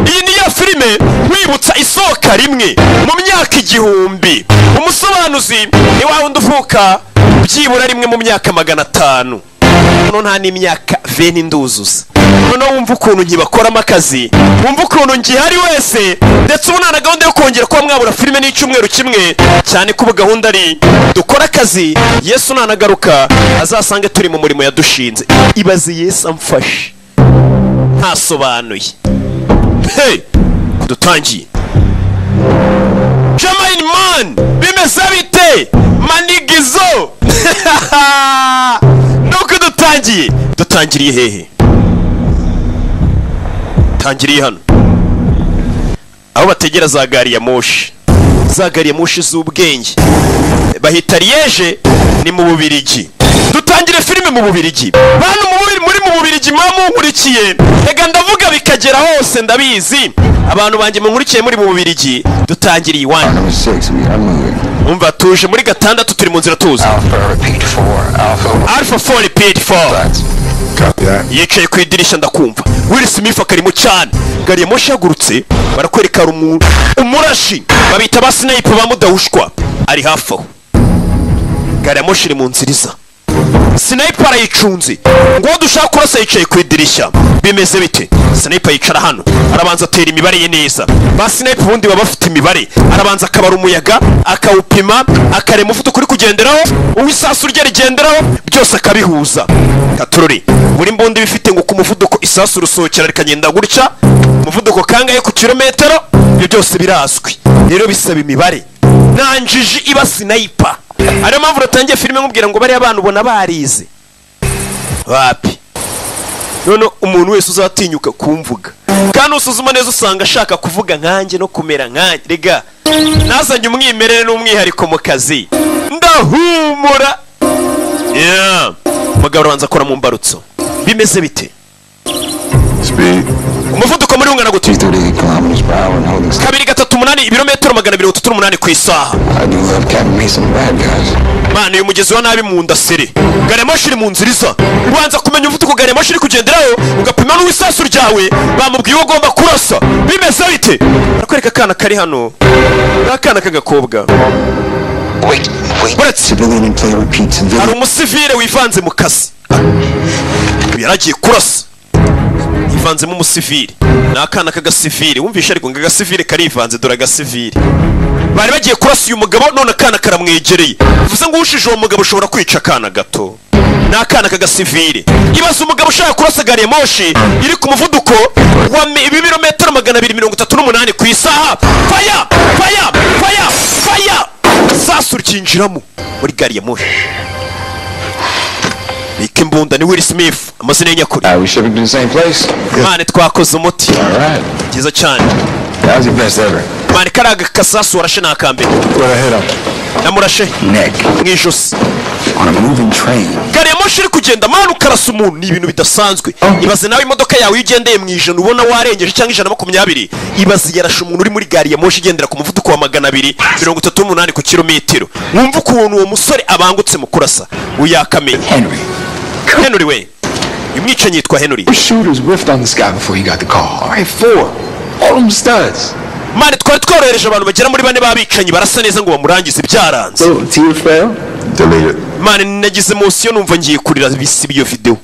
iyi ni ya filime wibutsa isohoka rimwe mu myaka 1000. Umusobanuzi ni wa wundi uvuka byibura rimwe mu myaka 500. None nta n'imyaka 20 nduzuza. None wumva ukuntu nkibakoramo akazi, wumva ukuntu ngihari wese, ndetse ubu nta gahunda yo kongera kuba mwabura filime n'icyumweru kimwe, cyane ko gahunda ari dukora akazi Yesu nanagaruka azasange turi mu murimo yadushinze. Ibaze Yesu amfashe ntasobanuye. Hey, dutangiye. Jamani man, bimeze bite? Manigizo. Nuko dutangiye. Dutangiriye hehe? Tangiriye hano aho bategera za gari ya moshi. Za gari ya moshi z'ubwenge bahita Liege, ni mu Bubiligi. Dutangire filime mu Bubiligi. Bantu muri mu Bubiligi mamu nkurikiye, ega ndavuga bikagera hose ndabizi. Abantu banje mu nkurikiye muri mu Bubiligi. Dutangiriye iwanyu. Umva tuje muri gatandatu turi mu nzira tuza. Alpha 4 repeat 4. Yicaye ku idirisha ndakumva Will Smith akarimo cyane. Gari ya moshi yagurutse barakwereka umuntu umurashi babita ba sniper bamudahushwa ari hafi aho. Gari ya moshi iri mu nziriza, sniper arayicunze ngo dushaka kurasa. Yicaye ku idirisha. Bimeze bite? Sniper yicara hano arabanza atera imibare ye neza. Ba sniper bundi baba bafite imibare, arabanza akabara umuyaga akawupima akarema umuvuduko uri kugenderaho, uwisasu rye rigenderaho, byose akabihuza. Katurori buri mbundi bifite ngo ku muvuduko isasu rusohokera rikagenda gutya, umuvuduko kangahe ku kilometero, ibyo byose birazwi. Rero bisaba imibare. Nanjiji iba sniper. Ariyo mpamvu ratangiye filime nkubwira ngo bari abantu ubona barize wapi. None umuntu wese uzatinyuka kumvuga kandi usuzuma neza usanga ashaka kuvuga nkanjye no kumera nkanjye. Rega nazanye umwimerere n'umwihariko mu kazi ndahumura. Mugabo ranza akora mu mbarutso. Bimeze bite? Umuvuduko muri ungana gute? 238 ibirometero 238 ku isaha. Mane uyu mugezi wa nabi mu ndasere. Gari ya moshi iri mu nziriza. Ubanza kumenya umuvuduko gari ya moshi iri kugenderaho, ugapima n'uwisasu ryawe, bamubwiye ugomba kurasa. Bimeze bite? Arakwereka kana kari hano. Akana k'agakobwa. Hari umusivile wivanze mu kazi. Yaragiye kurasa. Yivanze mu musivile. Nakana k'agasivile. Wumvisha ariko ngagasivile karivanze dore agasivile. Bari bagiye kurasa uyu mugabo none akana karamwegereye. Bivuze ngo ushije uwo mugabo ushobora kwica akana gato. Nakana k'agasivile. Ibaza umugabo ushaka kurasa gari ya moshi iri ku muvuduko wa ibirometero 238 ku isaha. Fire! Fire! Fire! Fire! Sasu ryinjiramo muri gari ya moshi. Ikimbunda ni Will Smith amazina y'nyakuri. We shipping to the same place? Mane twakoze umuti. Alright. Kiza cyane. That was your best ever. Mane karaga kasasu warashe nakambere. What I hit him? Namurashe Neck. Mwijosi. On a moving train. Gari ya moshi iri kugenda manu ukarasa umuntu ni ibintu bidasanzwe. Ibaze nawe imodoka yawe ugendeye mu ijana ubona warengeje cyangwa 120. Ibaze yarashe umuntu uri muri gari ya moshi igendera ku muvuduko wa 238 ku kilometero. Mwumva ukuntu uwo musore abangutse mu kurasa. Uyakamenya. Henry we. Imwicanyi yitwa Henry. The shooters whiffed on this guy before he got the call. All right, 4. All them studs. Mane twari tworohereje abantu bagera muri 4 babicanyi barasa neza ngo bamurangize byaranze. So, tear fail? Delete it. Mane nagize emotion numva ngiye kurira bisi biyo video.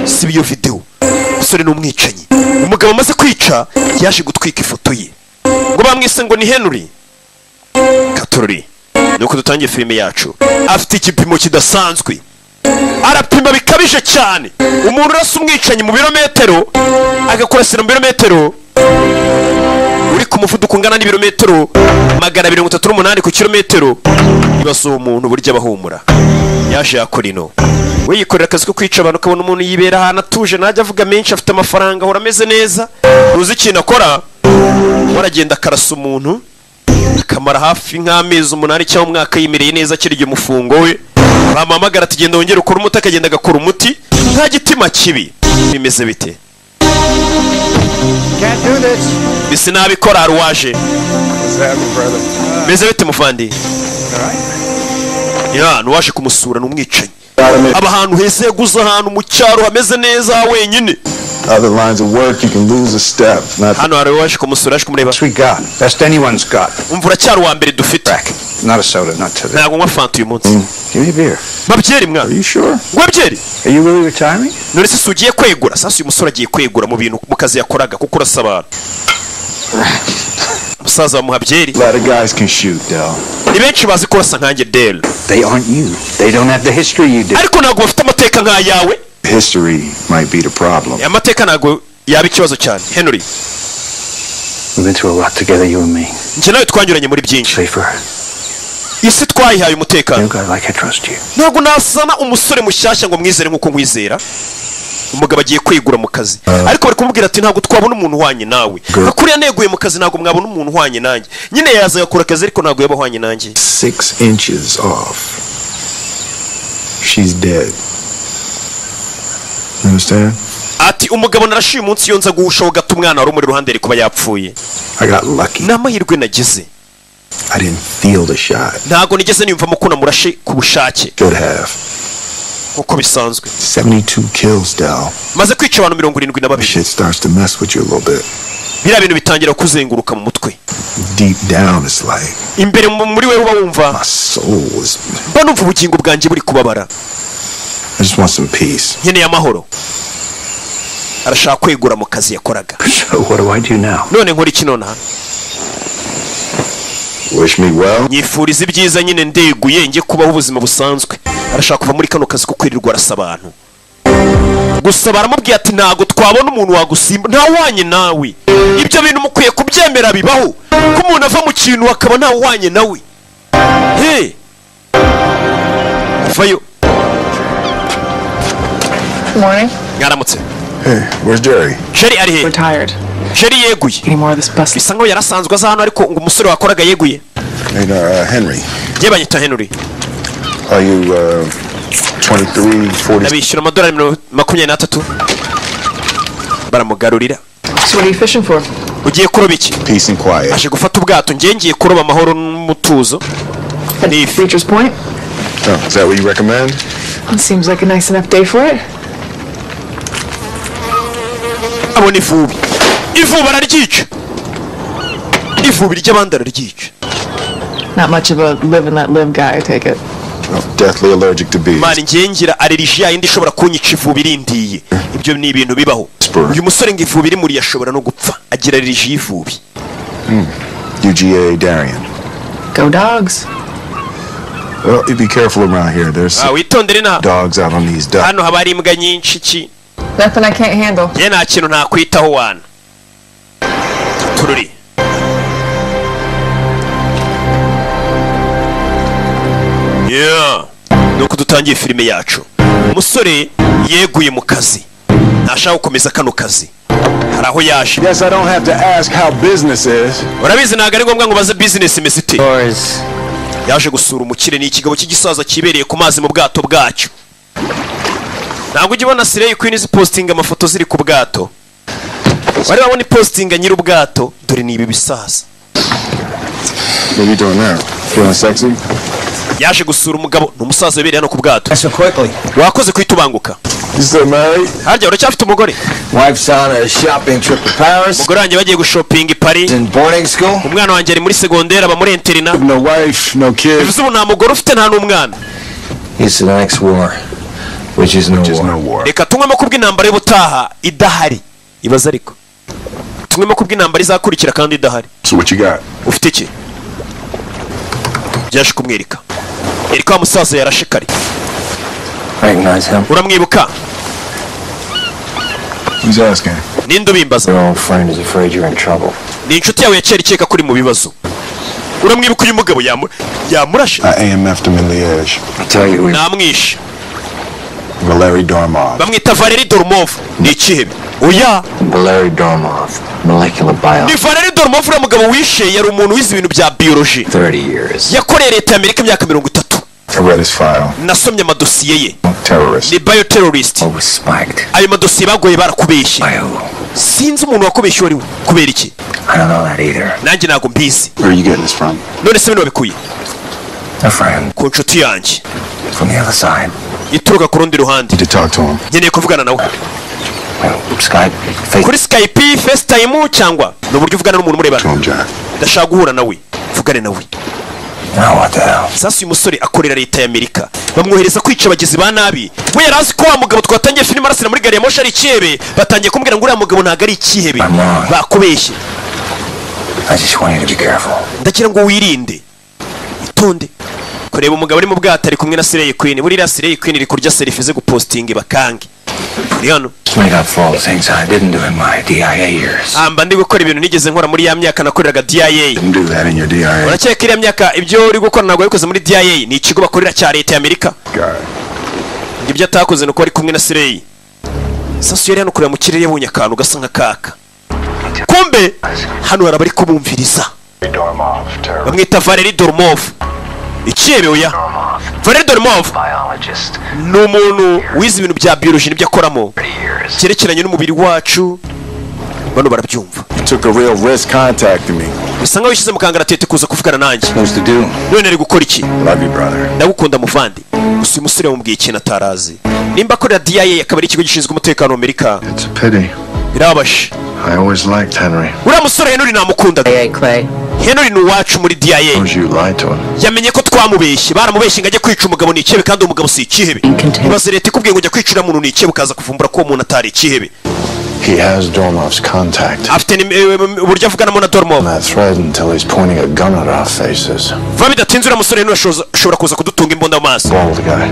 Si biyo video. Usore n'umwicanyi. Umugabo amaze kwica yaje gutwika ifoto ye. Ngo bamwise ngo ni Henry. Katurori. Nuko dutangiye filime yacu. Afite ikipimo kidasanzwe. Arapima bikabije cyane. Umuntu urasa umwicanyi mu birometero agakurasira mu birometero uri ku muvuduko ungana n'ibirometero 238 ku kilometero. Ibaso umuntu burya bahumura. Yaje yakora ino. We yikorera akazi ko kwica abantu kabona umuntu yibera hana tuje najya avuga menshi afite amafaranga ahora ameze neza. Uzi ikintu akora? Waragenda karasa umuntu akamara hafi nk'amezi 8 cyangwa umwaka yimereye neza kirije umufungo we. Bamamagara ati genda wongera ukora umuti, akagenda agakora umuti nta gitima kibi. Bimeze bite? Can't do this. Bisi nabikora arwaje. Bimeze bite mufandi? Ya nuwaje kumusura n'umwicanyi. Abahantu hese yaguze ahantu mu cyaro hameze neza wenyine. other lines of work, you can lose a step. Hano hari waje kumusura kumureba. We got best anyone's got. Umvura cyari wa mbere dufite. Not a soda, not today. Ntago nywa fanta uyu munsi. Give me a beer. Mabyeri mwana. Are you sure? Ngwabyeri. Are you really retiring? None se sugiye kwegura. Sasa uyu musore agiye kwegura mu bintu mu kazi yakoraga kuko urasaba. Musaza wa muhabyeri. A lot of guys can shoot, Del. Ni benshi bazi kurasa nkanjye Del. They aren't you. They don't have the history you did. Ariko ntago bafite amateka nk'ayawe. History might be the problem. Amateka ntago yaba ikibazo cyane. Henry. We've been through a lot together, you and me. Nje nawe twanyuranye muri byinshi. Safer. Isi twayihaye umutekano. You got like I trust you. Ntago nasana umusore mushyashya ngo mwizere nkuko nkwizera. Umugabo agiye kwigura mu kazi. Ariko bari kumubwira ati ntago twabona umuntu uhwanye nawe. Akuriya neguye mu kazi ntago mwabona umuntu uhwanye nanjye. Nyine yaza yakora akazi ariko ntago yaba uhwanye nanjye. 6 inches off. She's dead. You understand? Ati umugabo narashiye umunsi yonza guhushaho gato umwana wari muri ruhande kuba yapfuye. I got lucky. Namahirwe nagize. I didn't feel the shot. Ntago nigeze nimva mu kuna murashe ku bushake. Should have. Uko bisanzwe. 72 kills, Del. Maze kwica abantu 72. Shit starts to mess with you a little bit. Bira bintu bitangira kuzenguruka mu mutwe. Deep down it's like imbere muri wewe uba wumva. My soul is. Banumva ubugingo bwanjye buri kubabara. I just want some peace. Nkeneye amahoro. Arashaka kwegura mu kazi yakoraga. So what do I do now? None nkora iki nona? Wish me well. Nyifuriza ibyiza nyine ndeguye ngiye kubaho ubuzima busanzwe. Arashaka kuva muri kano kazi ko kwirirwa arasa abantu. Gusa baramubwiye ati ntago twabona umuntu wagusimba ntawanye nawe. Ibyo bintu mukwiye kubyemera bibaho. Ko umuntu ava mu kintu akaba ntawanye nawe. Hey. Fayo. Morning. Ngaramutse. Hey, where's Jerry? Jerry ari he? We're tired. Jerry yeguye. Any more of this bus? Bisa nkaho yarasanzwe aza hano ariko ngo umusore wakoraga yeguye. Hey, Henry. Je banyita Henry. Are you 23, 40? Nabishyura amadolari 23. Baramugarurira. So what are you fishing for? Ugiye kuroba iki? Peace and quiet. Aje gufata ubwato ngiye kuroba amahoro n'umutuzo. Ni Beecher's Point? Oh, is that what you recommend? It seems like a nice enough day for it. Abone ivubi. Ivubi araryica. Ivubi ry'abandi araryica. Not much of a live and let live guy, I take it. Oh, deathly allergic to bees. Mani ngira allergie yindi ishobora kunyica ivubi rindiye. Ibyo ni ibintu bibaho. Uyu musore ngo ivubi rimuri yashobora no gupfa. Agira allergie y'ivubi. UGA Darian. Go Dogs. Well, you be careful around here. There's witondere na dogs out on these ducks. Hano habari imbwa nyinshi ki. Nothing I can't handle. Ye nta kintu ntakwitaho wana. Tururi. Yeah. Nuko dutangiye filime yacu. Umusore yeguye mu kazi. Ntashaka gukomeza kano kazi. Haraho yaje. Yes, I don't have to ask how business is. Urabizi ntago ari ngombwa ngo baze business imeze ite. Yaje gusura umukire ni ikigabo cy'igisaza kibereye ku mazi mu bwato bwacyo. Ntabwo ujya ubona Slay Queen posting amafoto ziri ku bwato. Bari babona posting nyiri ubwato dore ni ibi bisaza. What are you doing now? Feeling sexy? Yaje gusura umugabo n'umusaza webereye hano ku bwato. So quickly. Wakoze kwitubanguka. You still married? Harya uracyafite umugore? Wife's on a shopping trip to Paris. Umugore wanjye bagiye gushopinga i Paris. In boarding school. Umwana wanjye ari muri segonderi aba muri interina. No wife, no kids. Bivuze ubu nta mugore ufite nta n'umwana. It's the next war, which is no war. Reka tumwemo kubw'intambara y'ubutaha idahari. Ibaza ariko. Tumwemo kubw'intambara izakurikira kandi idahari. So what you got? Ufite iki? Byaje kumwereka. Erika wa musaza yarashikari. Recognize him? Uramwibuka? Who's asking? Ninde ubimbaza? Your old friend is afraid you're in trouble. Ni inshuti yawe yakera ikeka kuri mu bibazo. Uramwibuka uyu mugabo yamurashe? I AMF'd him in Liège. I'll tell you. Namwishe. Valery Dormov. Bamwita Valery Dormov. Ni ikihebe. Oya. Valery Dormov, molecular biology. Ni Valery Dormov uriya mugabo wishe yari umuntu wize ibintu bya biology. 30 years. Yakoreye leta ya Amerika imyaka 30. I read his file. Nasomye amadosiye ye. Terrorist. Ni bioterrorist. I was spiked. Ayo madosiye bagoye barakubeshye. Sinzi umuntu wakubeshye wari kubera iki. I don't know that either. Nanjye ntago mbizi. Where are you getting this from? None se bino babikuye? A friend. Ku nshuti yanjye. From the other side. Ituruka ku rundi ruhande. Need to talk to him. Nkeneye kuvugana nawe. kuri Skype, FaceTime cyangwa no buryo uvugana n'umuntu murebana. Ndashaka guhura nawe. Vugane nawe. Sasa uyu musore akorera leta ya Amerika. Bamwohereza kwica abagizi ba nabi. We yarazi ko wa mugabo twatangiye filime arasira muri gari ya moshi ari ikihebe. Batangiye kumbwira ngo uriya mugabo ntago ari ikihebe. Bakubeshye. Ndagira ngo wirinde. Itonde. Kureba umugabo ari mu bwato ari kumwe na Slay Queen. Buri Slay Queen iri kurya selfie ze gupostinga bakange. Riano. Amba ndi gukora ibintu nigeze nkora muri ya myaka nakoreraga DIA. Urakeka iriya myaka ibyo uri gukora ntabwo wabikoze muri DIA? Ni ikigo bakorera cya leta ya Amerika. Ibyo atakoze nuko ari kumwe na Slay. Sasa yari hano kureba mu kirere yabonye akantu gasa nka kaka. Kumbe hano harabari kumumviriza. Bamwita Valery Dormov. Ikiyebe oya. Valery Dormov ni umuntu wize ibintu bya biology n'ibyo akoramo cyerekeranye n'umubiri wacu. Bano barabyumva. Took a real risk contacting me. Bisa nkaho wishyize mu kangaratete kuza kuvugana nanjye. None ari gukora iki? Love you, brother. Ndagukunda muvandi. Gusa uyu musore wamubwiye ikintu atarazi. Nimba akorera DIA akaba ari ikigo gishinzwe umutekano wa Amerika. It's a pity. Birababaje. I always liked Henry. Uriya musore Henry namukunda. Henry ni uwacu muri DIA. Yamenye ko twamubeshye. Baramubeshye ngo ajye kwica umugabo ni ikihebe kandi umugabo si ikihebe. Ibaze leta ikubwiye ngo ujya kwicira umuntu ni ikihebe ukaza kuvumbura ko uwo muntu atari ikihebe. He has Dormov's contact. Afite uburyo avuganamo na Dormov. That thread until he's pointing a gun at our faces. Va bidatinze uriya musore ashobora kuza kudutunga imbunda mu maso. Bald guy.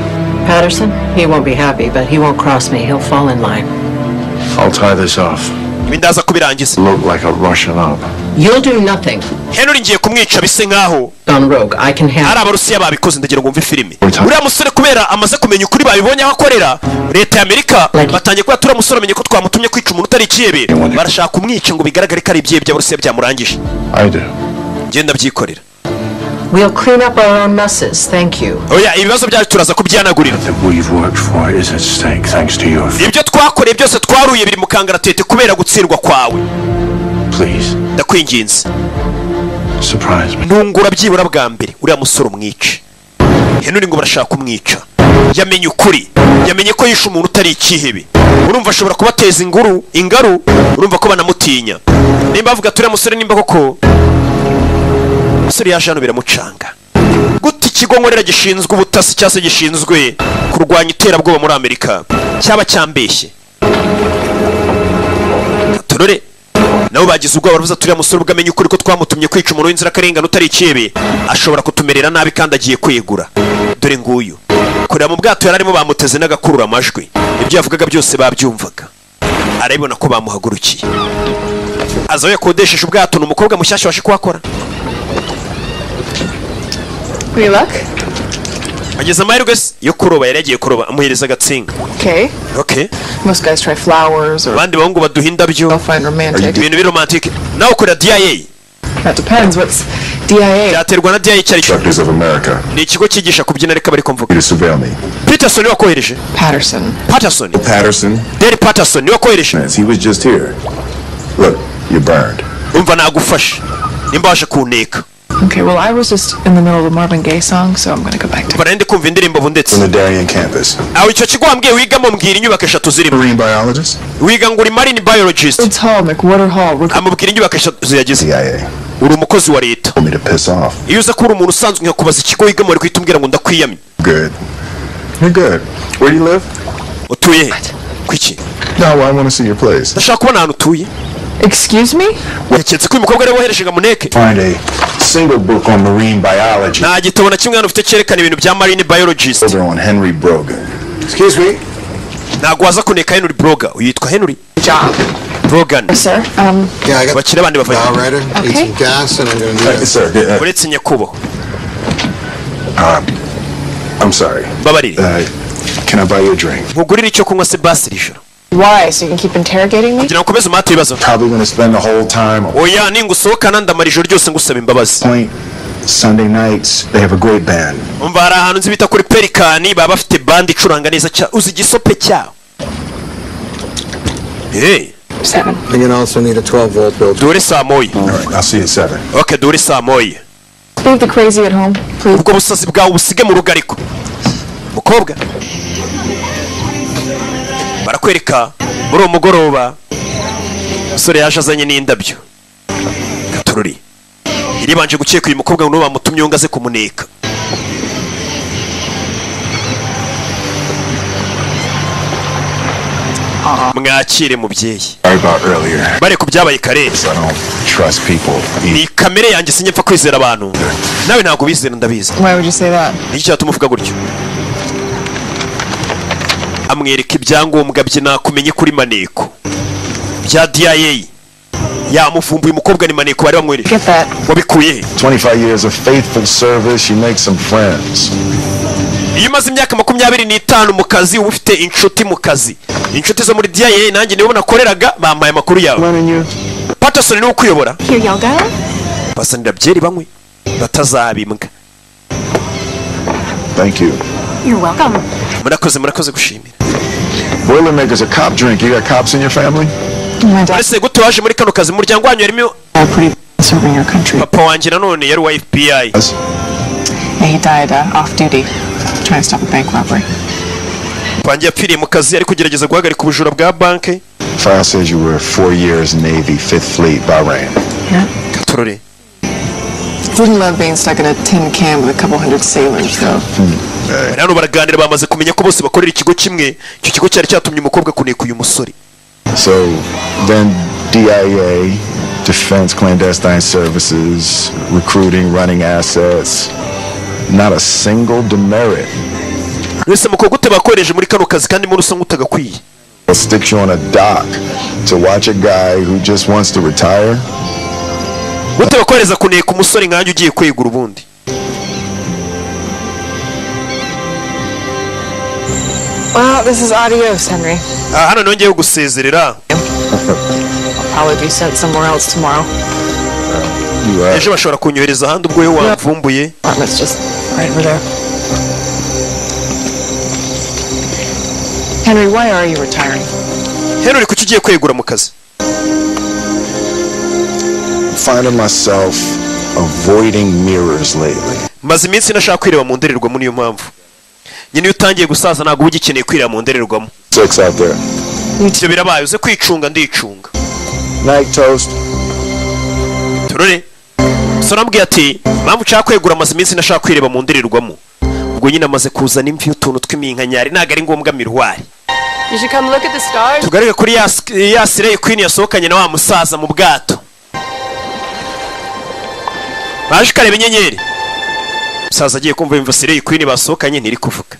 Patterson, he won't be happy, but he won't cross me. He'll fall in line. I'll tie this off. Ibindaza kubirangiza. Look like a Russian up. You'll do nothing. Henry ngiye kumwica bise nkaho On rogue, I can handle. Ari abarusiya babikoze ndagira ngo mve filime. Uriya musore kubera amaze kumenya ukuri babibonye aho akorera leta ya Amerika batangiye kuba tura musore amenye ko twamutumye kwica umuntu utari ikiyebe. Barashaka kumwica ngo bigaragare ko ari ibyiye by'abarusiya byamurangije. I do. Genda byikorera. We'll clean up our own messes, thank you. Oya ibibazo byacu turaza kubyanagurira. That we've worked for is at stake thanks to you. Ibyo twakoreye byose twaruye biri mu kangaratete kubera gutsindwa kwawe. Please. Ndakwinginze. Surprise me. Ntungura byibura bwa mbere uriya musore umwica. Henry ngo barashaka kumwica. Yamenye ukuri. Yamenye ko yishe umuntu utari ikihebe. Urumva ashobora kubateza ingaru. Urumva ko banamutinya. Nimba avuga turiya musore nimba koko musore yaje hano biramucanga. Gute ikigo nkorera gishinzwe ubutasi cyase gishinzwe kurwanya iterabwoba muri Amerika cyaba cyambeshye. Turore nabo bagize ubwoba baravuza turiya musore ubwamenye ukuri ko twamutumye kwica umuntu w'inzira karengana utari ikiyebe ashobora kutumerera nabi kandi agiye kwegura. Dore nguyu kureba mu bwato yararimo bamuteze n'agakurura amajwi ibyo yavugaga byose babyumvaga. Arabibona ko bamuhagurukiye. Aza yakodesheje ubwato n'umukobwa mushyashya washe kuhakora. Good luck. Ageze amahirwe yo kuroba yari yagiye kuroba amuhereza agatsinga. Okay. Most guys try flowers or abandi bahungu baduha indabyo. they'll find romantic. Ibintu biromantic. Nawe ukora DIA. That depends. What's DIA? Byaterwa na DIA cyari cyo. Instructors of America. Ni ikigo cyigisha kubyina reka bari kumvuga. You surveil me. Peterson wakohereje. Patterson. Derry Patterson wakohereje. He was just here. Look, you burned. Umva nagufashe. Nimba washe kuneka. Okay, well, I was just in the middle of a Marvin Gaye song, so I'm going to go back to it. Barende kumva indirimbo bundetse. On the Darien campus. Aho icyo kigo wambwiye wigamo mbwira inyubako eshatu zirimo. Marine biologist? Wiga ngo uri marine biologist. It's Hall, McWhorter Hall. Amubwira inyubako eshatu ziyagize. CIA. Uri umukozi wa leta. Want me to piss off? Iyo uza kuba umuntu usanzwe nkakubaza ikigo wigamo ari kwitumbwira ngo ndakwiyamye. Good. You're good. Where do you live? Utuye he? Kwiki? No, I want to see your place. Ndashaka kubona ahantu utuye. Excuse me? Yaketse ko uyu mukobwa ari wohereje ngamuneke. Find a single book on marine biology. Nta gitabo na kimwe hano ufite cyerekana ibintu bya marine biologist. Over on Henry Brogan. Excuse me? Ntabwo waza kuneka Henry Brogan. Uyitwa Henry? Job. Brogan. Yes, sir. Yeah, I got bakire abandi bavanye. need some gas and I'm going to need it. Sir. Uretse nyakubahwa. I'm sorry. Babarire. Can I buy you a drink? Nkugurira icyo kunywa se basi rijoro. Why? So you can keep interrogating me? Kugira ngo ukomeze umate ibibazo. Probably going to spend the whole time. Oya ningusohokana ndamara ijoro ryose ngusaba imbabazi. Point Sunday nights they have a great band. Umva hari ahantu nzi bita kuri Pelikani baba bafite band icuranga neza cya uzi igisope cyawo. Hey. 7. I'm going to also need a 12-volt bill. Dore saa moya. All right, I'll see you at 7. Okay, dore saa moya. Leave the crazy at home, please. Ubwo busazi bwawe busige mu rugo ariko. Mukobwa. Barakwereka muri uwo mugoroba umusore yaje azanye n'indabyo. Gatururi iribanje gukeka uyu mukobwa ngo bamutumye ngo aze kumuneka. Mwakire mubyeyi. Bare ku byabaye kare. Ni kamere yanjye sinye pfa kwizera abantu. Nawe ntabwo bizera ndabizi. Why would you say that? Ni cyatuma uvuga gutyo. Amwereka ibyangombwa bye nakumenye kuri maneko. Bya DIA. Yamufumbuye umukobwa ni maneko bari bamwereka. Wabikuye. 25 years of faithful service, you make some friends. Iyo umaze imyaka 25 mu kazi uba ufite inshuti mu kazi. Inshuti zo muri DIA nanjye nibo nakoreraga bampaye amakuru yawe. Patterson ni ukuyobora. Here y'all go. Basanira byeri banywe batazabimbwa. Thank you. You're welcome. Murakoze gushimira. Boilermaker's a cop drink. You got cops in your family? My dad. Ese gute waje muri kano kazi mu muryango wanyu yarimo Pretty serving your country. papa wanjye nanone yari wa FBI. Yeah, he died off duty, trying to stop a bank robbery. Panjye yapfiriye mu kazi ari kugerageza guhagarika ubujura bwa banke. File says you were 4 years Navy, 5th Fleet, Bahrain. Yeah. Gaturore. Wouldn't love being stuck in a tin can with a couple hundred sailors, though. Hano baraganira bamaze kumenya ko bose bakorera ikigo kimwe. Icyo kigo cyari cyatumye umukobwa kuneka uyu musore. So then DIA, Defense Clandestine Services, recruiting, running assets, not a single demerit. Wese mukobwa ute bakoreje muri kano kazi kandi muri usa nk'utagakwiye. Sticks you on a dock to watch a guy who just wants to retire. Gute bakoreza kuneka umusore nkanjye ugiye kwegura ubundi. Well, this is adios, Henry. Hano nongeye gusezerera. I'll probably be sent somewhere else tomorrow. Ejo bashobora kunyohereza ahandi ubwo yo wamvumbuye. Apartment's just right over there. Henry, why are you retiring? Henry kuki ugiye kwegura mu kazi? Finding myself avoiding mirrors lately. Maze iminsi nashaka kwireba mu ndorerwamo niyo mpamvu. Nyine utangiye gusaza ntabwo ugikeneye kwireba mu ndorerwamo. 6 out there. Icyo birabaye uze kwicunga ndicunga. Night toast. Turore. So nambwiye ati mpamvu nshaka kwegura maze iminsi nashaka kwireba mu ndorerwamo. Ubwo nyine amaze kuzana imvi y'utuntu tw'iminkanyari ntago ari ngombwa mirwari. You should come look at the stars. Tugarike kuri ya Slay Queen yasohokanye na wa musaza mu bwato. Baje kareba inyenyeri. Musaza agiye kumva imva Slay Queen basohokanye ntiri kuvuga.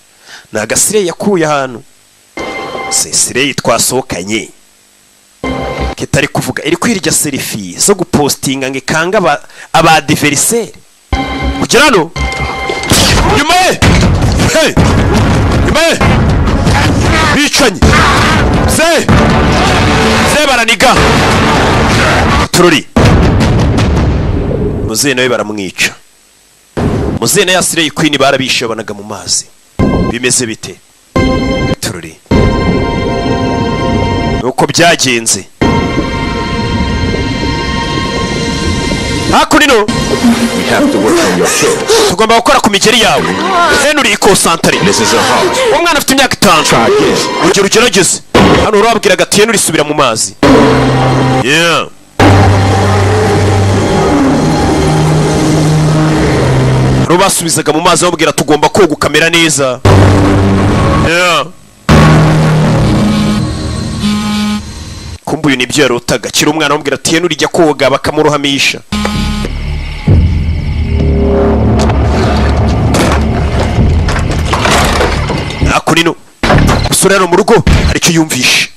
Na Agasire yakuye ahantu. Slay twasohokanye. Kitari kuvuga iri kwirya selfie zo gupostinga ngekanga aba adversaire. Kugira no. Yume! Hey! Yume! Bicanye! Se baraniga! Tururi! Muzehe nawe baramwica. Muzehe na ya Slay Queen barabishe banaga mu mazi. Bimeze bite? Tururi. Nuko byagenze. Hakurino. We have to work on your kills. Tugomba gukora ku migeri yawe. Henry ikosantre. This is a hard. Umwana afite imyaka 5. Try again. Ugero ugerageze. Hano urabwira gati Henry subira mu mazi. Yeah. Rubasubizaga mu mazi bamubwira tugomba koga kamera neza. Yeah. Kumbuye nibyo yarotaga kiri umwana bamubwira ati Henry jya koga bakamuruhamisha. Akurino usura no mu rugo hari cyo yumvishe.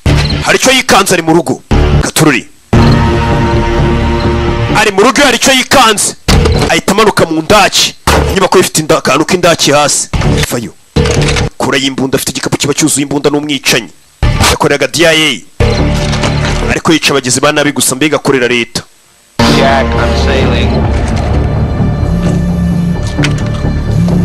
Hari cyo yikanze ari mu rugo. Gatururi. Ari mu rugo hari cyo yikanze. Ahita amanuka mu ndaki. Inyubako ifite indakano k'indaki hasi. Fayo. Kura y'imbunda afite igikapu kiba cyuzuye imbunda n'umwicanyi. Yakoreraga DIA. Ariko yica abagizi ba nabi gusa mbega akorera leta. Jack, I'm sailing.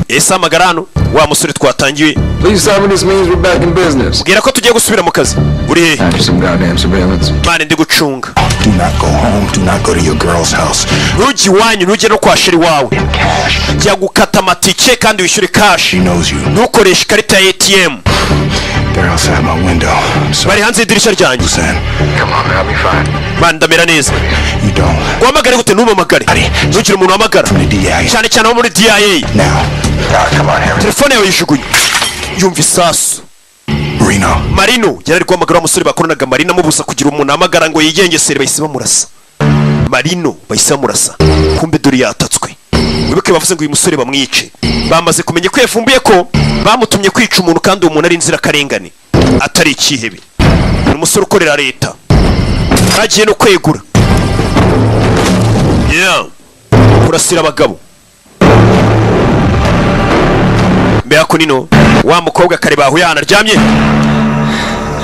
Esa magarano wa musore twatangiye. Please tell me this means we're back in business. Bwira ko tugiye gusubira mu kazi. Uri he? After some goddamn surveillance. Mane ndi gucunga. Do not go home. Do not go to your girl's house. Rugi wanyu nuje no kwa sheri wawe. Jya gukata amatike kandi wishyure cash. She knows you. Ntukoreshe ikarita ya ATM. They're outside my window. I'm sorry. bari hanze y'idirishya ryanjye. Come on, man, I'll be fine. Bandamera neza. You don't. Wamagare gute ntumamagare? Ntugire umuntu wamagara. From the DIA. Cyane cyane wo muri DIA. Now. Come on, Harry. Telefone yawe yishugunye. Yumva isasu. Marino yari guhamagara umusore bakoranaga Marino amubuza kugira umuntu amagara ngo yigengesere bahise bamurasa. Marino bahise bamurasa. Kumbe dore yatatswe. Wibuke bavuze ngo uyu musore bamwice. Bamaze kumenya ko yavumbuye ko bamutumye kwica umuntu kandi uwo muntu ari inzira karengane. Atari ikihebe. Ni umusore ukorera leta. Bagiye no kwegura. Yeah. Kurasira abagabo. Mbega ko nino wa mukobwa kareba aho yanaryamye.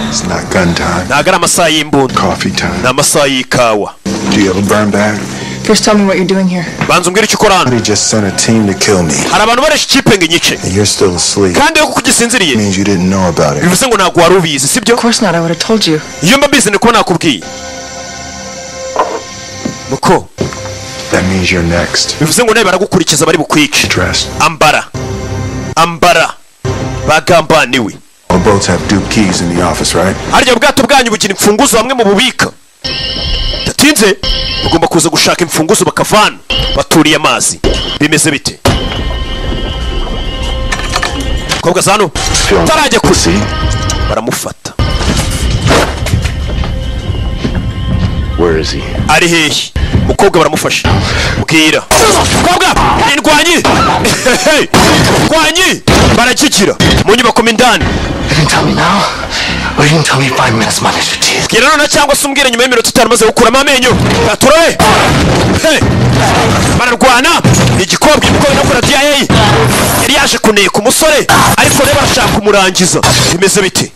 It's not gun time. Nagara amasaha y'imbunda. Coffee time. Na amasaha y'ikawa. Do you have a burn bag? First, tell me what you're doing here. Banza umbwire icyo ukora hano. He just sent a team to kill me. Hari abantu baresha ikipe ngo inyice. And you're still asleep. Kandi yuko kugisinziriye. Means you didn't know about it. Bivuze ngo ntabwo wari ubizi, sibyo? Of course not. I would have told you. Iyo mbabizi niko nakubwiye. Muko. That means you're next. Bivuze ngo nawe baragukurikiza bari bukwice. Dressed. Ambara. Bagambaniwe. Our boats have Duke keys in the office, right? Harya ubwato bwanyu bugira imfunguzo hamwe mu bubika. Datinze ugomba kuza gushaka imfunguzo bakavana baturiye amazi. Bimeze bite? Kobwa zano tarajya kusi baramufata. Where is he? Ari hehe? Mukobwa baramufasha. Bwira. Kobwa indwanyi. Ndwanyi barakikira mu nyubako mindani. You can tell me now, or you can tell me 5 minutes, man. Bwira none cyangwa se umbwire nyuma y'iminota 5 maze gukuramo amenyo. Turabe. Bararwana. Igikobwa ibikobwa no kora DIA. Yari yaje kuneka umusore ariko reba arashaka kumurangiza. Bimeze bite?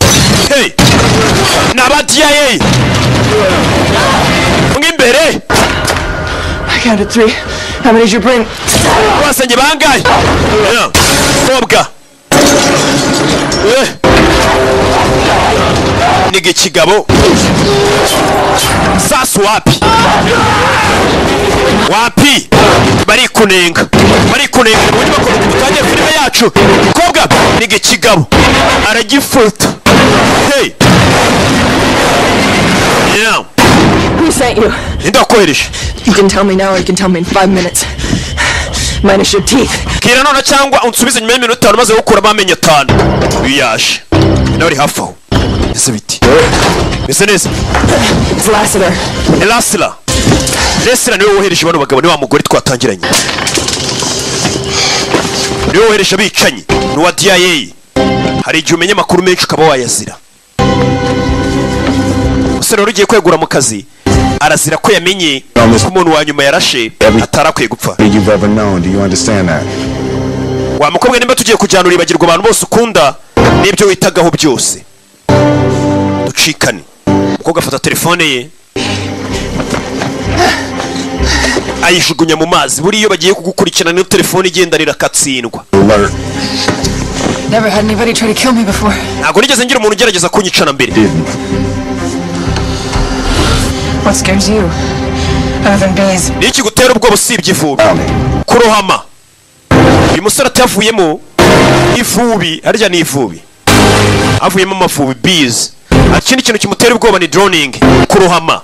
Naba DIA. Ngimbere. I counted 3. How many did you bring? Wasenye bangaye. Kobwa. Nige kigabo. Sasu wapi? Wapi? Bari kunenga mu nyubako tutagiye filime yacu. Kobwa nige kigabo. Aragifuta. Hey. Yeah. Who sent you? Ndakohereje. You can tell me now or you can tell me in 5 minutes. Minus your teeth. Kira none cyangwa unsubize nyuma y'iminota 5 maze gukuramo amenyo 5. Biyaje. Nawe hafaho. Ese biti. Ese neza. It's Lassiter. Lassiter niwe wohereje bano bagabo ni wa mugore twatangiranye. Niwe wohereje bicanyi. Ni wa DIA. Hari igihe umenye makuru menshi ukaba wayazira. Usero rugiye kwegura mu kazi. Arazira ko yamenye ko umuntu wa nyuma yarashe atarakwiye gupfa. You've ever known. Do you understand that? Wa mukobwa nimba tugiye kujyana uribagirwa abantu bose ukunda n'ibyo witagaho byose. Ducikane. Mukobwa afata telefone ye. Ayishugunya mu mazi. Buri iyo bagiye kugukurikirana no telefone igendanira katsindwa. Never had anybody try to kill me before. Ntabwo nigeze ngira umuntu ugerageza kunyicana mbere. What scares you? Other than bees. Niki gutera ubwo busibye ivubi? Kurohama. Uyu musore atavuyemo ivubi, harya ni ivubi. Avuyemo amavubi bees. Akindi kintu kimutera ubwoba ni drowning, kurohama.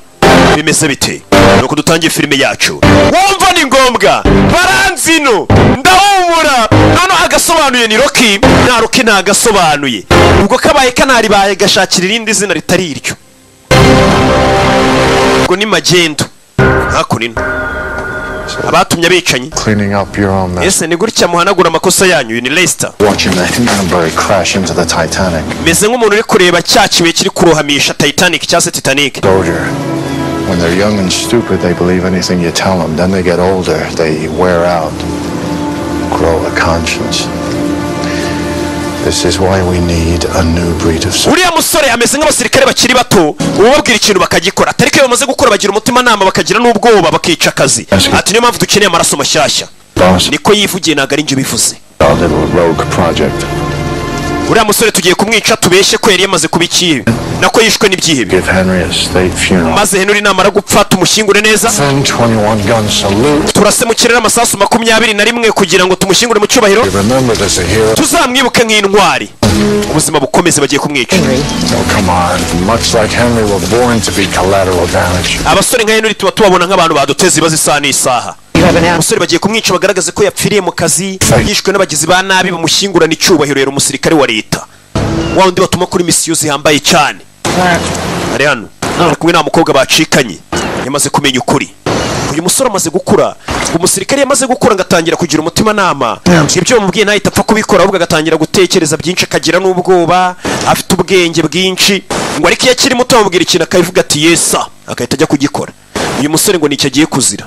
Bimeze bite? Nuko dutangiye filime yacu. Wumva ni ngombwa. Baranzino. Ndahumura. Hano agasobanuye ni Rocky. Na Rocky na agasobanuye. Ubwo kabaye kanari baye gashakira irindi zina ritari iryo. Ubwo ni magendo. Hakunino. Abatumye abicanyi. Cleaning up your own mess. Ese ni gutya muhanagura amakosa yanyu ni Leicester. Watching the Hindenburg crash into the Titanic. Meze nk'umuntu uri kureba cyakiwe kiri kurohamisha Titanic cyase Titanic. Soldier. When they're young and stupid, they believe anything you tell them. Then they get older, they wear out, grow a conscience. This is why we need a new breed of soldier. Uriya musore ameze nk'abasirikare bakiri bato, ubabwira ikintu bakagikora. Atari ko bamaze gukora bagira umutima nama bakagira n'ubwoba bakica akazi. Ati niyo mpamvu dukeneye amaraso mashyashya. Niko yivugiye ntago ari nje bivuze. A little rogue project. Uriya musore tugiye kumwica tubeshe ko yari yamaze kubikiye. nako yishwe n'ibyihebe. Give Henry a state funeral. Maze Henry namara gupfa tumushyingure neza. Send 21 gun salute. Turase mu kirere amasasu 21 kugira ngo tumushyingure mu cyubahiro. Remembered as a hero. Tuzamwibuke nk'intwari. Ubuzima bukomeze bagiye kumwica. Oh, come on. Much like Henry were born to be collateral damage. Abasore nka Henry tuba tubabona nk'abantu baduteza ibibazo isaha n'isaha. Abasore bagiye kumwica bagaragaze ko yapfiriye mu kazi, yishwe n'abagizi ba nabi bamushyingurana icyubahiro rero umusirikare wa leta. Wa undi batuma kuri misiyo zihambaye cyane. Ari hano. Ari kumwe n'umukobwa bacikanye. Yamaze kumenya ukuri. Uyu musore amaze gukura, umusirikare yamaze gukura ngatangira kugira umutima nama. Ibyo bamubwiye nayo itapfa kubikora ahubwo agatangira gutekereza byinshi akagira n'ubwoba, afite ubwenge bwinshi. Ngo ariko iyo akiri muto bamubwira ikintu akavuga ati yesa, akahita ajya kugikora. Uyu musore ngo nicyo agiye kuzira.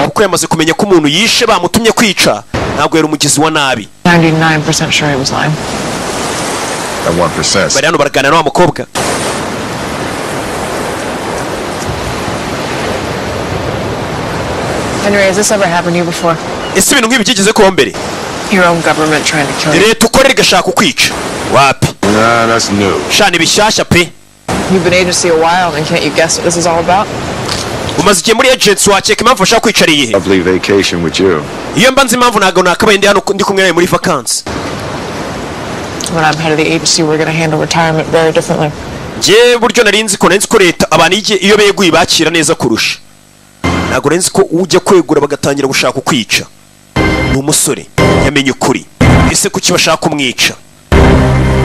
Kuko yamaze kumenya ko umuntu yishe bamutumye kwica, ntabwo yari umugizi wa nabi. 99% sure he was lying. At 1%. Bari hano baraganira n'uwo mukobwa. Henry, has this ever happened to you before? Ese ibintu nk'ibi byigeze kuba mbere? Your own government trying to kill you. Leta ukorera igashaka kukwica. Wapi? Nah, that's new. Shani bishyashya pe. You've been agency a while, and can't you guess what this is all about? Umaze igihe muri agency wakeka impamvu ashaka kwicara iyihe? Lovely vacation with you. Iyo mba nzi impamvu ntabwo nakabaye ndi hano ndi kumwe nawe muri vacances. When I'm head of the agency, we're going to handle retirement very differently. Je buryo nari nzi ko leta abantu iyo beguye bakira neza kurusha. Ntabwo nzi ko ujya kwegura bagatangira gushaka kwica. Ni umusore yamenye ukuri. Ese kuki bashaka kumwica?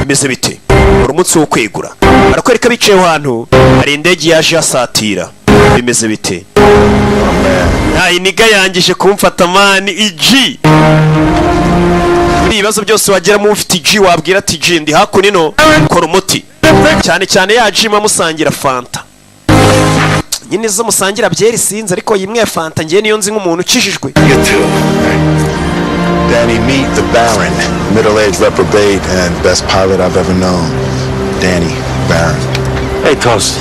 Bimeze bite? Buri munsi wo kwegura. Barakwereka bicaye ahantu hari indege yaje asatira. Bimeze bite? Ntayi niga yangije kumfata mani igi. Ibibazo byose wageramo ufite igi wabwira ati igi ndi hakunino kora umuti. Cyane cyane yajima musangira fanta. Nyine zo musangira byeri sinzi ariko yimwe fanta ngiye niyo nzi nk'umuntu ukijijwe. Danny, meet the Baron, middle-aged reprobate and best pilot I've ever known. Danny, Baron. Hey, Toast.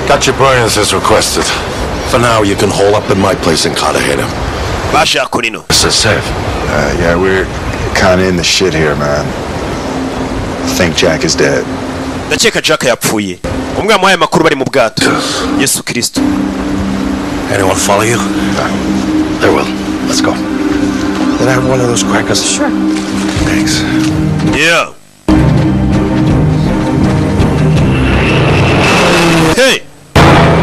Got your burners as requested. For now, you can hole up in my place in Cartagena. Basha Kunino. This is safe. Yeah, we're kind of in the shit here, man. I think Jack is dead. Ndakeka Jack yapfuye. Umwe amuhaye makuru bari mu bwato. Yesu Kristo. Anyone follow you? They will. Let's go. Did I have one of those crackers? Sure. Thanks. Yeah. Hey.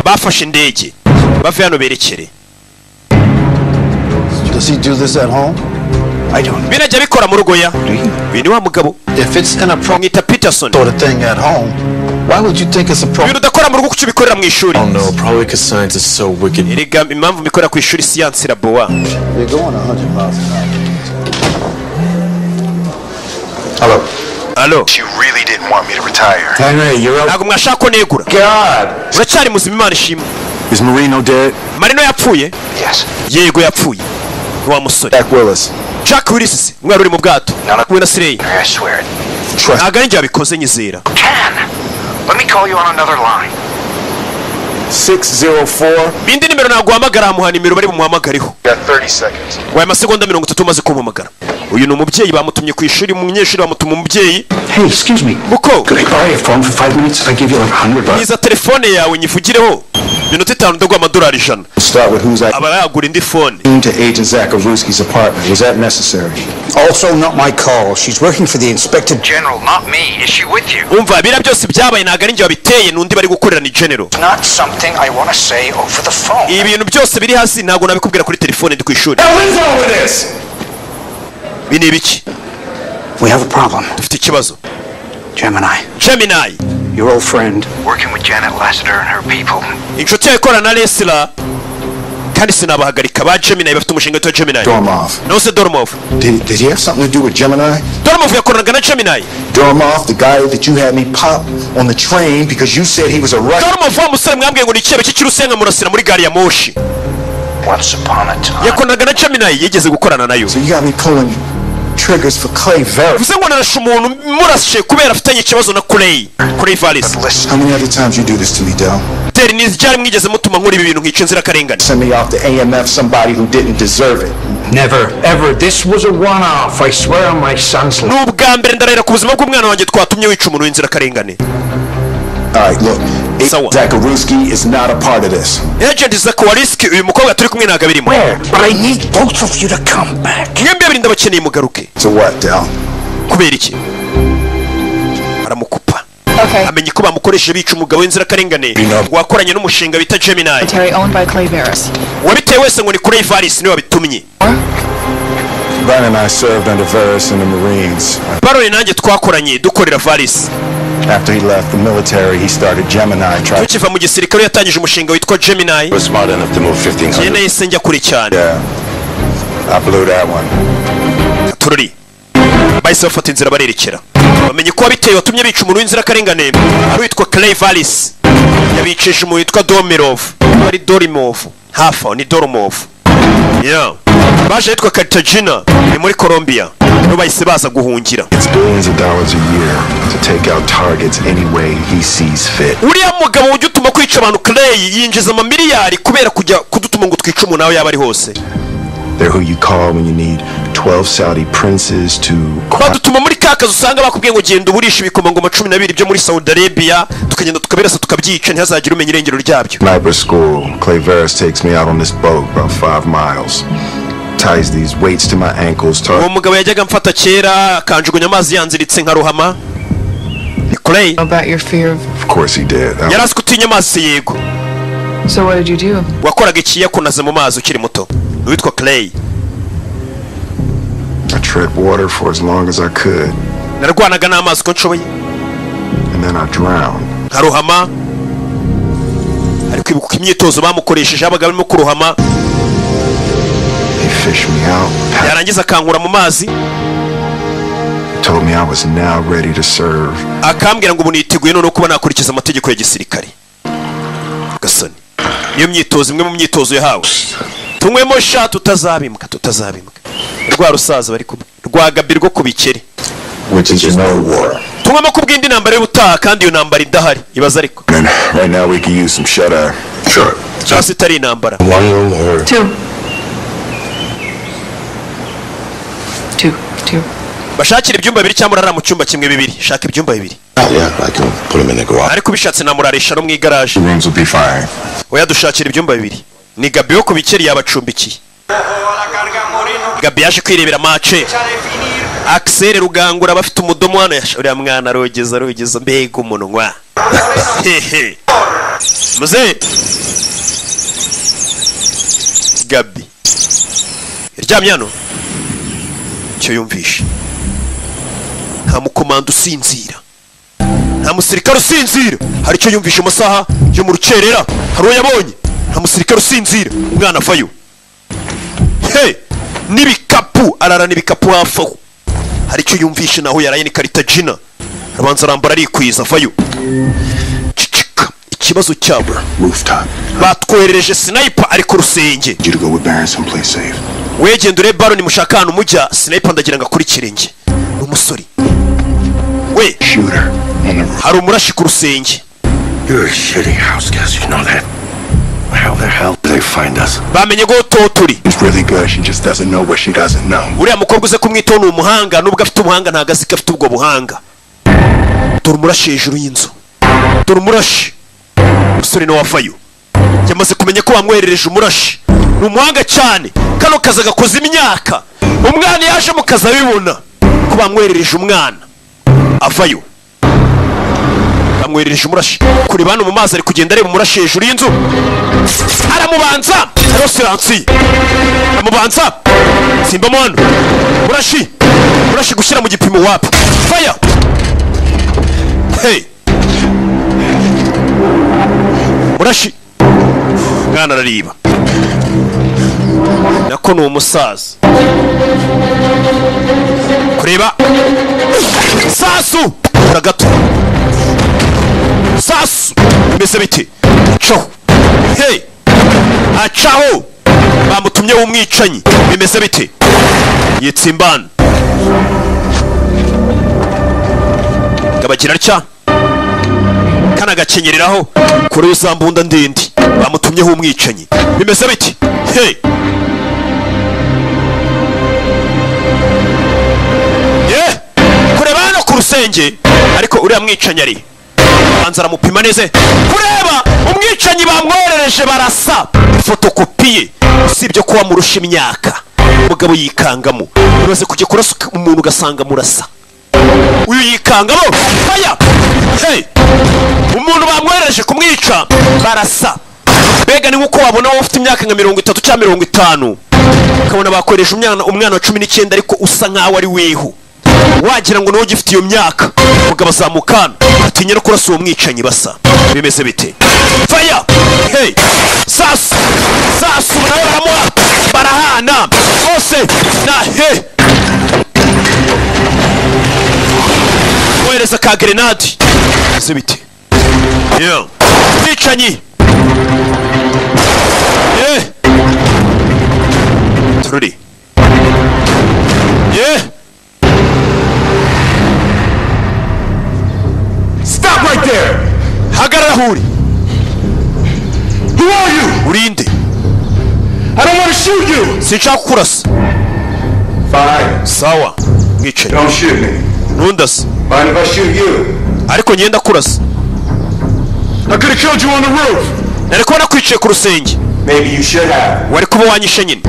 Bafashe indege. Bave hano berekere. Does he do this at home? I don't. Binajya bikora mu rugo ya. Bini wa mugabo. If it's in a Mwita Peterson. sort of thing at home, why would you think it's a problem? Bino udakora mu rugo kuki bikorera mu ishuri. Oh no, probably because science is so wicked. Erega impamvu mikora ku ishuri science iraboa. You're going 100 miles an hour. Hello. Allo. You really didn't want me to retire. Henry, you're out. Ntabwo mwashaka ko negura. God. Uracyari muzima Imana ishimwe. Is Marino dead? Marino yapfuye? Yes. Yego yapfuye. Wa musore. Jack Willis. Jack Willis umwe uri mu bwato. Kumwe na Slay. I swear it. Trust. Ntabwo ari njye wabikoze nyizera. Can. Let me call you on another line. 604. Bindi nimero naguhamagara muha nimero bari bumuhamagareho. Got 30 seconds. Waye amasegonda 30 maze kumpamagara. Uyu ni umubyeyi bamutumye ku ishuri umunyeshuri bamutuma umubyeyi. Hey, excuse me. Buko. Could I borrow your phone for 5 minutes if I give you like $100? Niza telefone yawe nyivugireho. Minota 5 ndagwa amadolari 100. Start with who's Aba yagura indi phone. to Agent Zakaruski's apartment. Was that necessary? Also, not my call. She's working for the Inspector General, not me. Is she with you? Umva bira byose byabaye ntabwo ari njye wabiteye nundi bari gukorera ni General. Not something I want to say over the phone. Ibintu byose biri hasi ntabwo nabikubwira kuri telefone ndi ku ishuri. What is wrong with this? Bini biki? We have a problem. Dufite ikibazo. Gemini, your old friend. working with Janet Lassiter and her people. Inshuti yawe ikorana na Leslie kandi sinabahagarika ba Gemini bafite umushinga wa Gemini. Dormov. Nose Dormov. Did he have something to do with Gemini? Dormov yakoranaga na Gemini. Dormov, the guy that you had me pop on the train because you said he was a Russian. Dormov wa musore mwambwiye ngo ni ikibe cy'ikirusenga murasira muri gari ya moshi. Once upon a time. Yakoranaga na Gemini yigeze gukorana nayo. So you got me pulling triggers for Clay Varys. Bivuze ngo narashe umuntu murashe kubera afitanye ikibazo na Clay Varys. How many other times you do this to me, Del? Deri ni ryari mwigeze mutuma nkora ibi bintu nk'ico nzirakarengane? Send me off to AMF somebody who didn't deserve it. Never, ever. This was a one-off. I swear on my son's life. N'ubwa mbere ndarahira ku buzima bw'umwana wanjye twatumye wica umuntu w'inzirakarengane. All right, look. Zakaruski is not a part of this. Agent Zakaruski uyu mukobwa turi kumwe naga birimo. But I need both of you to come back. Mwembe birinda bakeneye mugaruke. So what, Del? Kubera iki? Aramukupa. Okay. Amenye ko bamukoresheje bica umugabo w'inzirakarengane wakoranye n'umushinga bita Gemini. Owned by Clay Varys. Wabitewe wese ngo ni Clay Varys niwe wabitumye. Baron and I served under Varys in the Marines. Baron nanjye twakoranye dukorera Varys. After he left the military, he started Gemini. Tukiva mu gisirikare yatangije umushinga witwa Gemini. Was smart enough to move 1500. Yene yise njya kuri cyane. Yeah. I blew that one. Tururi. Bahise bafata inzira barerekera. Bamenye ko wabiteye watumye bica umuntu w'inzirakarengane ari witwa Clay Varys. Yabicije umuntu witwa Domirov. Ari Dorimov. Hafa ni Doromov. Yeah. Baje yitwa Cartagena ni muri Colombia. No bahise baza guhungira. It's billions of dollars a year to take out targets any way he sees fit. Uriya mugabo ujya utuma kwica abantu Clay yinjiza amamiliyari kubera kujya kudutuma ngo twice umuntu aho yaba ari hose. They're who you call when you need 12 Saudi princes to... Badutuma muri kakazi usanga bakubwiye ngo genda uburisha ibikomangoma 12 byo muri Saudi Arabia tukagenda tukabirasa tukabyica ntihazagira umenya irengero ryabyo. Sniper school. Clay Varys takes me out on this boat about 5 miles. Ties these weights to my ankles. Uwo mugabo yajyaga mfata kera akanjugunya amazi yanziritse nka ruhama. Ni Clay. About your fear of course he did. Yarazi kutinya amazi yego. So what did you do? Wakoraga ikiya kunaze mu mazi ukiri muto. Witwa Clay. I tread water for as long as I could. Narwanaga n'amazi ko nshoboye. And then I drowned. Haruhama. Ari kwibuka imyitozo bamukoresheje abaga barimo kuruhama. He fished me out. Yarangiza akankura mu mazi. Told me I was now ready to serve. Akambwira ngo buniteguye none kuba nakurikiza amategeko ya gisirikare. Gasani. Iyo myitozo imwe mu myitozo yahawe. Tumwemo sha tutazabimuka. Rwa rusaza bari kumwe. Rwa gabirgo kubikere. Which is no war. Tumwemo kubwindi nambara y'ubutaha kandi iyo nambara idahari. Ibaza ariko. Right now we can use some shut eye. Sure. Cyase itari nambara. One room or... Two. Bashakira ibyumba bibiri cyangwa urara mu cyumba kimwe bibiri. Shaka ibyumba bibiri. Yeah, I can put him in the garage. Ariko bishatse namurarisha no mu igaraje. The rooms will be fine. Oya dushakira ibyumba bibiri. Ni Gabi yo kubikeri yabacumbikiye. Gabi yaje kwirebera mace. Axel Rugangura bafite umudomo hano uriya mwana rogeza mbega umunwa. Hehe. Muze. Gabi. Iryamye hano. Cyo yumvisha. Nta mukomando usinzira. Nta musirikare usinzira. Hari cyo yumvisha amasaha yo mu rukerera. Hari yabonye. Nta musirikare usinzira. Umwana avayo. Hey! Nibikapu arara nibikapu hafaho. Hari cyo yumvisha naho yaraye ni Cartagena. Abanza arambara arikwiza avayo. Cicika. Ikibazo cyabo. Rooftop. Batwerereje sniper ari ku rusenge. You to go with Baron someplace safe. Wegenda ure Baron mushaka hano mujya sniper ndagira ngo kuri kirenge. Umusore. We. Shooter. Hari umurashi ku rusenge. You're a shitty house guest, you know that? How the hell did they find us? Bamenye go toturi. It's really good, she just doesn't know what she doesn't know. Uriya mukobwa uze kumwitaho ni umuhanga nubwo afite ubuhanga ntago azi ko afite ubwo buhanga. Dore umurashi hejuru y'inzu. Dore umurashi. Umusore no wafayo. Yamaze kumenya ko bamwerereje umurashi. Ni umuhanga cyane. Kano kaza gakoze imyaka. Umwana yaje mu kaza bibona ko bamwerereje umwana. Avayo. Bamwerereje umurashi. Kuri bano mu mazi ari kugenda areba umurashi hejuru y'inzu. Aramubanza. Rosiransi. Aramubanza. Simba mwana. Murashi gushyira mu gipimo wapi. Fire. Hey. Murashi. Mwana arariba. Nako ni umusaza. Kureba. Sasu. Uragato. Sasu. Mbese biti. Cho. Hey. Acaho. Bamutumye w'umwicanyi. Bimeze biti. yitsimbana gabagira atya kana gakenyereraho kuri za mbunda ndende bamutumyeho umwicanyi bimeze biti hey kureba hano ku rusenge ariko uriya mwicanyi ari banza aramupima neza kureba umwicanyi bamwoherereje barasa fotokopiye usibye kuba murusha imyaka umugabo yikangamo bibaze kujya kurasa umuntu ugasanga murasa uyu yikangamo faya hey umuntu bamwoherereje kumwica barasa mbega ni nkuko wabona wowe ufite imyaka nka 30 cyangwa 50 ukabona bakoresha umwana wa 19 ariko usa nkaho ari weho wagira ngo n'uwo gifite iyo myaka umugabo azamukana atinya no kurasa uwo mwicanyi basa bimeze bite faya hey sasu nawe baramuha barahana bose na he wohereza ka grenade bimeze bite mwicanyi tururi Stop right there! Hagarara huri. Who are you? Urinde. I don't want to shoot you! Sinshaka kurasa. Fine. Sawa. Mwicaye. Don't shoot me. Nundasa. Fine if I shoot you. Ariko ngenda kurasa. I could have killed you on the roof. Nari kuba nakwicaye ku rusenge. Maybe you should have. Wari kuba wanyishe nyine.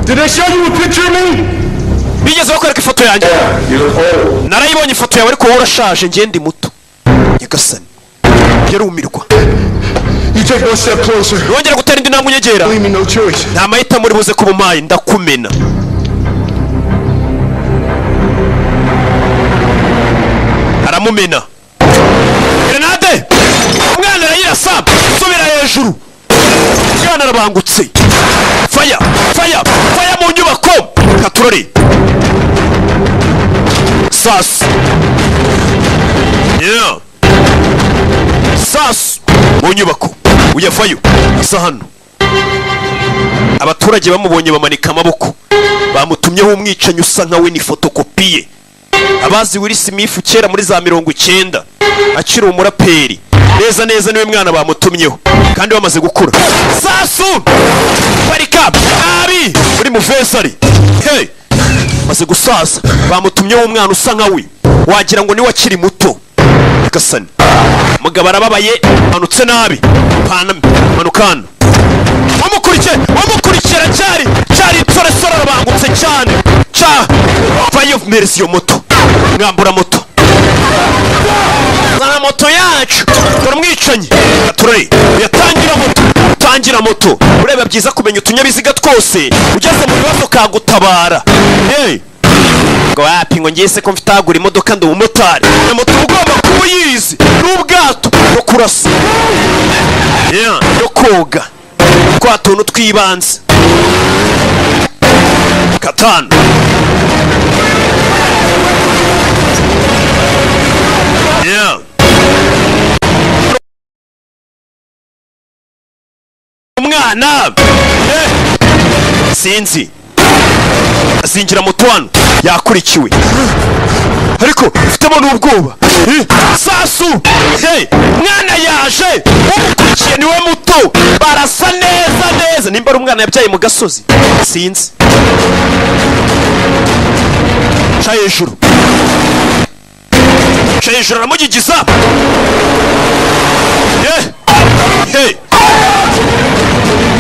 Did I show you a picture of me? Bigeze bakwereka ifoto yanjye. Narayibonye ifoto yawe ariko wowe urashaje ngiye ndi muto. Nyagasani. Yarumirwa. You take one step closer. Wongera gutera indi ntambwe unyegera. Leave me no choice. Nta mahitamo muri buze kubumaye ndakumena. Aramumena. Grenade. Umwana arayirasa. Subira hejuru. Umwana arabangutse. Fire mu nyubako. Katurori. Sas. Sas mu nyubako uyavayo asa hano abaturage bamubonye bamanika amaboko bamutumyeho umwicanyi usa nkawe ni fotokopiye abazi Will Smith kera muri za 90 akiri umuraperi neza niwe mwana bamutumyeho kandi bamaze gukura Sasu barika abi muri muvesari hey maze gusaza bamutumyeho umwana usa nkawe wagira ngo niwe akiri muto Agasani mugabo arababaye manutse nabi manukana wamukurikira cyari tsoresora arabangutse cyane vayo merisi yo moto mwambura moto zana moto yacu turamwicanye turari yatangira moto ureba byiza kumenya utunyabiziga twose ugeze mu bibazo kagutabara hey ngo wapi ngo ngise ko mfitagura imodoka ndi umumotari na moto ugomba kuba uyizi n'ubwato no kurasa yo koga kwa tuntu twibanze katanu umwana sinzi azinjira moto hano yakurikiwe ariko ufitemo n'ubwoba Sasu hey mwana yaje umukurikiye niwe muto barasa neza nimba ari umwana yabyaye mu gasozi sinzi hejuru aramugigiza hey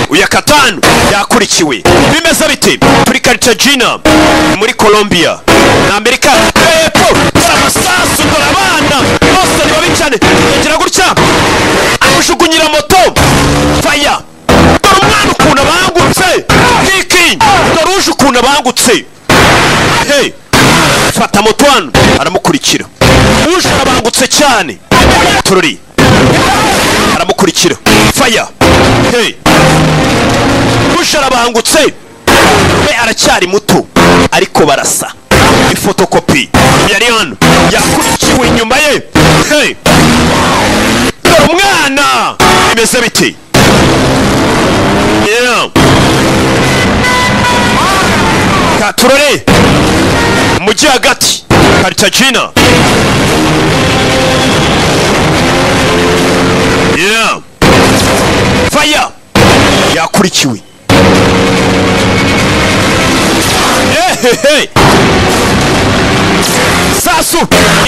uya katanu yakurikiwe bimeze bite turi Cartagena muri Colombia na Amerika epo amasasu dorabana bose nibabicane ngira gutya amushugunyira moto fire dore umwana ukuntu abangutse kiki dore uje ukuntu abangutse hey fata moto hano aramukurikira uje abangutse cyane turori aramukurikira fire hey arabangutse we aracyari muto ariko barasa ifotokopi yari hano yakurikiwe inyuma ye hey dore umwana bimeze biti katurore mujyi hagati Cartagena. Yeah. Fire yakurikiwe. Hey. Sasu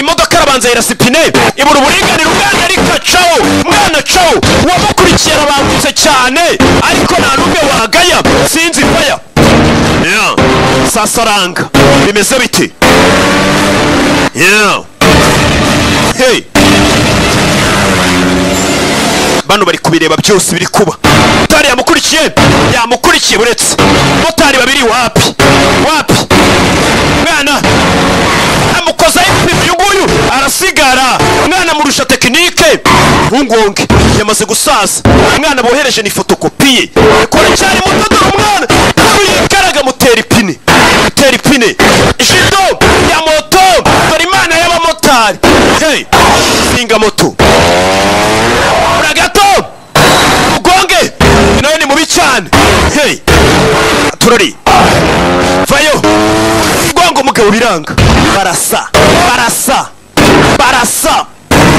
imodoka arabanza irasipine ibura uburinganire umwana ariko cawo umwana cawo wabakurikiye arabangutse cyane ariko nta numwe wagaya sinzi fire. Yeah. Sasaranga bimeze bite? Yeah. Hey. Bano bari kubireba byose biri kuba. Motari yamukurikiye buretse. Motari babiri wapi? Mwana amukoza ipipi nguyu arasigara. Mwana murusha tekinike. Ngungonge yamaze gusaza. Mwana bohereje ni fotokopiye. Ekora cyane mutodo umwana. Yikaraga mutera ipine. Jido ya moto. Dore imana y'abamotari. Hey, singa moto. Uragato. Ugonge. Nawe ni mubi cyane. Hey. Turori. Vayo. Ugongo mugabo biranga. Barasa.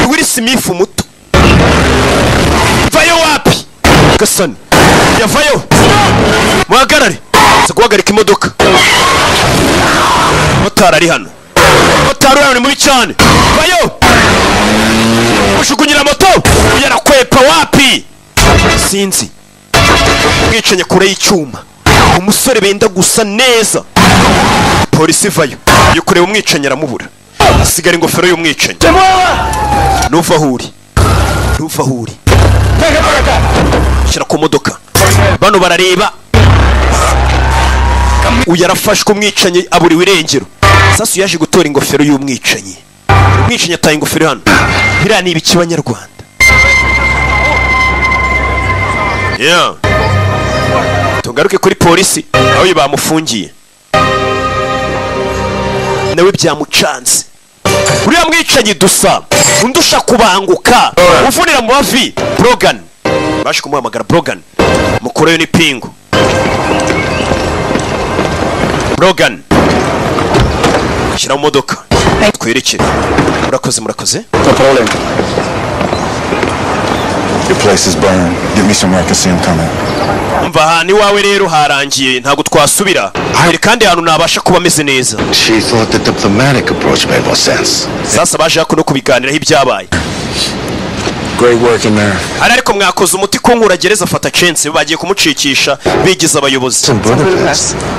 Will Smith muto. Vayo wapi? Gasani. Ya vayo. Muhagarare. Guhagarika imodoka. Motari ari hano. Motari ni mubi cyane. Vayo. Ushugunyira moto. Yarakwepa wapi? Sinzi. Mwicanye kure y'icyuma. Umusore benda gusa neza. Polisi vayo. Yo kureba umwicanye aramubura. Asigara ingofero y'umwicanye. Nuva huri. Shira ku modoka. Bano barareba. Uyarafashwe umwicanye aburiwe irengero. Sasu yaje gutora ingofero y'umwicanye. Umwicanye ataye ingofero hano. Biriya ni ibiki Banyarwanda. Yeah. Tugaruke kuri polisi aho bamufungiye. Nawe byamucanze. Uriya mwicanye dusa undusha kubanguka uvunira mu bavi. Brogan baje kumuhamagara. Brogan mukoreyo ni pingu. Brogan shira mu modoka twerekere. Murakoze. No problem. Your place is burned. Give me some work and see him coming. Mva ni wawe rero harangiye ntago twasubira. Kandi hano nabasha kuba meze neza. She thought the diplomatic approach made more sense. Sasa baje kuno kubiganiraho ibyabaye. Great work in there. Ariko mwakoze umuti ko nkuragereza afata chance bagiye kumucikisha bigize abayobozi.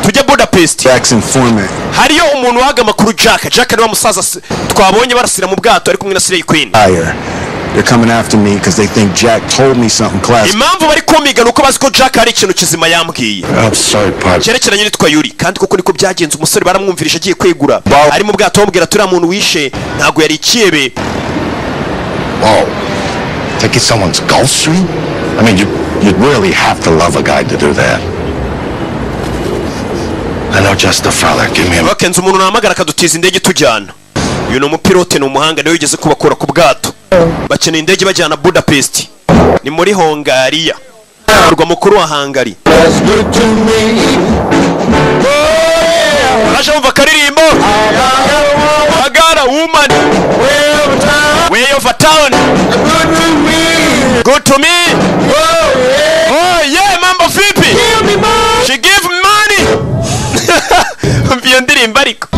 Tujya Budapest. Jack's informant. Hariyo umuntu waga makuru Jack ni wa musaza twabonye barasira mu bwato ari kumwe na Slay Queen. They're coming after me because they think Jack told me something classic. Impamvu bari komiga nuko bazi ko Jack hari ikintu kizima yambwiye. I'm sorry, Pop. Cyerekeranye nitwa Yuri kandi koko niko byagenze. Umusore baramwumvirisha agiye kwegura. Ari mu bwato bamubwira turi muntu wishe ntago yari ikiyebe. Wow. Take it someone's Gulfstream? I mean, you'd really have to love a guy to do that. I know just the fella. Give me a... Bakenze umuntu nahamagara akadutiza indege tujyana. Uyu ni umupilote ni umuhanga niwe yigeze kubakura ku bwato. Bakeneye indege bajyana Budapest. Ni muri Hungariya. Urwa mukuru wa Hungary. Aje umva karirimbo. Agara woman. Way over town. Good to me. Oh yeah, mambo vipi? She give money. Mbiyo ndirimba ariko.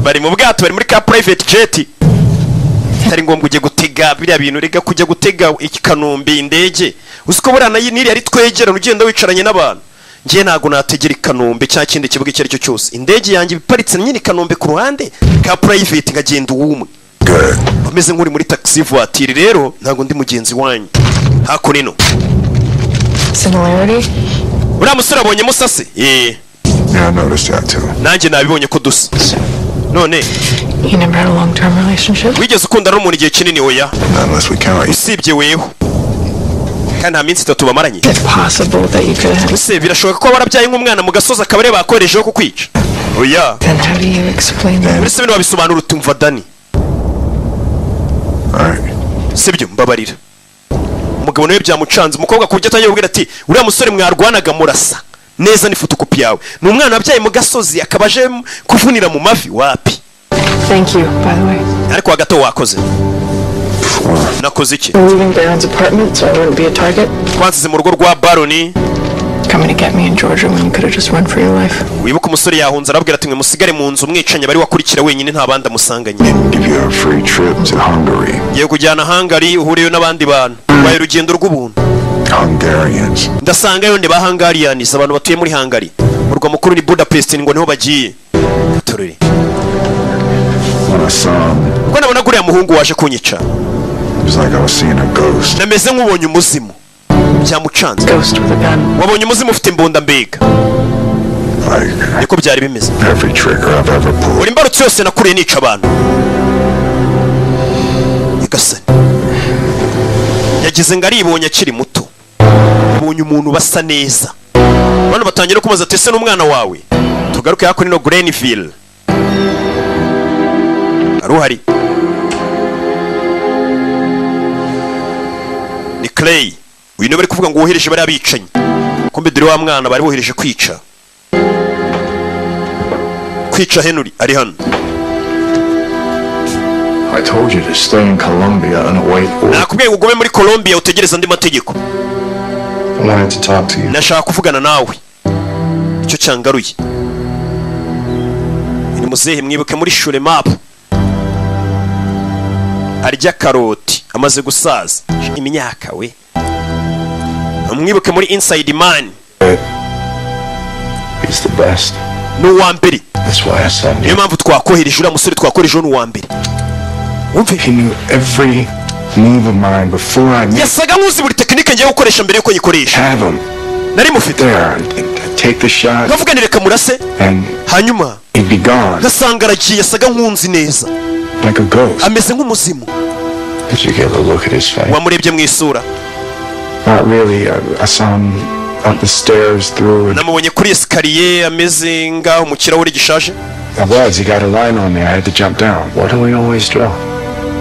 Bari mu bwato bari muri ka private jet. Tari ngombwa uje gutega biriya bintu rega kujya gutega Kanombe indege. Usiko burana niri ari twegera ugenda wicaranye n'abantu. Ngiye nago nategera Kanombe cya kindi kibuga cyari cyo cyose. Indege yanjye biparitse nyine Kanombe ku ruhande ka private ngagenda uwumwe. Bameze nk'uri muri taxi voiture rero ntago ndi mugenzi wanyu. Hakurino. Similarity? Ura musura abonye musase? Yeah, I noticed that too. Nanjye nabibonye ko dusa. None You never had a long-term relationship? wigeze ukunda n'umuntu igihe kinini oya? Unless we count. Usibye weho. Kandi nta minsi 3 bamaranye. It's possible that you could have... Ese birashoboka ko barabyaye nk'umwana mu gasoza kabare bakoresheje ko kwica? Oya. Then how do you explain that? Ese bino babisobanura utumva Dani. Alright. Sibyo mbabarira. Umugabo nawe byamucanze umukobwa kujya atangiye kubwira ati uriya musore mwarwanaga murasa. neza ni fotokopi yawe. Ni umwana wabyaye mu gasozi akaba aje kuvunira mu mavi wapi. Thank you, by the way. Ariko hagati wakoze nakoze iki? Leaving Baron's apartment so I wouldn't be a target. Twansize mu rugo rwa Baroni. Coming to get me in Georgia when you could have just run for your life. Wibuka umusore yahunze arabwira ati mwe musigare mu nzu umwicanye bari wakurikira wenyine nta bandi amusanganye. Give you a free trip to Hungary. Ye kujyana Hungary uhuriyo n'abandi bantu. Baye urugendo rw'ubuntu. Hungarians. Ndasanga yo ba Hungarians abantu batuye muri Hungary. Urwa mukuru ni Budapest ngo niho bagiye. Turere. Ko nabona guriya muhungu waje kunyica. It was like I was seeing a ghost. Nameze nk'ubonye umuzimu. Byamucanze. Ghost with a gun. Wabonye umuzimu ufite imbunda mbega. Niko byari bimeze. Every trigger I've ever pulled. Uri mbarutse yose nakuriye nica abantu. Igasani. Yagize ngo aribonye akiri muto. Yabonye umuntu basa neza. Bano batangira kumaza tese n'umwana wawe. Tugaruke yako nino Grenville. Aruhari. Ni Clay. Uyu bari kuvuga ngo wohereje bari abicanye. Kombe dore wa mwana bari bohereje kwica. Kwica Henry ari hano. I told you to stay in Colombia and await orders. Nakubwiye ugume muri Colombia utegereza andi mategeko. I wanted to talk to you. Nashaka kuvugana nawe. Icyo cyangaruye. Ni muzehe mwibuke muri shure map. Arya karoti amaze gusaza imyaka we. Mwibuke muri Inside Man. He's the best. No wa mbere. That's why I sent you. Niyo mpamvu twakohereje uriya musore twakohereje no wa mbere. He knew every move of mine before I knew. Yasaga nkuzi buri tekinike ngiye gukoresha mbere yuko yikoresha. Have him. Nari mufite. There. Take the shot. Navuganire kamurase. Hanyuma. He'd be gone. Gasanga aragiye yasaga nkunzi neza. Like a ghost. Ameze nk'umuzimu. Did you get a look at his face? Wamurebye mu isura. Not really. I saw him up the stairs through. Namubonye kuri escalier ameze ngaho mu kirahure gishaje. He got a line on me. I had to jump down. What do we always do?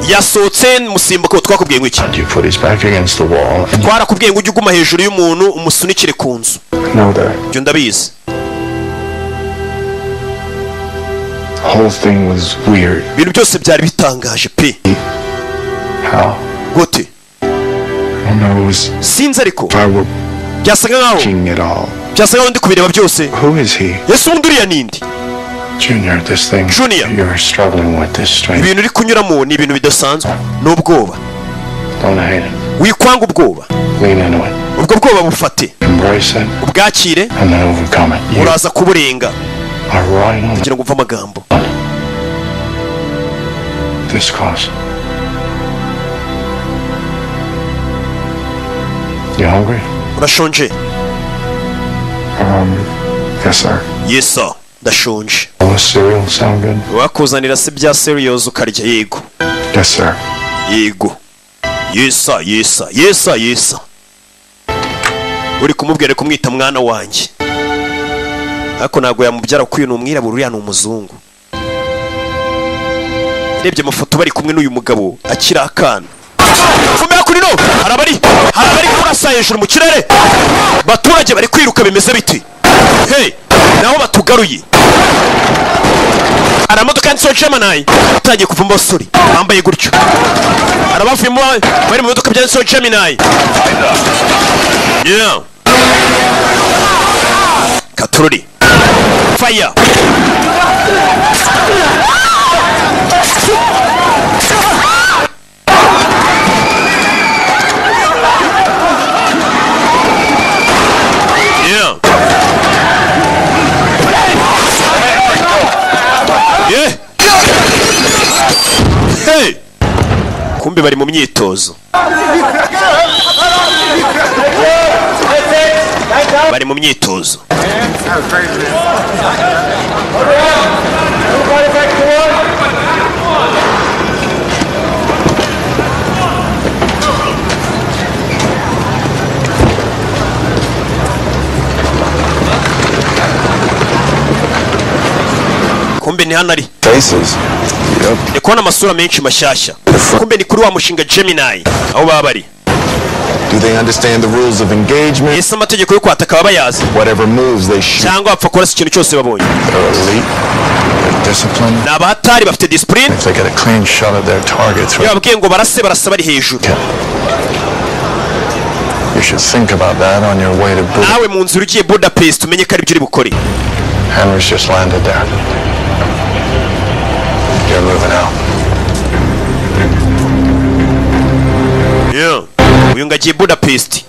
Yasohotse musimbuka twakubwiye ngo iki? You put his back against the wall. Twarakubwiye ngo ujye uguma hejuru y'umuntu umusunikire ku nzu. Know that. Byo ndabizi. The whole thing was weird. Ibintu byose byari bitangaje pe. How? Gute? I don't know. It was. Sinzi ariko. Byasaga nkaho. Byasaga nkaho ndi kubireba byose. Who is he? Yesu undi uriya nindi? Junior, this thing. Junior. You're struggling with this strength. Ibintu uri kunyuramo ni ibintu bidasanzwe. N'ubwoba. Don't hate it. Wikwanga ubwoba. Lean into it. Ubwo bwoba bufate. Embrace it. Ubwakire. And then overcome it. Uraza kuburenga. Kugira ngo mva amagambo. This cause. You hungry? Urashonje? Yes, sir. Yes, sir. Ndashonje. Cereal sound good? Wakuzanira se bya cereals ukarya yego. Yes, sir. Yego. Yes, sir. Yes, sir. Yes, sir. Yes, sir. Uri kumubwira kumwita mwana wanjye. Ariko nago yamubyara kuko uyu ni umwirabura uriya ni umuzungu. Rebye amafoto bari kumwe n'uyu mugabo akira akana. Fumera kuri no. Harabari kurasa hejuru mu kirere. Baturage bari kwiruka bimeze biti. Hey, naho batugaruye. Aramodoka nso Gemini. Tagiye kuva mu basuri. Bambaye gutyo. Arabavimo bari mu modoka bya nso Gemini. Yeah. Katururi. Fire. Hey! Kumbe bari mu myitozo. Bari mu myitozo. Kumbe ni hano ari. Faces. Ndi kubona amasura menshi mashyashya. Kumbe ni kuri wa mushinga Gemini aho baba bari. Do they understand the rules of engagement? ese amategeko yo kwataka baba bayazi Whatever moves they shoot. cyangwa bapfa kurasa ikintu cyose babonye. They're elite. They're disciplined. Ni abatari bafite discipline. If they get a clean shot at their targets, iyo babwiye ngo barasa bari hejuru. you should think about that on your way to Budapest. nawe mu nzira ugiye Budapest umenye ko ari byo uri bukore. Henry's just landed there. You're moving out. Yeah. uyu ngagiye Budapest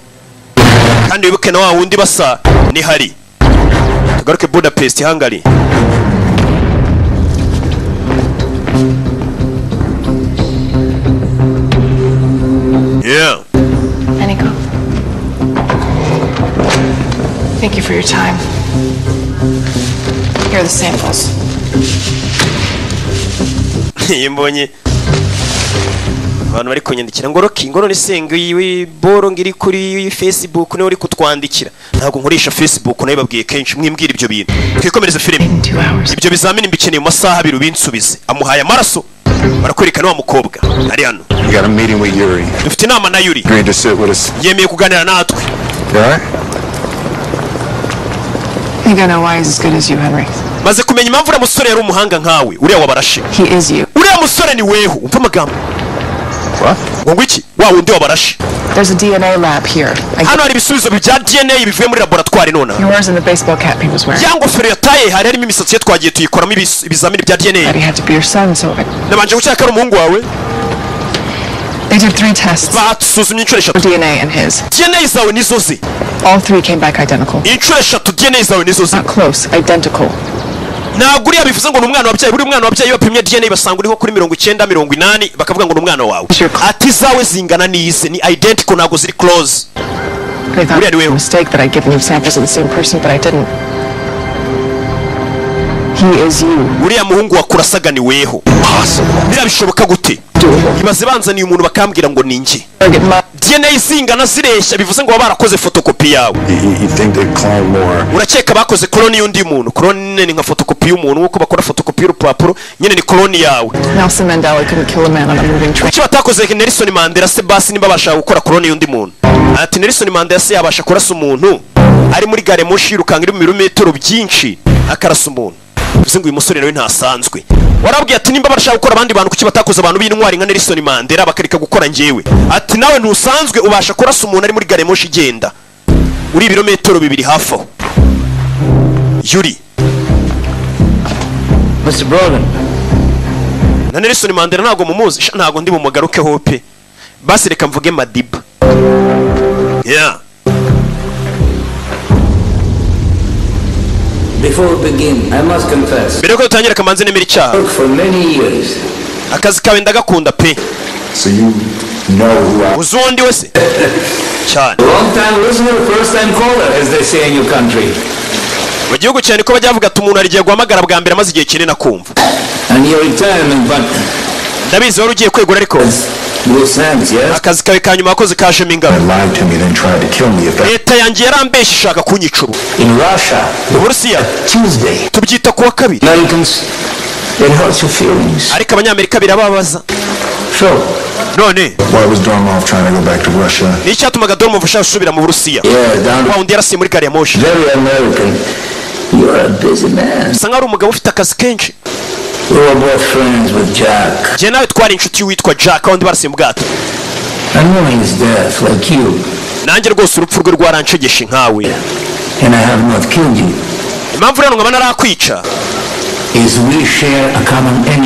kandi wibuke na wa wundi basa ni hari. tugaruke Budapest Hungary. Yeah. Nico. Thank you for your time. Here are the samples. Yimbonye abantu bari kunyandikira ngo Rocky ngoro nisenga yiwe boro ngiri kuri Facebook ne uri kutwandikira ntabwo nkoresha Facebook nayo babwiye kenshi mwimbwira ibyo bintu twikomereze filime ibyo bizamini mbikeneye mu masaha abiri ubinsubize amuhaye amaraso barakwerekana wa mukobwa ari hano. You got a meeting with Yuri. dufite inama na Yuri. Agreed to sit with us. yemeye kuganira natwe. Right? I think I know why he's as good as you, Henry. maze kumenya impamvu uriya musore yari umuhanga nkawe uriya wabarashe. He is you. uriya musore ni weho umva amagambo. What? ngo iki wa wundi wabarashe. There's a DNA lab here. hano hari ibisubizo bya DNA bivuye muri laboratoire nona. Yours and the baseball cap he was wearing. yango fere yataye hari harimo imisatsi ye twagiye tuyikoramo ibizamini bya DNA. That he had to be your son, so nabanje gucyaka ari umuhungu wawe. they did 3 tests. basuzumye inshuro eshatu. DNA and his. DNA zawe nizo ze. All 3 came back identical. inshuro eshatu DNA zawe nizo ze. Not close, identical. ntabwo uriya bivuze ngo ni umwana wabyaye buri mwana wabyaye bapimye DNA basanga uriho kuri 90-80 bakavuga ngo ni umwana wawe. ati zawe zingana n'ize ni identical ntabwo ziri close. They thought it was a mistake that I'd given you samples of the same person, but I didn't. He is you. uriya muhungu wakurasaga ni weho. birabishoboka gute? ibaze banzaniye umuntu bakambwira ngo ni njye. DNA zingana zireshya bivuze ngo barakoze fotokopi yawe. You think they clone more? urakeka bakoze clone y'undi muntu. clone ni nka fotokopi y'umuntu uko bakora fotokopi y'urupapuro nyine ni clone yawe. Nelson Mandela couldn't kill a man on a moving train. kuki batakoze Nelson Mandela se basi nimba bashaka gukora clone y'undi muntu. ati Nelson Mandela se yabasha kurasa umuntu ari muri gare moshi yirukanga iri mu birometero byinshi akarasa umuntu. bivuze ngo uyu musore nawe ntasanzwe. warabwiye ati nimba bashaka gukora abandi bantu kuki batakoze abantu b'intwari nka Nelson Mandela bakareka gukora njyewe. ati nawe ntusanzwe ubasha kurasa umuntu ari muri gare moshi igenda uri ibirometero 2 hafi aho. Yuri Mr. Broden. na Nelson Mandela ntago mumuzi ntago ndi bumugaruke hope basi reka mvuge Madiba. Yeah. Before we begin, I must confess. mbere yuko dutangira kamanze nemera icyaha. For many years. akazi kawe ndagakunda pe. So you know who I... uzi undi wese cyane. Long time listener, first time caller, as they say in your country. mu gihugu cyane ko bajya bavuga ati umuntu arigiye guhamagara bwa mbere amaze igihe kinini akumva. And your retirement, but ndabizi wari ugiye kwegura ariko akazi kawe ka nyuma wakoze kajemo ingabo. leta yanjye yarambeshye ishaka kunyica ubu. mu Burusiya tubyita kuwa kabiri ariko abanyamerika birababaza. none ni icyatumaga Dormov ashaka gusubira mu Burusiya. wa wundi yarasiye muri gari ya moshi. usa nkaho ari umugabo ufite akazi kenshi. njye nawe twari inshuti witwa Jack wundi barasiye mu bwato. nanjye rwose urupfu rwe rwaranshegeshe nkawe. impamvu rero nkaba narakwica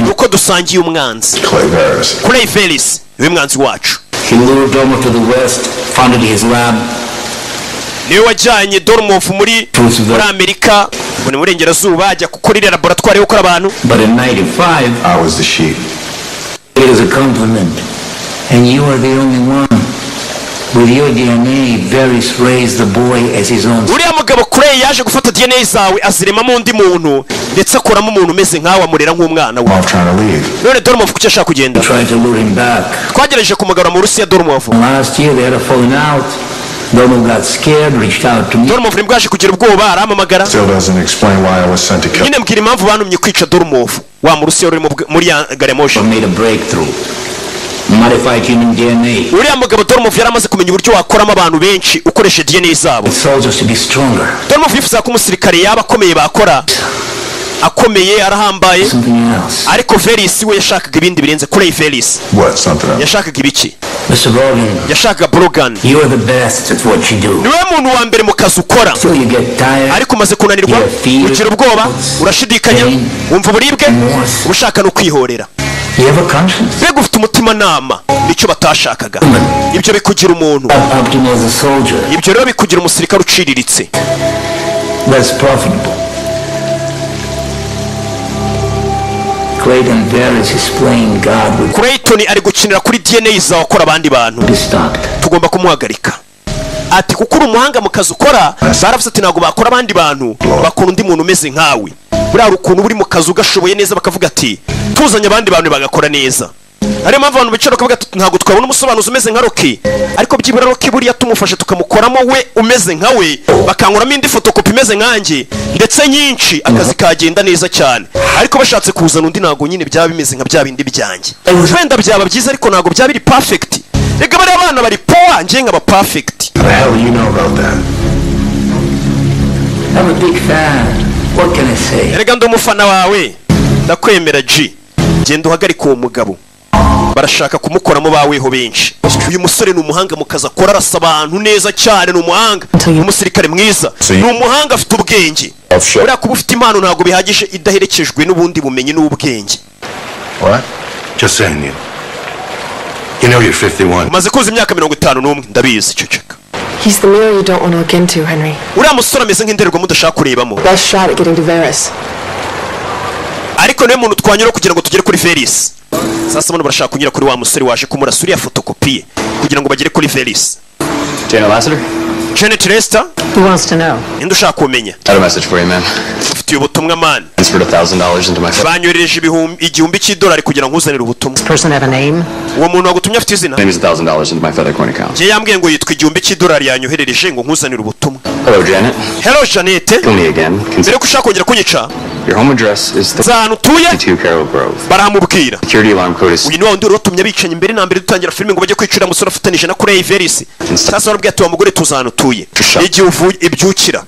nuko dusangiye umwanzi. Clay Velis niwe mwanzi wacu. niwe wajyanye Dormov muri Amerika ngo ni burengerazuba ajya gukora iriya laboratwari yo gukora abantu. But in 95, I was the sheep. It is a compliment. And you are the only one. With your DNA, Veris raised the boy as his own. uriya mugabo Clay yaje gufata DNA zawe aziremamo undi muntu ndetse akoramo umuntu umeze nkawe amurera nk'umwana we. none Dormov kuki ashaka kugenda? twagerageje kumugarura mu Burusiya Dormov. Last year they had a falling out. Dormov got scared, reached out to me. Dormov nibwo yaje kugira ubwoba arampamagara. Still doesn't explain why I was sent to kill. nyine mbwira impamvu bantumye kwica Dormov wa mu Burusiya uri muri ya gare moshi. Made a breakthrough. Modified human DNA. uriya mugabo Dormov yaramaze kumenya uburyo wakoramo abantu benshi ukoresha DNA zabo. Soldiers to be stronger. Dormov yifuza ko umusirikare yaba akomeye bakora akomeye arahambaye, ariko Veris we yashakaga ibindi birenze kuri Veris. Yashakaga ibiki? Mr. Brogan, yashakaga Brogan. You are the best at what you do. Niwe muntu wa mbere mu kazi ukora, ariko umaze kunanirwa, ugira ubwoba, urashidikanya, wumva uburibwe, ushaka no kwihorera. Mbega ufite umutima nama, icyo batashakaga. Ibyo bikugira umuntu, ibyo rero bikugira umusirikare uciriritse. Clayton ari gukinira kuri DNA zawe akora abandi bantu, tugomba kumuhagarika. Ati kuko uri umuhanga mu kazi ukora, baravuze ati ntabwo bakora abandi bantu, bakora undi muntu umeze nkawe. Buriya ukuntu uri mu kazi ugashoboye neza bakavuga ati tuzanye abandi bantu bagakora neza. Ariyo mpamvu abantu bicara bakavuga ati ntabwo twabona umusobanuzi umeze nka Rocky, ariko byibura Rocky buriya tumufashe tukamukoramo we umeze nka we, bakankuramo indi fotokopi imeze nkanjye ndetse nyinshi, akazi kagenda neza cyane. Ariko bashatse kuzana undi ntabwo nyine byaba bimeze nka bya bindi byanjye. Wenda byaba byiza ariko ntabwo byaba biri perfect. Rega bari abana bari power, nje nkaba perfect. What the hell you know about that? I'm a big fan. What can I say? Rega ndo mufana wawe, ndakwemera G. Genda uhagarika uwo mugabo. Barashaka kumukoramo baweho benshi. Uyu musore ni umuhanga mu kazi akora, arasa abantu neza cyane, ni umuhanga, umusirikare mwiza, ni umuhanga afite ubwenge. Uriya kuba ufite impano ntabwo bihagije idaherekejwe n'ubundi bumenyi n'ubwenge. What? Just saying you know you're 51. Umaze kuza imyaka 51, ndabizi ceceka. He's the mirror you don't want to look into, Henry. Uriya musore ameze nk'indererwamo udashaka kurebamo. Best shot at getting to Veris. Ariko niwe muntu twanyura kugira ngo tugere kuri Veris. Sasa bano barashaka kunyura kuri wa musore waje kumurasa uriya fotokopi kugira ngo bagere kuri Veris. General Lassiter? Janet Lester? Who wants to know? Indi ushaka kumenya. I have a message for you, man. Ufite ubutumwa man. Transferred $1,000 into my phone. Banyohereje igihumbi cy'idolari kugira ngo nkuzanire ubutumwa. This person have a name? Uwo muntu wagutumye afite izina? Name is $1,000 into my FedEx account. Je yambwiye ngo yitwa igihumbi cy'idolari yanyoherereje ngo nkuzanire ubutumwa. Hello, Janet. Hello, Janet. Kill me again. Mbere ko ushaka kongera kunyica. Your home address is the Zanu tuye 52 Carroll Grove. Baramubwira. Security alarm code is. Uyu ni wundi rotumye bicanye imbere na mbere dutangira filime ngo bajye kwicira musore afatanije na kuri Veris. Sasa barabwiye ati wa mugore tuzanu tuye. Igihe uvuye ibyukira.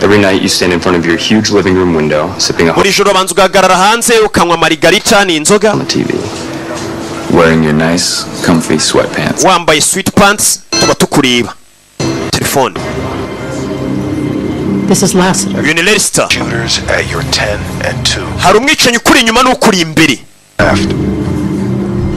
Every night you stand in front of your huge living room window sipping a Buri joro banza ugahagarara hanze ukanywa margarita ni inzoga. on the TV. Wearing your nice comfy sweatpants. Wambaye sweat pants tuba tukureba. Telefone. This is Lassiter. Uyu ni Lester. Shooters at your 10 and 2. Hari umwicanyi ukuri inyuma n'ukuri imbere.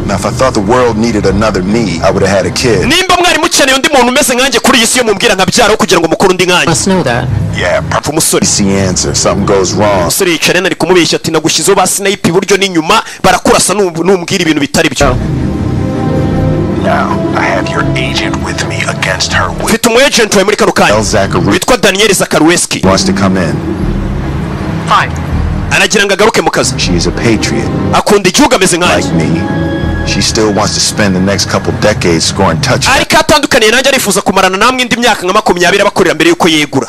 Now, if I thought the world needed another me, I would have had a kid. Nimba mwari mukeneye undi muntu umeze nkanjye kuri iyi si yo mumbwira nkabyaraho kugira ngo mukore undi nkanjye. Must know that. Yeah, Pfa umusore. it's the answer. Something goes wrong. Umusore yicara ari kumubeshya ati nagushyizeho ba snipe iburyo n'inyuma barakurasa numbwira ibintu bitari byo. Now, I have your agent with me against her will. Mfite umu agent wawe muri kano kanya. Zachary Witwa Daniel Zakaruweski. wants to come in. Fine. Anagira ngo agaruke mu kazi. She is a patriot. Akunda igihugu ameze Like nkanjye. me. She still wants to spend the next couple decades scoring touchdowns. Ariko atandukaniye nanjye arifuza kumarana namwe indi myaka nka 20 abakorera mbere yuko yegura.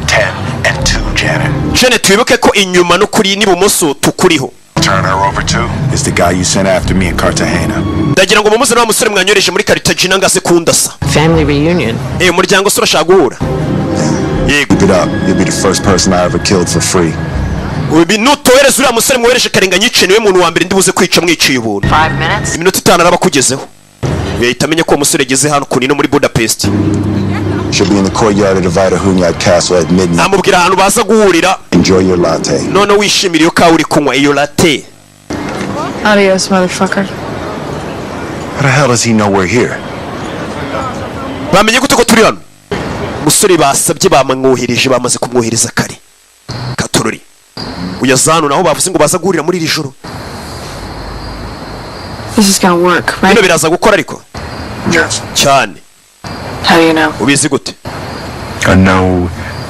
10 and 2, Janet. Janet wibuke ko inyuma no kuri n'ibumoso tukuriho. Turn her over to is the guy you sent after me in Cartagena. Ndagira ngo mumuze na musore mwanyoreje muri Cartagena ngase kundasa. Family reunion. Umuryango se urashaka guhura. Yego. Keep it up. You'll be the first person I ever killed for free. Ubi nutohereza uriya musore mwohereje karenganya yice niwe muntu wa mbere ndibuze kwica mwiciye ubuntu. 5 minutes. Iminota 5 araba kugezeho. Yahita amenya ko umusore ageze hano kunino muri Budapest. She'll be in the courtyard of the Vitahunyad Castle at midnight. Amubwira ahantu baza guhurira. Enjoy your latte. None wishimira iyo kawa uri kunywa iyo latte. Adios, motherfucker. How the hell does he know we're here? Bamenye gute ko turi hano? Musore basabye bamwohereje bamaze kumwohereza kare. Katorori. Uyazanu naho bavuze ngo baza guhurira muri iri joro. This is gonna work, right? Bino biraza gukora ariko. Yes. Cyane. How do you know? Ubizi gute? I know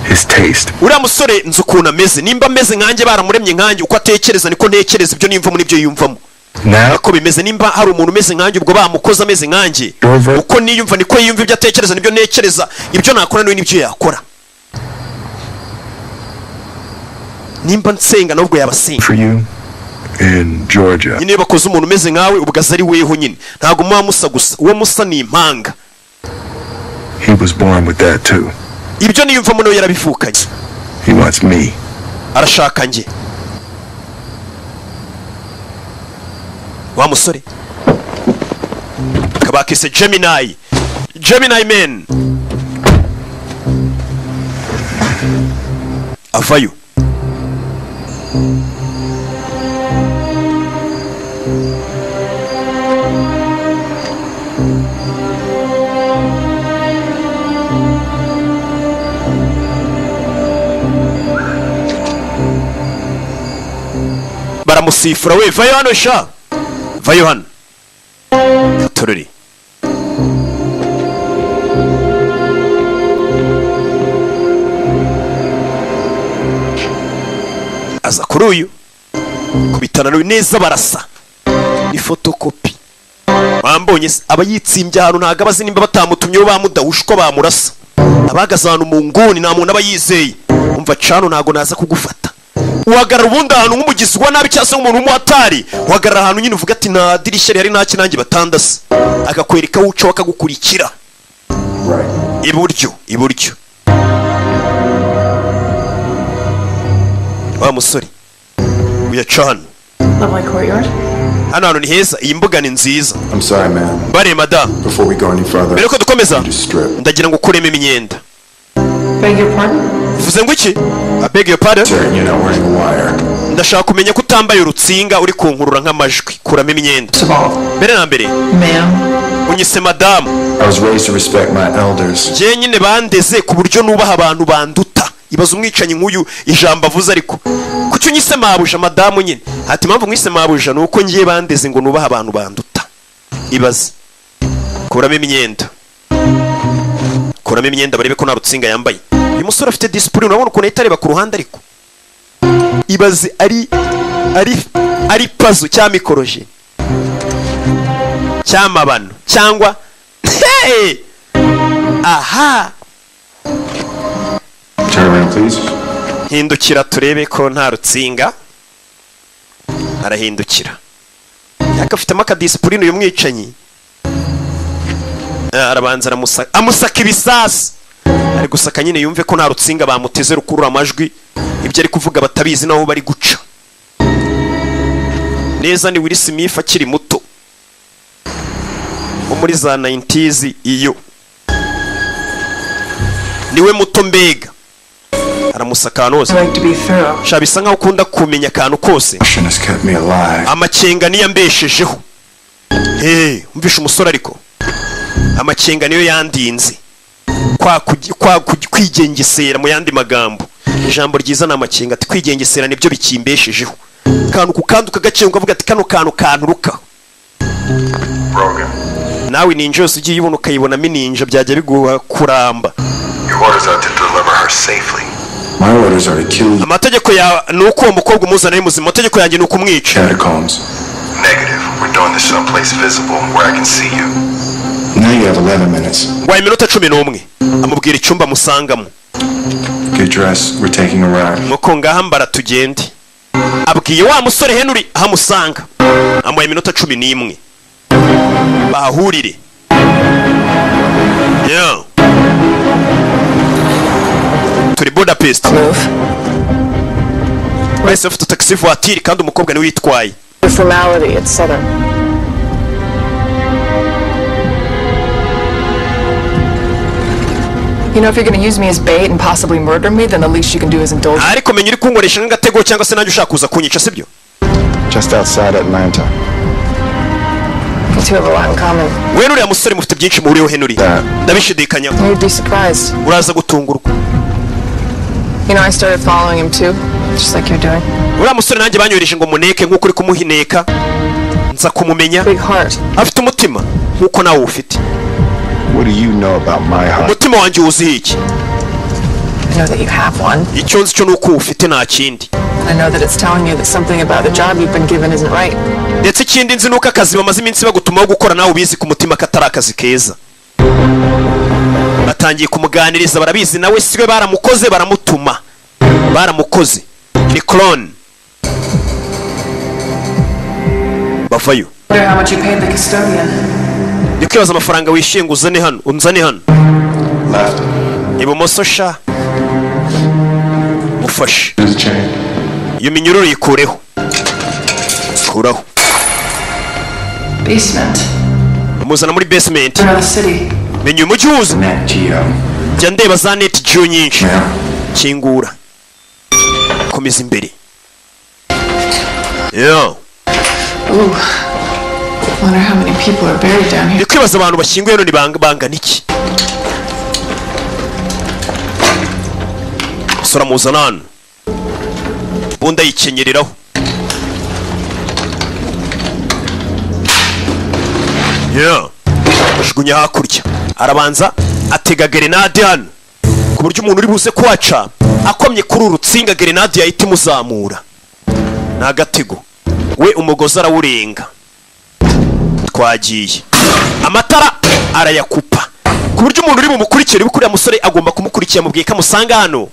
his taste. Uriya musore nzi ukuntu ameze, nimba ameze nkanjye baramuremye nkanjye uko atekereza niko ntekereza ibyo nimva muri ibyo yumvamo. Nako bimeze nimba hari umuntu umeze nkanjye ubwo bamukoza ameze nkanjye uko niyumva niko yumva ibyo atekereza nibyo ntekereza ibyo nakora n'ibyo yakora. Nimba nsenga nubwo yabasenga. For you, in Georgia. Nyine bakoze umuntu umeze nkawe ubwaza ari weho nyine ntago muba musa gusa uwo musa ni impanga. He was born with that too. Ibyo niyumva muno yarabivukanye. He wants me. Arashaka nje. Wa musore kabakise Gemini man avayo. Baramusifura we vayo hano sha vayo hano tururi. Aza kuri uyu kubitana neza barasa ni fotokopi. Bambonye aba yitsimbye ahantu ntago abazi nimba batamutumyeho bamudahushwa bamurasa. Abagaza ahantu mu nguni nta muntu aba yizeye. Umva cano ntago naza kugufata. Uhagarara ubundi ahantu nk'umugizi wa nabi cyangwa se nk'umuntu w'umuhatari. Uhagarara ahantu nyine uvuga ati nta dirishya rihari nta kinange batandasa. Akakwereka uco akagukurikira. Iburyo. Wa musore uyaca hano. Lovely courtyard. Hano ni heza, iyi mbuga ni nziza. I'm sorry, man. Bare madam. Before we go any further. Mbere ko dukomeza ndagira ngo ukuremo imyenda. Beg your pardon? Uvuze ngo iki? I beg your pardon? Sir, you're not wearing a wire. Ndashaka kumenya ko utambaye urutsinga uri kunkurura nk'amajwi. Kuramo imyenda. Mbere na mbere. Ma'am. Unyise madam. I was raised to respect my elders. Je nyine bandeze ku buryo nubaha abantu banduta. Ibaza umwicanyi nk'uyu ijambo avuze ariko. Kucyo unyise mabuja madamu nyine. Ati mpamvu mwise mabuja nuko ngiye bandeze ngo nubaha abantu banduta. Ibaza. Kuramo imyenda. Kuramo imyenda barebe ko nta rutsinga yambaye. Uyu musore afite discipline urabona ukuntu yitareba ku ruhande ariko. Ibaze ari puzzle cya mikoroje. Cyamabano cyangwa hey! Aha. Turn around, please. Hindukira turebe ko nta rutsinga. Arahindukira. Yakafitemo akadisipurine uyu mwicanyi. Arabanza amusaka ibisasi. Ari gusaka nyine yumve ko nta rutsinga bamuteze rukurura amajwi. Ibyo ari kuvuga batabizi naho bari guca. Neza ni Will Smith akiri muto. Muri za 90s iyo. Niwe muto mbega. Aramusaka nose. Shabisa nkaho ukunda kumenya akantu kose. Amakenga niyo yambeshejeho. Umvisha umusore ariko. Amakenga niyo yandinze. Kwigengesera mu yandi magambo. Ijambo ryiza na amakenga ati kwigengesera nibyo bikimbeshejeho. Kantu kukanduka gace ukavuga ati kano kantu kanturuka. Nawe ninja yose ugiye ubona ukayibona mininja byajya biguha kuramba. Amategeko ya nuko umukobwa umuzana y'imuzima. Amategeko yanjye nuko umwica. Wa iminota 11 amubwira icyumba musangamo. Nuko ngahambara tugende. Abwiye wa musore Henry ahamusanga. Amuha iminota 11. Bahurire. Yeah. Turi Budapest. Wese afite taxi voiture kandi umukobwa ni witwaye. The formality it's southern. You know, if you're going to use me as bait and possibly murder me, then the least you can do is indulge. Ariko menya uri kunkoresha nk'agatego cyangwa se nanjye ushaka kuza kunyica sibyo? Just outside Atlanta. You two have a lot in common. We nuriya musore mufite byinshi muhuriyeho Henry. Ndabishidikanya. You'd be surprised. Uraza gutungurwa. You know, I started following him too, just like you're doing. Uriya musore nanjye banyohereje ngo muneke nk'uko uri kumuhineka. Nza kumumenya. Big heart. Afite umutima nk'uko nawe ufite. What do you know about my heart? Umutima wanjye uzi iki? I know that you have one. Icyo nzi cyo nuko ufite nta kindi. I know that it's telling you that something about the job you've been given isn't right. Ndetse ikindi nzi nuko akazi bamaze iminsi bagutumaho gukora nawe ubizi ku mutima katari akazi keza. Batangiye kumuganiriza barabizi nawe siwe baramukoze baramutuma. Baramukoze. Ni clone. bavayo. How much you paid the custodian? Ndikibaza amafaranga wishyuye ngo uzane hano, unzane hano. Left. Ibumoso sha. Ufashe. Iyo minyururu yikureho. Kuraho. Basement. Umuzana muri basement. Menye umujyi wuze. Jya ndeba za net geo nyinshi. Kingura. Komeza imbere. Yeah. Ooh. Wonder how many people are buried down here. Ndikibaza abantu bashyinguye hano ni bangana iki? Sora muzana hano. Bunda yikenyereraho. Yeah. Jugunya hakurya. Arabanza atega grenade hano. Ku buryo umuntu uri buze kwaca akomye kuri urutsinga grenade yahita imuzamura. Nagatego. We umugozi arawurenga. Twagiye. Amatara arayakupa. Ku buryo umuntu uri bumukurikire bukuriya musore agomba kumukurikira mubwiye kamusanga hano.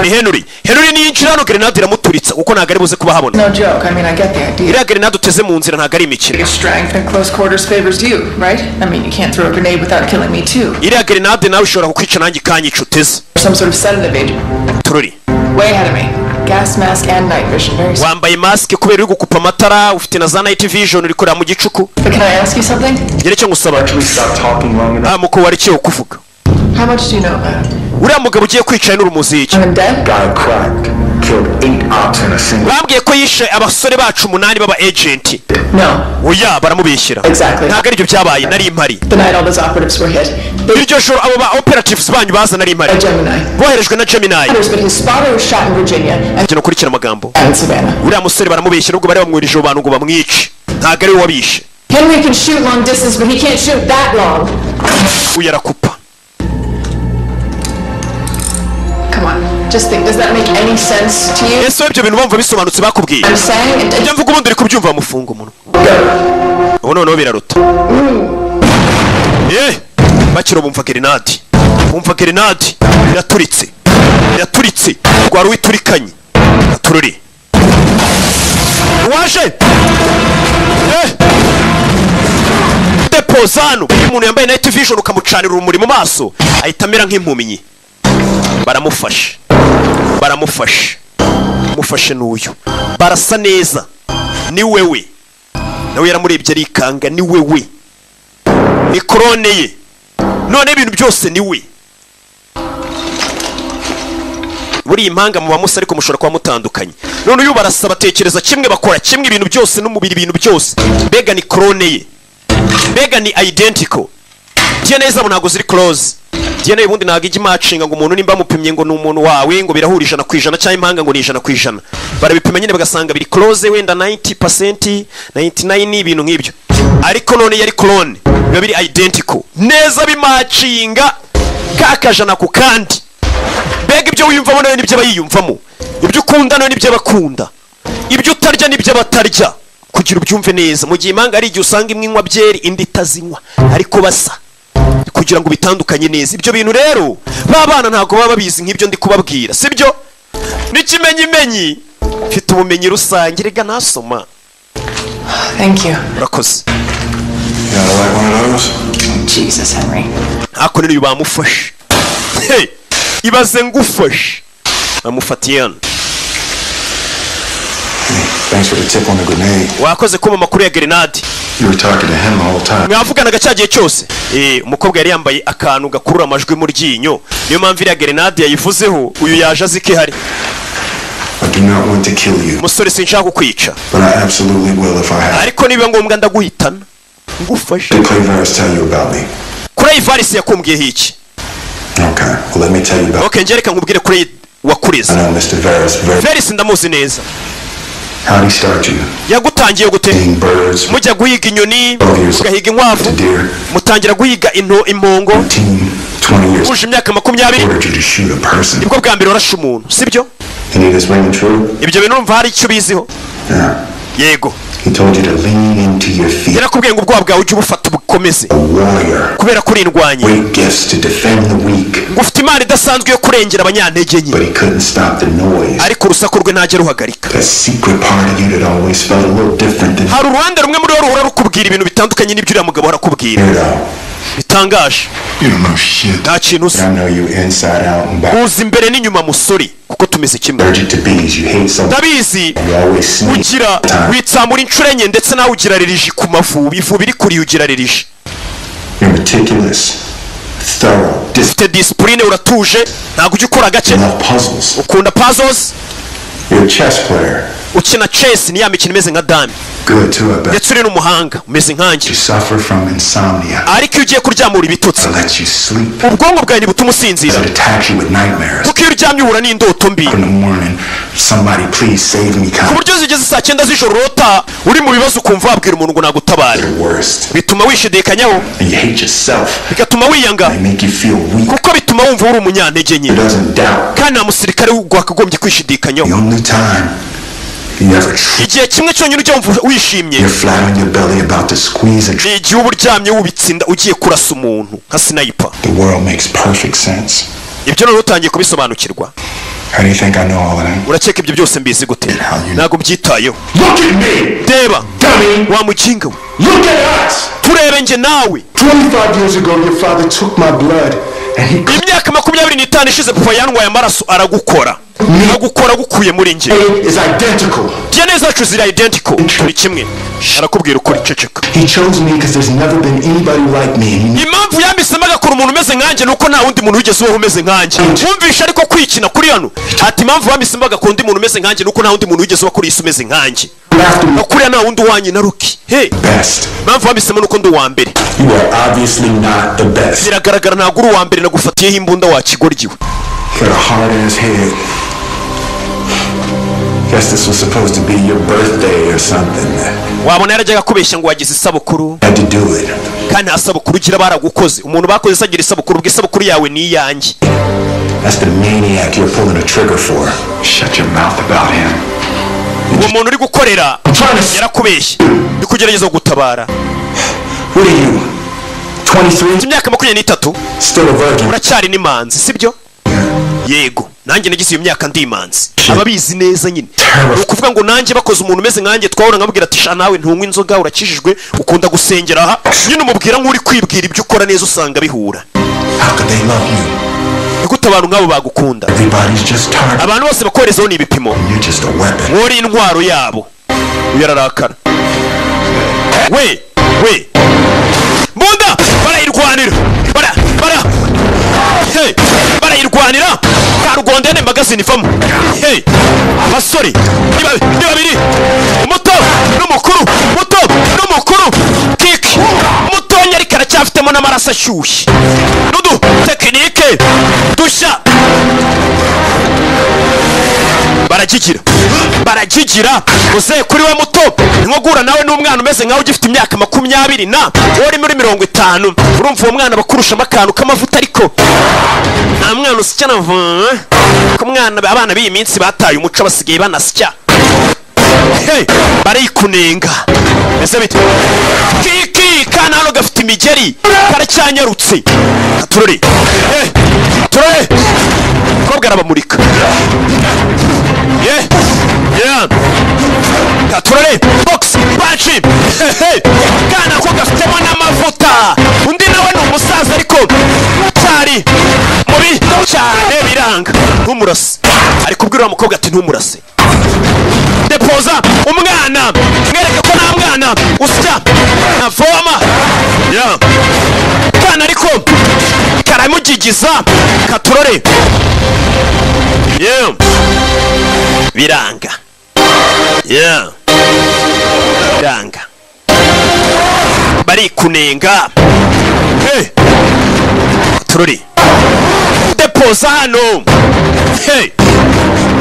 Ni Henry ni yinjira hano grenade iramuturitsa kuko ntago ari buze kuba habona. No joke. I mean, I get the idea. Iriya grenade uteze mu nzira ntago ari imikino. Strength and close quarters favors you, right? I mean, you can't throw a grenade without killing me too. Iriya grenade nawe ushobora kukwica nanjye kanyica uteze. Some sort of sedative agent. Tururi. Way ahead of me. Gas mask and night vision. Very smart. Wambaye mask kubera uri gukupa amatara, ufite na za night vision uri kureba mu gicuku. But can I ask you something? Ngere cyo ngusaba. Muko wari cyo kuvuga. How much do you know about it? Uriya mugabo ugiye kwica n'urumuziki. I'm dead? Got cracked. Killed 8 ops in a single. Bambwiye ko yishe abasore bacu 8 baba agent. No. Oya baramubeshyira. Exactly. Ntago aribyo byabaye nari impari. The night all those operatives were hit. Iryo joro abo ba operatives banyu baza nari impari. Boherejwe na Gemini. But his spotter was shot in Virginia and Kino kurikira amagambo. Savannah. Uriya musore baramubeshyira ubwo bari bamwirije abantu ngo bamwice. Ntago ari we wabishe. Henry can shoot long distance, but he can't shoot that long. Uyarakupa. Come on, just think, does that make any sense to you? Ese ibyo bintu bumva bisobanutse bakubwiye. I'm saying Ibyo mvuga ubundi uri kubyumva mufunga umuntu. None biraruta. Bakiro bumva grenade. Bumva grenade. Iraturitse. Iraturitse. Rwari witurikanye. Tururi. Waje. Depozano. Umuntu yambaye night vision ukamucanira urumuri mu maso. Ahita amera nk'impuminyi. Baramufashe. Mufashe n'uyu. Barasa neza. Ni wewe. Nawe yaramurebye arikanga ni wewe. Ni krone ye. None ibintu byose ni we. Buri impanga mu bamusa ariko mushora kwa mutandukanye. None uyu barasaba tekereza kimwe bakora kimwe ibintu byose n'umubiri ibintu byose. Bega ni krone ye. Bega ni identical. DNA zabo ntago ziri close. DNA ubundi ntago ijya matchinga ngo umuntu nimba mupimye ngo n'umuntu wawe ngo birahurije na kwijana cyangwa impanga ngo ni 100%. Barabipima nyine bagasanga biri close wenda 90%, 99 ibintu nk'ibyo. Ariko none yari clone, biba biri identical. Neza bimatchinga kakajana ku kandi. Bega ibyo wiyumvamo nawe nibyo bayiyumvamo. Ibyo ukunda nawe nibyo bakunda. Ibyo utarya nibyo batarya. Kugira ubyumve neza. Mu gihe impanga ari igihe usanga imwe inywa byeri indi itazinywa. Ariko basa. Kugira ngo bitandukanye neza. Ibyo bintu rero babana ntago baba babizi nk'ibyo ndi kubabwira. Sibyo? N'ikimenyimenyi. Mfite ubumenyi rusange rega nasoma. Thank you. Rakoze. You gotta like one of those? Jesus, Henry. Ako nini bamufashe. Hey, ibaze ngufashe. Bamufatiye hano. Thanks for the tip on the grenade. Wakoze kuma makuru ya grenade. You were talking to him the whole time. Mwavuganaga cyagiye cyose. Umukobwa yari yambaye akantu gakurura amajwi mu ryinyo. Niyo mpamvu iriya grenade yayivuzeho uyu yaje azike hari. I do not want to kill you. Musore sinshaka kukwica. But I absolutely will if I have. Ariko niba ngombwa ndaguhitana. Ngufashe. Did Clayverse tell you about me? Kuri Ivaris yakumbwiye iki? Okay, well let me tell you about. Okay, ngereka nkubwire kuri wakureze. I know Mr. Veris ndamuzi neza. How did he start you? Yagutangiye gute? Birds. Mujya guhiga inyoni, mugahiga inkwavu. Mutangira guhiga impongo. 20 years. Uje imyaka 20. Ordered you to shoot a person. Nibwo bwa mbere warashe umuntu, sibyo? You need this ring true? Ibyo bintu umva hari icyo biziho. Yeah. Yego. He told you to lean into your feet. Yarakubwiye ngo ubwoba bwawe ujye ubufata ukomeze kubera kuri indwanyi ngufite imana idasanzwe yo kurengera abanyantege nke ariko urusaku rwe ntajya ruhagarika hari uruhande rumwe muri wo ruhora rukubwira ibintu bitandukanye n'ibyo uriya mugabo arakubwira bitangaje nta kintu uzi uzi imbere n'inyuma musore kuko tumeze kimwe ndabizi ugira witsamura inshuro enye ndetse nawe ugira ririji ku mavubi ivubi iri kuriya ugira ririji ufite disipurine uratuje ntabwo ujya ukora agace ukunda puzzles ukina chess ni ya mikino imeze nka dame ndetse uri n'umuhanga umeze nkanjye ariko iyo ugiye kuryamura ibitotsi ubwonko bwawe ntibutuma usinzira kuko iyo uryamye uhura n'indoto mbi ku buryo zigeze saa 9 z'ijoro urota uri mu bibazo ukumva wabwira umuntu ngo nagutabare bituma wishidikanyaho bigatuma wiyanga kuko bituma wumva uri umunyantege nke kandi nta musirikare wakagombye kwishidikanyaho igihe kimwe cyonyine ujya wumva wishimye ni igihe uba uryamye wubitsinda ugiye kurasa umuntu nka sniper ibyo noneho utangiye kubisobanukirwa urakeka ibyo byose mbizi gute ntabwo byitayeho reba wa mukinga we turebe njye nawe imyaka 25 ishize papa yanwaye amaraso aragukora gukuye muri njye DNA zacu ziri identical turi kimwe arakubwira ukuri ceceka impamvu yambisemo agakora umuntu umeze nkanjye nuko nta wundi muntu wigeze ubaho umeze nkanjye wumvisha ariko kwikina kuri hano ati impamvu yambisemo agakora undi muntu umeze nkanjye nuko nta wundi muntu wigeze uba kuri isi umeze nkanjye kuriya nta wundi wanjye na ruki impamvu yambisemo nuko ndi uwa mbere biragaragara ntabwo uri uwa mbere nagufatiyeho imbunda wakigoryiwe Guess this was supposed to be your birthday or something. Wabona yarajyaga kubeshya ngo wagize isabukuru. Had to do it. Kandi asabukuru gira baragukoze. Umuntu bakoze sagira isabukuru bw'isabukuru yawe ni yanjye. That's the maniac you're pulling a trigger for. Shut your mouth about him. Umuntu uri gukorera yarakubeshye. Bikugerageza gutabara. What are you? 23? Imyaka 23. Still a virgin. Uracyari n'imanzi, sibyo? Yego. Nanjye nagize iyo myaka ndi imanzi. Ababizi neza nyine. Ukuvuga ngo nanjye bakoze umuntu umeze nkanjye twahora nkabwira ati sha nawe ntunywa inzoga urakijijwe ukunda gusengera aha. Nyine umubwira nk'uri kwibwira ibyo ukora neza usanga bihura. Gute abantu nk'abo bagukunda? Abantu bose bakorezaho n'ibipimo. Wori intwaro yabo. Uyararakara. We. Bunda barayirwanira. Hey, barayirwanira. Karugondene magazine ivamo. Hey, basori. Ni babiri. Umuto n'umukuru. Kiki. Mutonya ariko aracyafitemo n'amaraso ashyushye. Nudu tekinike dusha. Baragigira uze kuri we muto nkogura nawe n'umwana umeze nkaho ugifite imyaka 20 na uri muri 50 urumva uwo mwana bakurusha amakanu k'amavuta ariko nta mwana usya nava ko mwana abana b'iyi minsi bataye umuco basigaye banasya barikunenga ese bite kiki kana hano gafite imigeri karacyanyarutse turore kobwa arabamurika turore box bachi kana ko gafitemo n'amavuta undi nawe ni umusaza ariko cyari mubi cyane biranga ntumurase ari kubwira uwo mukobwa ati ntumurase depoza umwana mwereke ko nta mwana usya navoma kana ariko karamugigiza katurore biranga biranga barikunenga turore depoza hano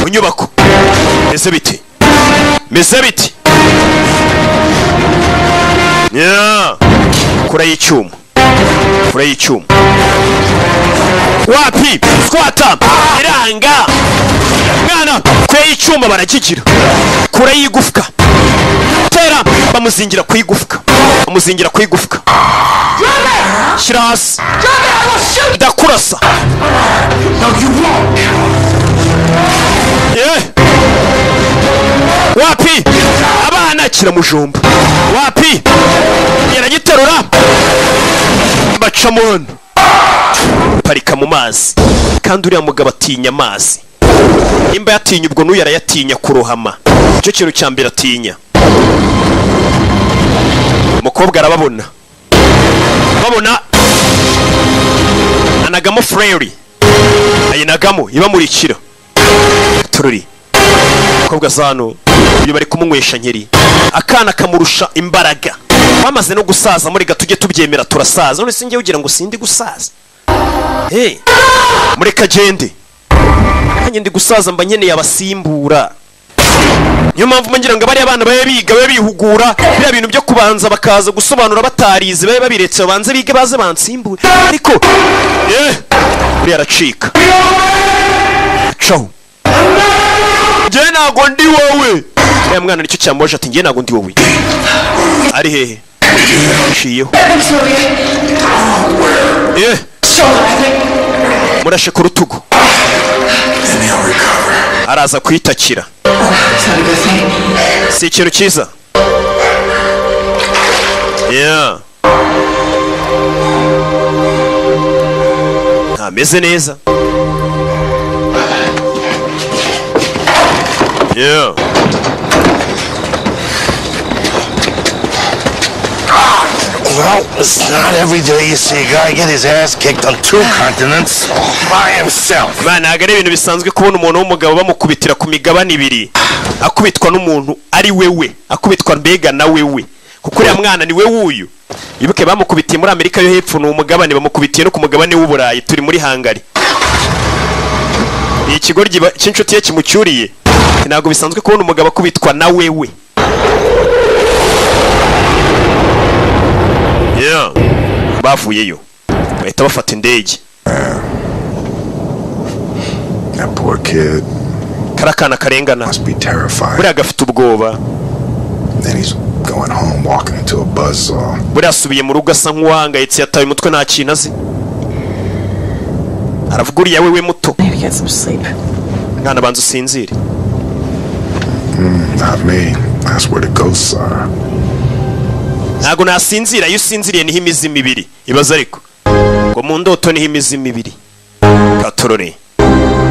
mu nyubako meze biti kura y'icyuma wapi squata iranga mwana kura y'icyuma baragigira kura y'igufwa tera bamuzingira ku igufwa amuzingira ku igufwa. Shyira hasi. Ndakurasa. Wapi abana kiramujomba. Wapi yaragiterura bacamo parika mu mazi. Kandi uriya mugabo atinya amazi. Nimba yatinya ubwo n'uyu arayatinya kurohama. Icyo kintu cya mbere atinya. Umukobwa arababona anagamo frere ayinagamo ibamurikira tururi. Umukobwa zano uyu bari kumunywesha nkeri. Akana kamurusha imbaraga. Bamaze no gusaza muri gatujye tubyemera turasaza. None sinjye ugira ngo sindi gusaza. Mureka agende. Kanye ndi gusaza mba nkeneye abasimbura. Niyo mpamvu ngira ngo bari abana babe biga babe bihugura biriya bintu byo kubanza bakaza gusobanura batarize babe babiretse babanze bige baze bansimbure. Ariko buri aracika. Ciao. Nge nago ndi wowe. Ya mwana nicyo cyamoje ati nge nago ndi wowe. Ari hehe? Shiyeho. Murashe ku rutugu. Araza kwitakira. Si ikintu cyiza. Ameze neza. Well, it's not every day you see a guy get his ass kicked on 2 continents by himself. Bana agare ibintu bisanzwe kubona umuntu w'umugabo bamukubitira ku migabane ibiri. Akubitwa n'umuntu ari wewe. Akubitwa mbega na wewe. Kuko uriya mwana ni wewe uyu. Ibuke bamukubitiye muri Amerika yo hepfo no umugabane bamukubitiye no ku mugabane w'Uburayi turi muri Hungary. Ikigoryi cy'inshuti ye kimucyuriye. Ntabwo bisanzwe kubona umugabo akubitwa na wewe. Bavuyeyo bahita bafata indege. That poor kid. Karakana karengana. Must be terrified. Buriya gafite ubwoba. Then he's going home walking into a buzzsaw. Buriya asubiye mu rugo asa nk'uwahangayitse yataye umutwe nta kintu azi. Aravuga uriya wewe muto. Maybe get some sleep. Mwana banza usinzire. Not me. That's where the ghosts are. Ntago nasinzira iyo usinziriye niho imizi mibiri. Ibaza ariko ngo mu ndoto niho imizi mibiri. Katorore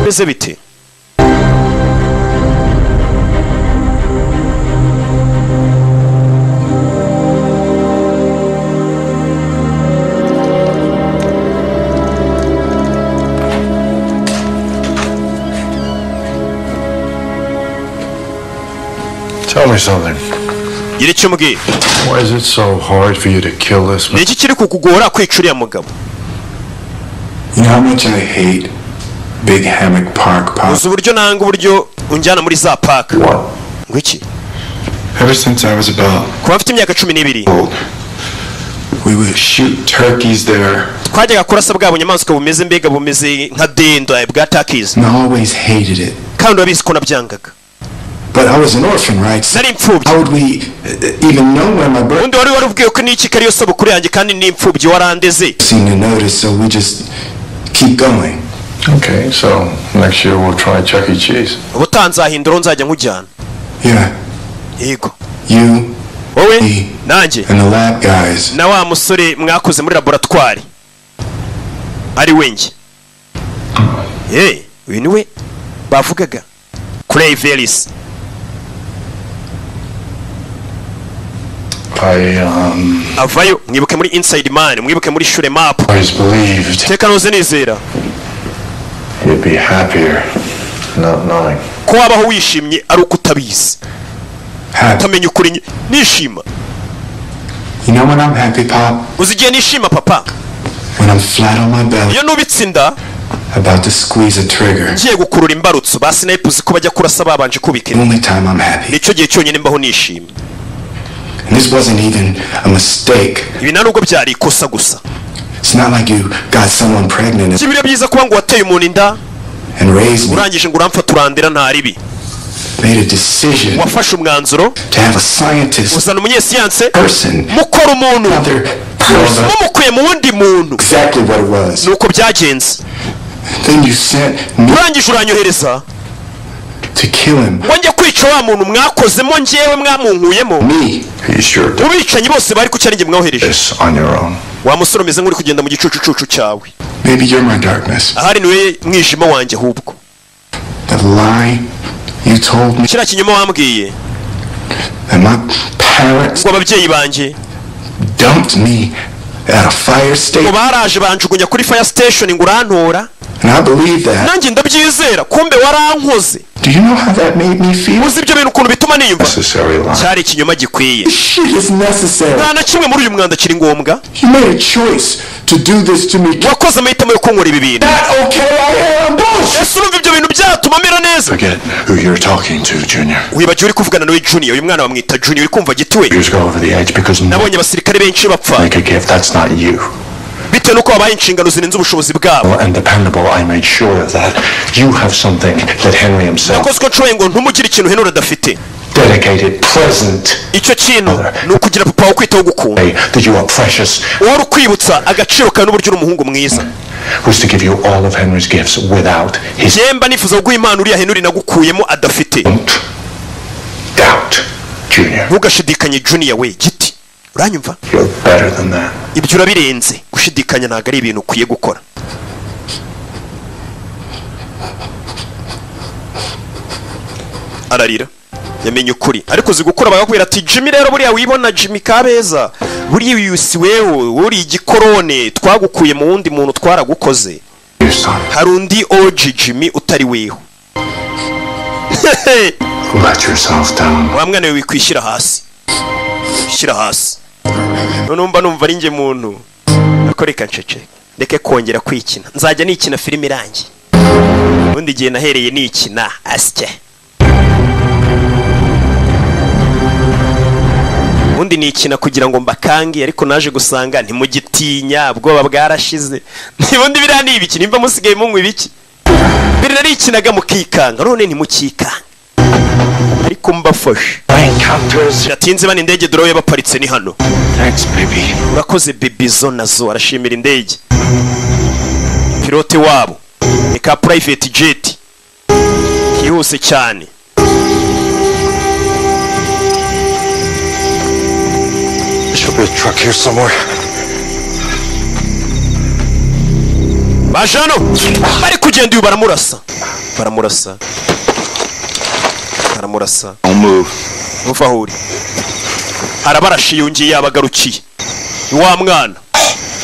beze bite? Tell me something. Gira icyo mbwira. Why is it so hard for you to kill this man? Niki kiri kukugora kwica uriya mugabo? You know how much I hate Big Hammock Park, Pop? Uzi uburyo nanga uburyo unjyana muri za park. What? Ngwiki? Ever since I was about Kuba mfite imyaka 12. old, we would shoot turkeys there. Twajyaga kurasa bwa bunyamaswa bumeze mbega bumeze nka dendo bwa turkeys. And I always hated it. Kandi wabizi ko nabyangaga. But I was an orphan, right? Nari imfubyi. How would we even know when my birth? Undi wari warubwiye ko niki kariyo sabukuru yanjye kandi ni imfubyi warandeze. Seen the notice, so we just keep going. Okay, so next year we'll try Chuck E. Cheese. Ubutanzahindura nzajya nkujyana. Yeah. Yego. You, wowe me, nanjye and the lab guys. na wa musore mwakoze muri laboratoire ari wenjye. Uyu niwe bavugaga Clay Velis. Avayo mwibuke muri Inside Man, mwibuke muri Shure Map. Teka noze nizera You'd be happier not knowing. ko wabaho wishimye ari uko utabizi. Utamenya ukuri nishima. You know when I'm happy, Pop? Uzigiye nishima papa? When I'm flat on my belly. Iyo nubitsinda about to squeeze a trigger. Ngiye gukurura imbarutso basi nayipuze ko bajya kurasa babanje kubikira. Only time I'm happy. Nicyo gihe cyonyine mbaho nishimye. And this wasn't even a mistake. Ibi ntabwo byari ikosa gusa. It's not like you got someone pregnant. Kibira byiza kuba ngo wateye umuntu inda and raised me. Urangije ngo uramfa turandira nta ribi. made a decision wafashe umwanzuro to have a scientist uzana umunyesiyanse person mukora umuntu another mumukuye mu wundi muntu exactly what it was. nuko byagenze Then you sent me urangije uranyohereza to kill him. ngo njye kwica wa muntu mwakozemo njyewe mwamunkuyemo Me. Are you sure of ubicanyi bose bari ku cyari njye mwohereje this on your own? wa musore umeze nk'uri kugenda mu gicucucucu cyawe Maybe you're my darkness. ahari niwe mwijima wanjye ahubwo The lie you told me kiriya kinyoma wambwiye that my parents ngo ababyeyi banjye dumped me at a fire ngo station. baraje banjugunya kuri fire station ngo urantora And I believe that. nanjye ndabyizera kumbe warankoze Do you know how that made me feel? uzi ibyo bintu ukuntu bituma niyumva Necessary lie. cyari ikinyoma gikwiye This shit is necessary. nta na kimwe muri uyu mwanda kiri ngombwa You made a choice to do this to me. wakoze amahitamo yo kunkora ibi bintu Not okay, I am bullshit. ese urumva ibyo bintu byatuma amera neza Forget who you're talking to, Junior. wibagiwe uri kuvugana nawe Junior uyu mwana bamwita Junior uri kumva gitiwe Yours go over the edge because no nabonye abasirikare benshi bapfa make a gift. That's not you. bitewe nuko babaye inshingano zirenze ubushobozi bwabo And dependable, I made sure that you have something that Henry himself nakoze ko nshoboye ngo ntumugire ikintu Henry adafite dedicated, present, icyo kintu ni ukugira papa wo kwitaho gukunda way that you are precious, uhora ukwibutsa agaciro kawe n'uburyo uri umuhungu mwiza was to give you all of Henry's gifts without his yemba nifuza kuguha impano uriya Henry nagukuyemo adafite doubt, Junior. ntugashidikanye Junior we giti uranyumva You're better than that. ibyo urabirenze gushidikanya ntabwo ari ibintu ukwiye gukora ararira yamenye ukuri ariko uzi gukora bagakubwira ati Jimmy rero buriya wibona Jimmy Kabeza buriya uyu si wewe uri igikorone twagukuye mu wundi muntu twaragukoze Your son. hari undi OG Jimmy utari weho Let yourself down. wa mwana we wikwishyira hasi shyira hasi none mba numva ari njye muntu ariko reka ncece ndeke kongera kwikina nzajya nikina filime irangiye ubundi igihe nahereye nikina asye ubundi nikina kugira ngo mbakange ariko naje gusanga ntimugitinya ubwoba bwarashize ubundi biriya ni ibiki nimba musigaye munywa ibiki mbere narikinaga mukikanga none ntimukikanga ariko mbafashe yatinze bana indege dore yabaparitse ni hano Thanks, baby. urakoze baby zo nazo arashimira indege pilote wabo ni ka private jet kihuse cyane Should be a truck here somewhere. baje hano bari kugenda uyu baramurasa Don't move. uva aho uri arabarashe yongeye yabagarukiye wa mwana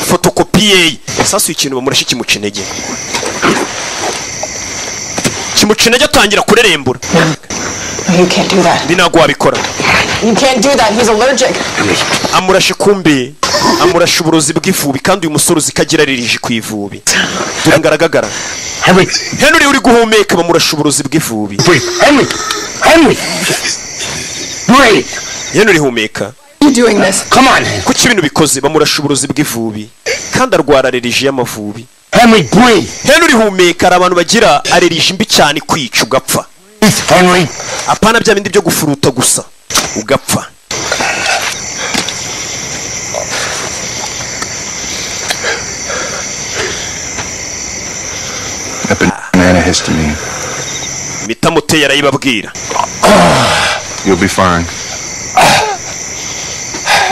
fotokopiye sasa ikintu bamurashe kimuca intege atangira kurerembura No, you can't do that. binago wabikora You can't do that. He's allergic. amurashe kumbe amurashe uburozi bw'ivubi kandi uyu musore uzi ko agira aririje ku ivubi dore ngaragagara Henry uri guhumeka bamurashe uburozi bw'ivubi Henry! Breathe! Henry humeka You doing this? Come on! kuki ibintu bikoze bamurashe uburozi bw'ivubi kandi arwara aririje y'amavubi Henry, breathe! Henry humeka ari abantu bagira aririje mbi cyane kwica ugapfa Henry! apana bya bindi byo gufuruta gusa ugapfa Antihistamine. mitamuteye arayibabwira You'll be fine.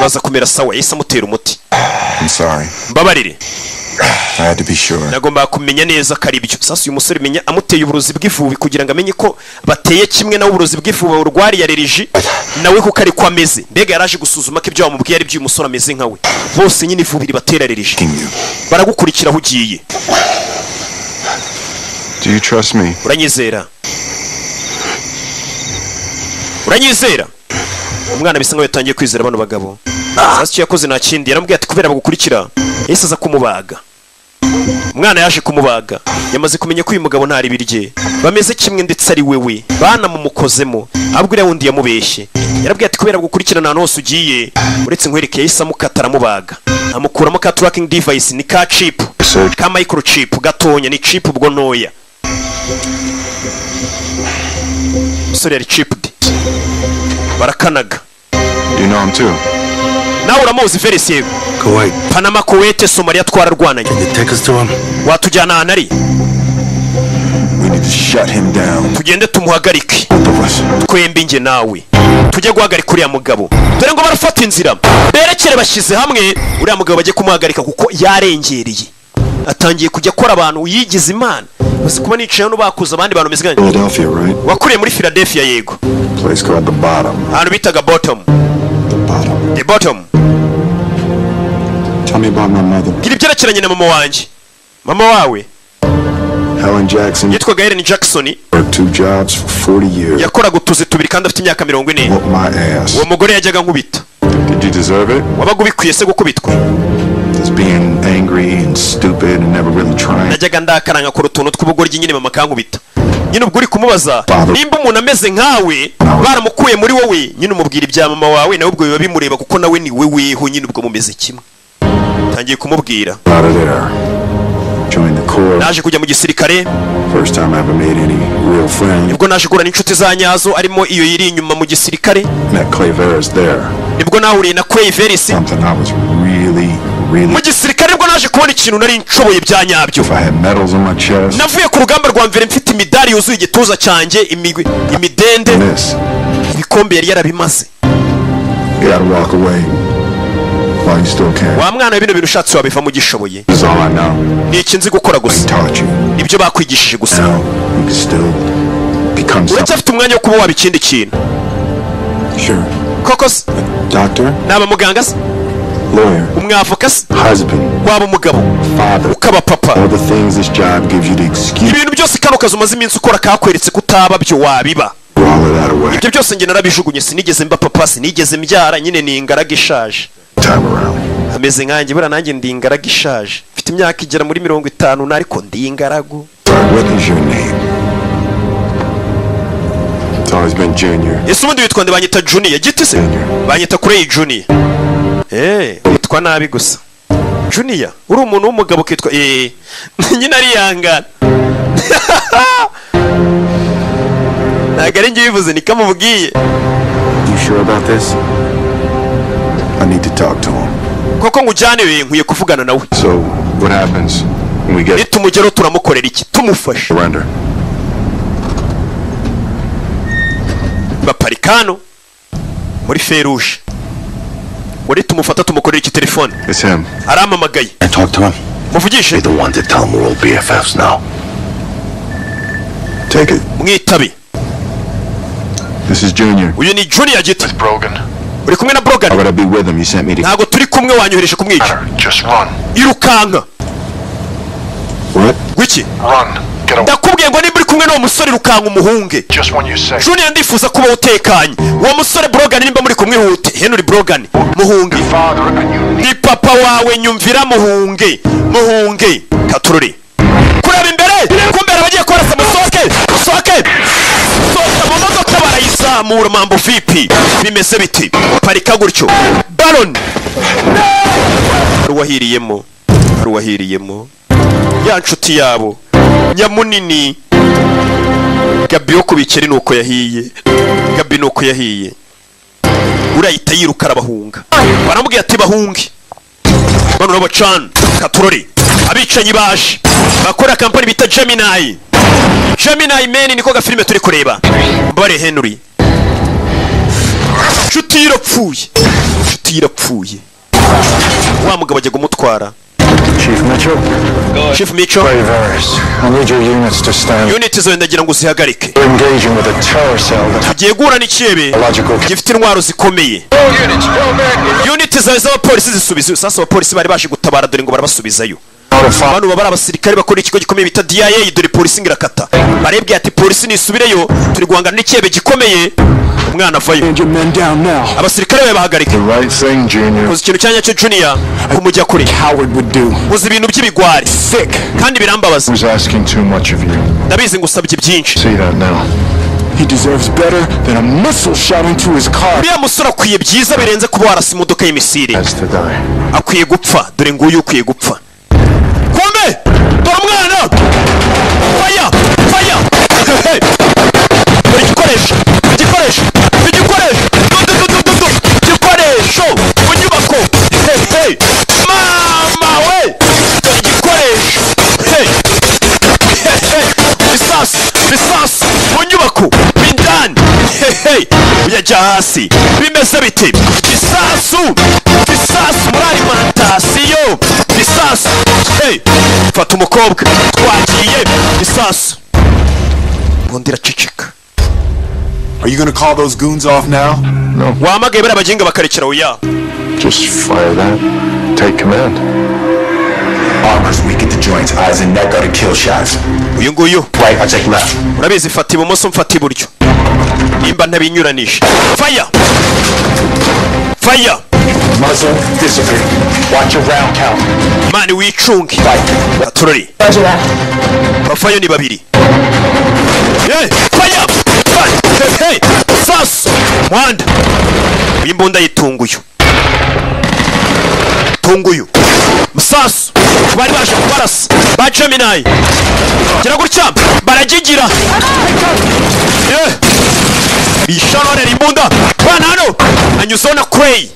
baza kumera sawa yahise amutera umuti I'm sorry. mbabarire I had to be sure. nagomba kumenya neza ko ari byo sasa uyu musore menya amuteye uburozi bw'ivubi kugira ngo amenye ko bateye kimwe nawe uburozi bw'ivubi urwariye aleriji nawe kuko ari ko ameze mbega yaraje gusuzuma ko ibyo wamubwiye ari by'uyu musore ameze nkawe bose nyine ivubi ribatera aleriji baragukurikira aho ugiye Do you trust me? uranyizera umwana bisa nkaho yatangiye kwizera bano bagabo sasa icyo yakoze nta kindi yaramubwiye ati kubera bagukurikira yahise aza kumubaga umwana yaje kumubaga yamaze kumenya ko uyu mugabo ntari birye bameze kimwe ndetse ari wewe banamumukozemo ahubwo uriya wundi yamubeshye yarabwiye ati kubera bagukurikirana ahantu hose ugiye uretse nkwereke yahise amukata aramubaga amukuramo ka tracking device ni ka chip ka microchip gatonya ni chip ubwo ntoya umusore yari chipped barakanaga. You know him too? Nawe uramuzi Veris yego? Kuwait. Panama, Kuwait, Somalia twararwananye. Can you take us to him? Watujyana ahantu ari? We need to shut him down. Tugende tumuhagarike. Both of us. Twembi nge nawe. Tujye guhagarika uriya mugabo. Dore ngo barafata inzira. Berekere bashyize hamwe uriya mugabo bajye kumuhagarika kuko yarengereye. Atangiye kujya akora abantu yigize Imana. Basi kuba nicaye hano bakuza abandi bantu meziganye. Philadelphia, right? Wakuriye muri Philadelphia yego. Place called the Bottom. Ahantu bitaga Bottom. The Bottom. The Bottom. Tell me about my mother. Gira ibyerekeranye na mama wanjye. Mama wawe Helen Jackson. yitwaga Helen Jackson. Worked 2 jobs for 40 years. Yakoraga utuzi tubiri kandi afite imyaka 40. Whooped my ass. Uwo mugore yajyaga nkubita. Did you deserve it? Wabaga ubikwiye se gukubitwa? Just being angry and stupid and never really trying. Najyaga ndakara nkakora utuntu tw'ubugoryi nyine mama kankubita. Nyine ubwo uri kumubaza nimba umuntu ameze nkawe baramukuye muri wowe nyine umubwira ibya mama wawe nawe ubwo biba bimureba kuko nawe ni weweho nyine ubwo mumeze kimwe. Tangiye kumubwira. Joined the Corps. Naje kujya mu gisirikare. First time I ever made any real friends. Nibwo naje gura n'inshuti za nyazo arimo iyo yiri inyuma mu gisirikare. Met Clay Veris there. Nibwo nahuriye na Clay Veris. Something I was really mu gisirikare nibwo naje kubona ikintu nari nshoboye bya nyabyo. If I had medals on my chest. Navuye ku rugamba rwa mbere mfite imidari yuzuye igituza cyanjye imidende. Ibikombe yari yarabimaze. You gotta walk away. While you still can. Wa mwana bino bintu ushatse wabiva mu gishoboye. That's all I know. Ni ikinzi gukora gusa. Ibyo bakwigishije gusa. You can still become something. Uracyafite umwanya wo kuba waba ikindi kintu. Sure. Koko se? Doctor? Naba muganga se? Lawyer. Umwavoka se? Husband. Waba umugabo. Father. Ukaba papa. All the things this job gives you the excuse. Ibintu byose kano kazi umaze iminsi ukora kakweretse kutaba byo wabiba. Ibyo byose nge narabijugunye sinigeze mba papa sinigeze mbyara nyine ni ingaraga ishaje. Ameze nkanjye bura nanjye ndi ingaraga ishaje. Mfite imyaka igera muri 50 ariko ndi ingaragu. What is your name? It's always been Junior. Ese ubundi witwa nde banyita Junior giti se? Banyita kure Junior. Witwa nabi gusa. Junior uri umuntu w'umugabo kitwa nyine ari yangana. Nagari ngiye bivuze ni kamubwiye. You sure about this? I need to talk to him. Koko ngujyane we nkwiye kuvugana nawe. So what happens when we get tumugero turamukorera iki tumufashe. Surrender. Baparikano muri Feruje. Uri tumufata tumukorera iki telefone. It's him. Aramamagaye. I talk to him. Muvugishe. Be the one to tell him we're all BFFs now. Take it. Mwitabe. This is Junior. Uyu ni Junior giti. With Brogan. Uri kumwe na Brogan. I gotta be with him. You sent me to. Ntago turi kumwe wanyohereje kumwica. Just run. Irukanka. What? Wiki. Run. Get away. Ndakubwiye ngo niba uri kumwe n'uwo musore rukanka umuhunge. Just when you say. Junior ndifuza kuba utekanye. Uwo musore Brogan nimba muri kumwe hute. Henry Brogan. Muhunge. Ni papa wawe nyumvira muhunge. Muhunge. Katururi. Kureba imbere. Kumbera bagiye korasa musoke. Musoke. Soka mu modoka barayizamura mambo vipi. Bimeze biti. Parika gutyo. Baron. Ruwahiriyemo. Ya nshuti yabo. Nyamunini. Gabi yo kubikeri nuko yahiye. Gabi nuko yahiye. Urayita yiruka arabahunga. Baramubwiye ati bahunge. Bano nabo can Katurori. Abicanyi baje. Bakora kampani bita Gemini. Gemini Man niko ga filime turi kureba. Mbare Henry. Nshuti irapfuye. Wa mugabo ajya gumutwara. Chief Mitchell. I need your units to stand. Units zo ndagira ngo uzihagarike. Engaging with a terror cell. Tugiye gura n'ikiyebe. Gifite intwaro zikomeye. Units z'abapolisi zisubiza. Sasa abapolisi bari baje gutabara dore ngo barabasubizayo. Abantu babara abasirikare bakora ikigo gikomeye bita DIA dore polisi ngirakata. Barebye ati polisi nisubireyo turi guhangana n'ikiyebe gikomeye. Umwana avayo. Abasirikare be bahagarike. Kuzi ikintu cyanya cyo Junior kumujya kure. Uzi ibintu by'ibigwari. Kandi birambabaza. Ndabizi ngusabye byinshi. He deserves better than a missile shot into his car. Uriya musore akwiye byiza birenze kuba warasa imodoka y'imisiri. Akwiye gupfa dore nguyu ukwiye gupfa. Kumbe dore umwana. Fire. bisasu mu nyubako bindani hehe yajya hasi bimeze bite bisasu muri alimantasiyo bisasu hey fata umukobwa twagiye bisasu bundi racicika. Are you gonna call those goons off now? No. Wamagaye bari abaginga bakarekera oya. Just fire that. Take command. Armor's weak at the joints, eyes and neck are to kill shots. Uyu nguyu. Right, I take left. Urabizi fata ibumoso mfata iburyo. Nimba ntabinyuranisha. Fire! Fire! Muzzle, discipline. Watch your round count. Mani wicunge. Aturori. Roger that. Bafayo ni babiri. Hey! Fire! Hey! Sas! Mwanda! Imbunda yitunguyu. Tunguyu. Musasu! Bari baje kubarasa. Ba Gemini. Gira gutya baragigira. Yeah! Bishanone imbunda. Bana hano. Anyuzona Kwei.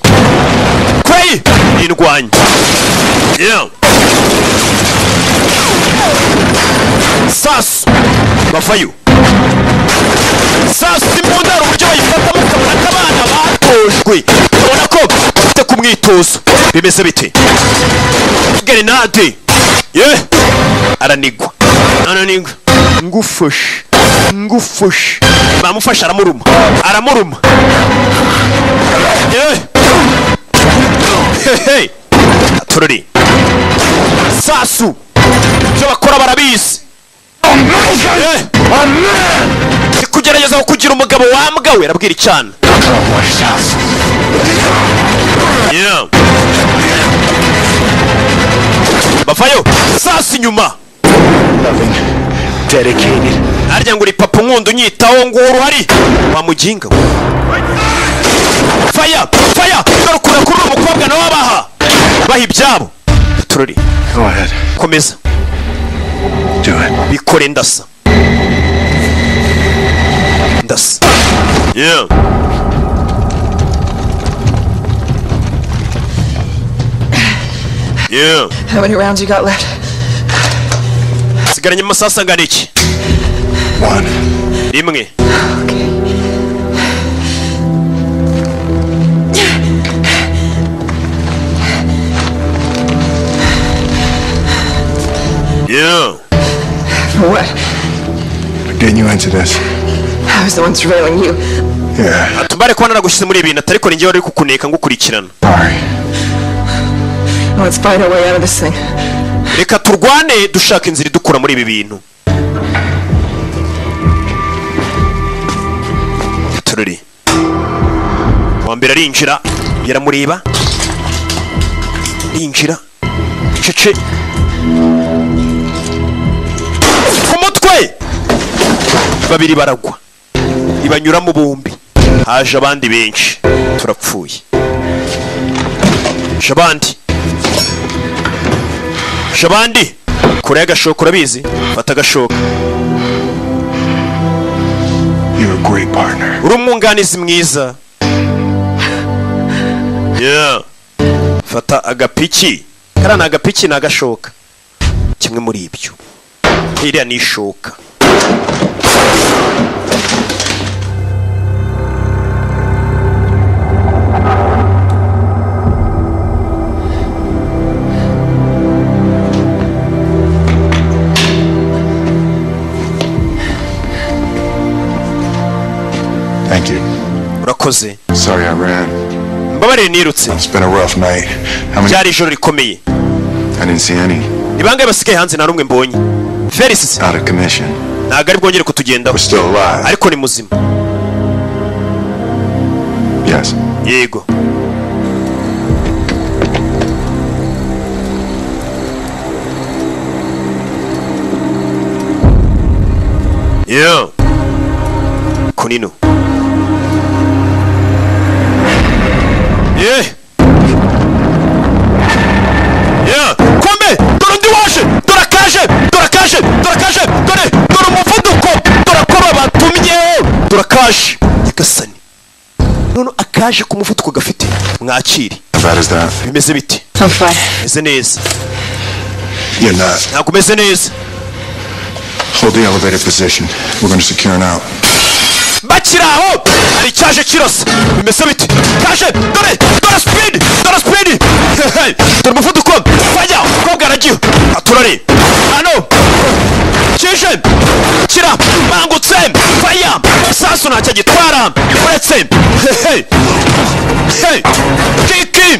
Kwei! Indwanyi. Yeah! Sas! Bafayo. Sasa imbunda uburyo bayifata mukabona kabana batojwe ubona ko bafite kumwitozo bimeze bite grenade aranigwa ngufushe bamufasha aramuruma hey aturori sasu byo bakora barabizi kugerageza kugira umugabo wambwawe arabwira icyana bafayo sasa inyuma arya ngo uri papa nkundo unyitaho ngo uruhari wamuginga faya garukura kuri uwo mukobwa nawe baha ibyabo turori komeza bikore ndasa yeah. How many rounds you got left? Sigaranye amasasa angana iki? 1. Rimwe. Okay. Yeah. For what? For getting you into this. I was the one surveilling you. Yeah. Atumbare kwa naragushyize muri ibintu atari ko ninjye wari kukuneka ngukurikirana. Sorry. Let's find our way out of this thing. Reka turwane dushaka inzira idukura muri ibi bintu. Tururi. Wambere arinjira yaramureba. Injira. Cece. Kumutwe. Babiri baragwa. Ibanyura mu bombi. Haje abandi benshi. Turapfuye. Shabandi kure agashoka urabizi fata agashoka. You're a great partner. Uri umwunganizi mwiza. Yeah. Fata agapiki. Karana agapiki na agashoka. Kimwe muri ibyo. Iriya ni ishoka. Thank you. Urakoze. Sorry I ran. Mbabarire nirutse. It's been a rough night. How many? Byari ijoro rikomeye. I didn't see any. Nibangaye basigaye hanze na rumwe mbonye. Felix Out of commission. ntago ari bwongere kutugendaho. We're still alive. Ariko ni muzima. Yes. Yego. Yeah. Kunino. Yeah. Yeah. Kombe, dore ndi waje, dore kaje, dore umuvuduko, dore ko batumye, dore kaje. Yagasani. None akaje ku muvuduko gafite mwakiri. How bad is that? Bimeze biti. I'm fine. Meze neza. You're not. Ntabwo meze neza. Hold the elevator position. We're going to secure now. Bakiraho ari cyaje kirose bimeze biti kaje dore speed dore umuvuduko fajya kobwa aragiye aturare hano kije kira bangutse faya sasu ntacyo gitwara uretse kiki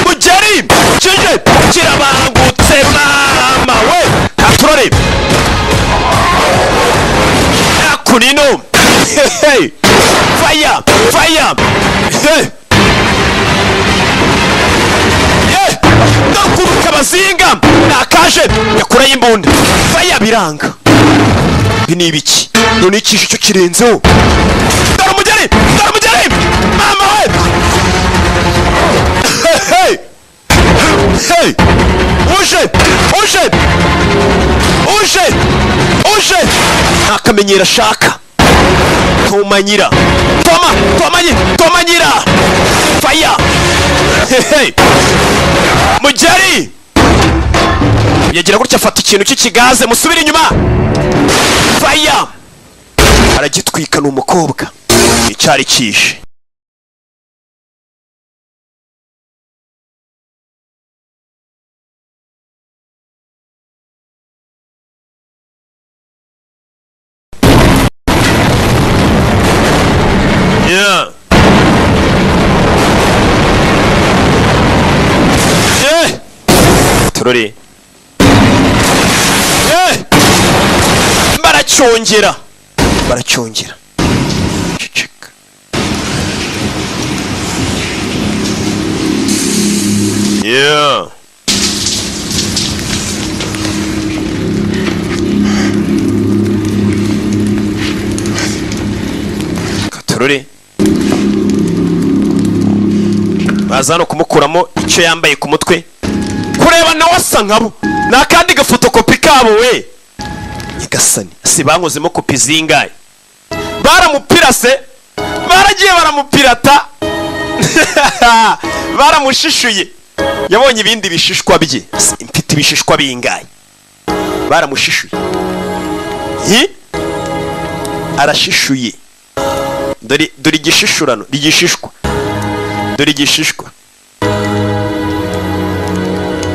mugeri kije kira bangutse mama we aturare akunino Hey! Fire! Hey! Yeah! Nakuruka bazinga nakaje yakura y'imbunda fire biranga ni ibiki none ikisho cyo kirenzeho dore umugeri mama we hey uje nakamenyera shaka Tomanyira fire hey mugeri yagira gutya afata ikintu cy'ikigaze musubira inyuma fire aragitwika n'umukobwa icyari kishe turore baracyongera ceceka turore baza no kumukuramo icyo yambaye ku mutwe kureba nawe asa nkabo nakandi gafotokopi kabo we nyagasani si bankozemo kopi zingaye baramupirase baragiye baramupirata baramushishuye yabonye ibindi bishishwa bye mfite ibishishwa bingaye baramushishuye arashishuye dore igishishurano rigishishwa dore igishishwa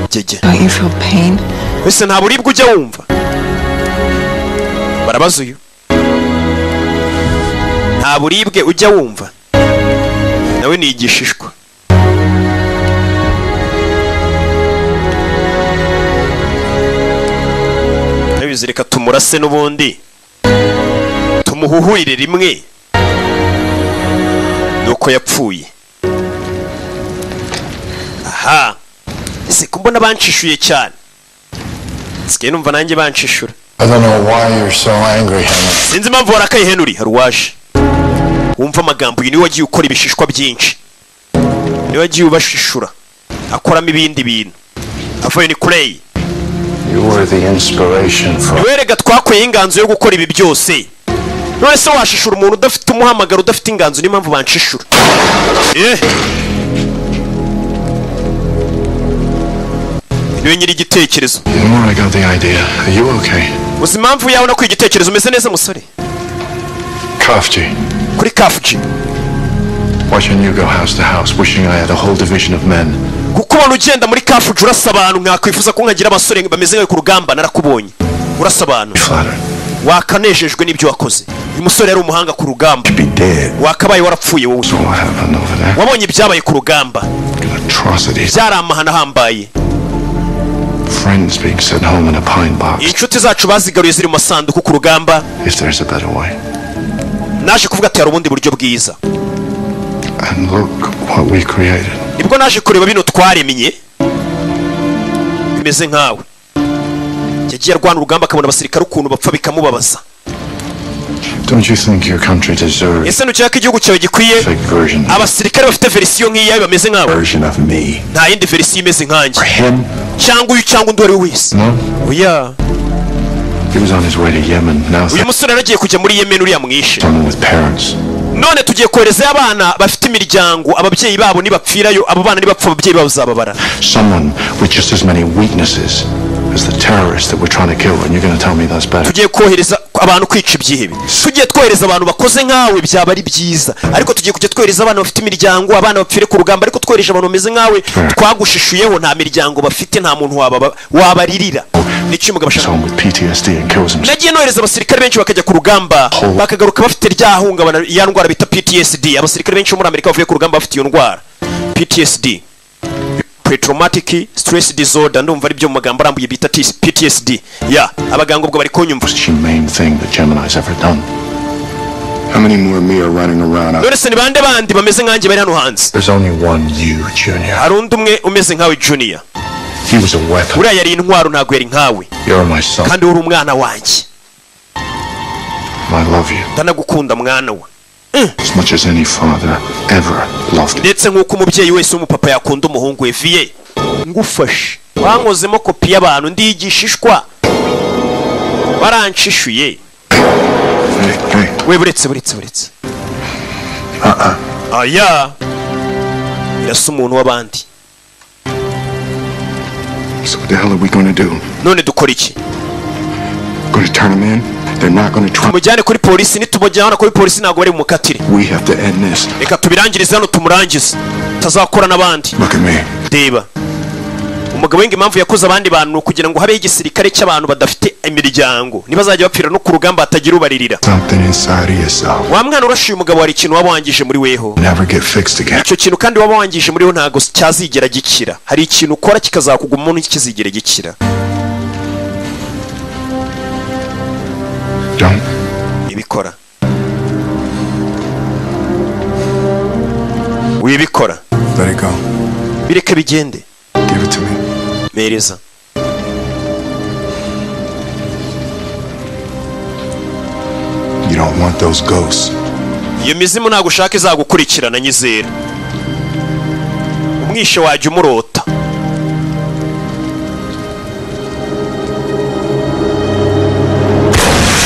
Don't you feel pain? Wese nta buribwe ujya wumva barabaza uyu nta buribwe ujya wumva nawe ni igishishwa nabizireka tumurase n'ubundi tumuhuhurire rimwe nuko yapfuye aha ese kumbona banshishuye cyane sigaye numva nanjye banshishura I don't know why you're so angry, Henry. Sinzi impamvu warakaye Henry haruwaje wumva amagambo uyu niwe wagiye ukora ibishishwa byinshi niwe wagiye ubashishura akoramo ibindi bintu avuye ni Clay You were the inspiration for werega twakoye inganzo yo gukora ibi byose none se washishura umuntu udafite umuhamagaro udafite inganzo ni impamvu banshishura niwe nyiri igitekerezo I got the idea. Are you okay? uzi impamvu yawe no kwigitekerezo umeze neza musore Kafji. kuri Kafji Watching you go house to house, wishing I had a whole division of men. Kukubona ugenda muri Kafji urasa abantu nkakwifuza ko nkagira abasore bameze nkawe ku rugamba narakubonye urasa abantu wakanejejwe n'ibyo wakoze uyu musore yari umuhanga ku rugamba wakabaye warapfuye wowe wabonye ibyabaye ku rugamba byari amahana ahambaye Friends being sent home in a pine box. inshuti zacu bazigaruye ziri mu masanduku ku rugamba If there's a better way. naje kuvuga ati hari ubundi buryo bwiza And look what we created. nibwo naje kureba bino twaremye bimeze nkawe yagiye arwana urugamba akabona abasirikare ukuntu bapfa bikamubabaza Don't you think your country deserves ese nukeka ko igihugu cyawe gikwiye abasirikare bafite verisiyo nk'iyawe bameze nkawe nta yindi verisiyo imeze nkanjye cyangwa uyu cyangwa undi uwo ari we wese oya He was on his way to Yemen. Now uyu musore yaragiye kujya muri Yemen uriya mwishe someone with parents. none tugiye kohereza abana bafite imiryango ababyeyi babo nibapfirayo abo bana nibapfa ababyeyi babo zababara Someone with just as many weaknesses It's the terrorists that we're trying to kill, and you're going to tell me that's better. Tugiye kohereza abantu kwica ibyihebe. Tugiye twohereza abantu bakoze nkawe byaba ari byiza. Ariko tugiye kujya twohereza abantu bafite imiryango, abana bapfire ku rugamba, ariko twohereje abantu bameze nkawe twagushishuyeho nta miryango bafite, nta muntu wabaririra. Nicyo umugabo ashaka. Nagiye nohereza abasirikare benshi bakajya ku rugamba, bakagaruka bafite ryahungabana ya ndwara bita PTSD. Abasirikare benshi muri Amerika bavuye ku rugamba bafite iyo ndwara PTSD. Pre-traumatic stress disorder, ndumva ari byo mu magambo arambuye bita PTSD. Abaganga ubwo bari kunyumva. It's the main thing that Gemini's ever done. How many more me are running around? Listen, bandi bameze nkanjye bari hano hanze. There's only one you, Junior. Hari undi umwe umeze nkawe, Junior. He was a weapon. Uriya yari intwaro, ntabwo yari nkawe. You're my son. Kandi uri umwana wanjye. I love you. Ndanagukunda mwana we. As much as any father ever loved. Ndetse nk'uko umubyeyi wese w'umupapa yakunda umuhungu we. Vie ngufashe, wankozemo kopi y'abantu ndigishishwa, baranshishuye. We buretse. Aya irasa umuntu w'abandi. So what the hell are we going to do? None dukora iki? Going to turn them in? They're not going to try. Tumujyane kuri polisi, nitumujyana kuri polisi ntabwo bari mukatire. We have to end this. Reka tubirangirize hano tumurangize, tazakora n'abandi. Look at me. Deba umugabo wenga impamvu yakoze abandi bantu kugira ngo habe igisirikare cy'abantu badafite imiryango, nibazajya bapfira no ku rugamba hatagira ubaririra. Something inside of yourself. Wa mwana urashuye umugabo hari ikintu wabangije muri weho. Never get fixed again. Icyo kintu kandi wabangije muri weho ntago cyazigera gikira. Hari ikintu ukora kikazakuguma n'ikizigera gikira. Don't. Ibikora. Wibikora. Let it go. Bireke bigende. Give it to me. Mereza. You don't want those ghosts. Iyo mizimu ntago ushaka izagukurikirana, nyizera. Umwishe wajya umurota.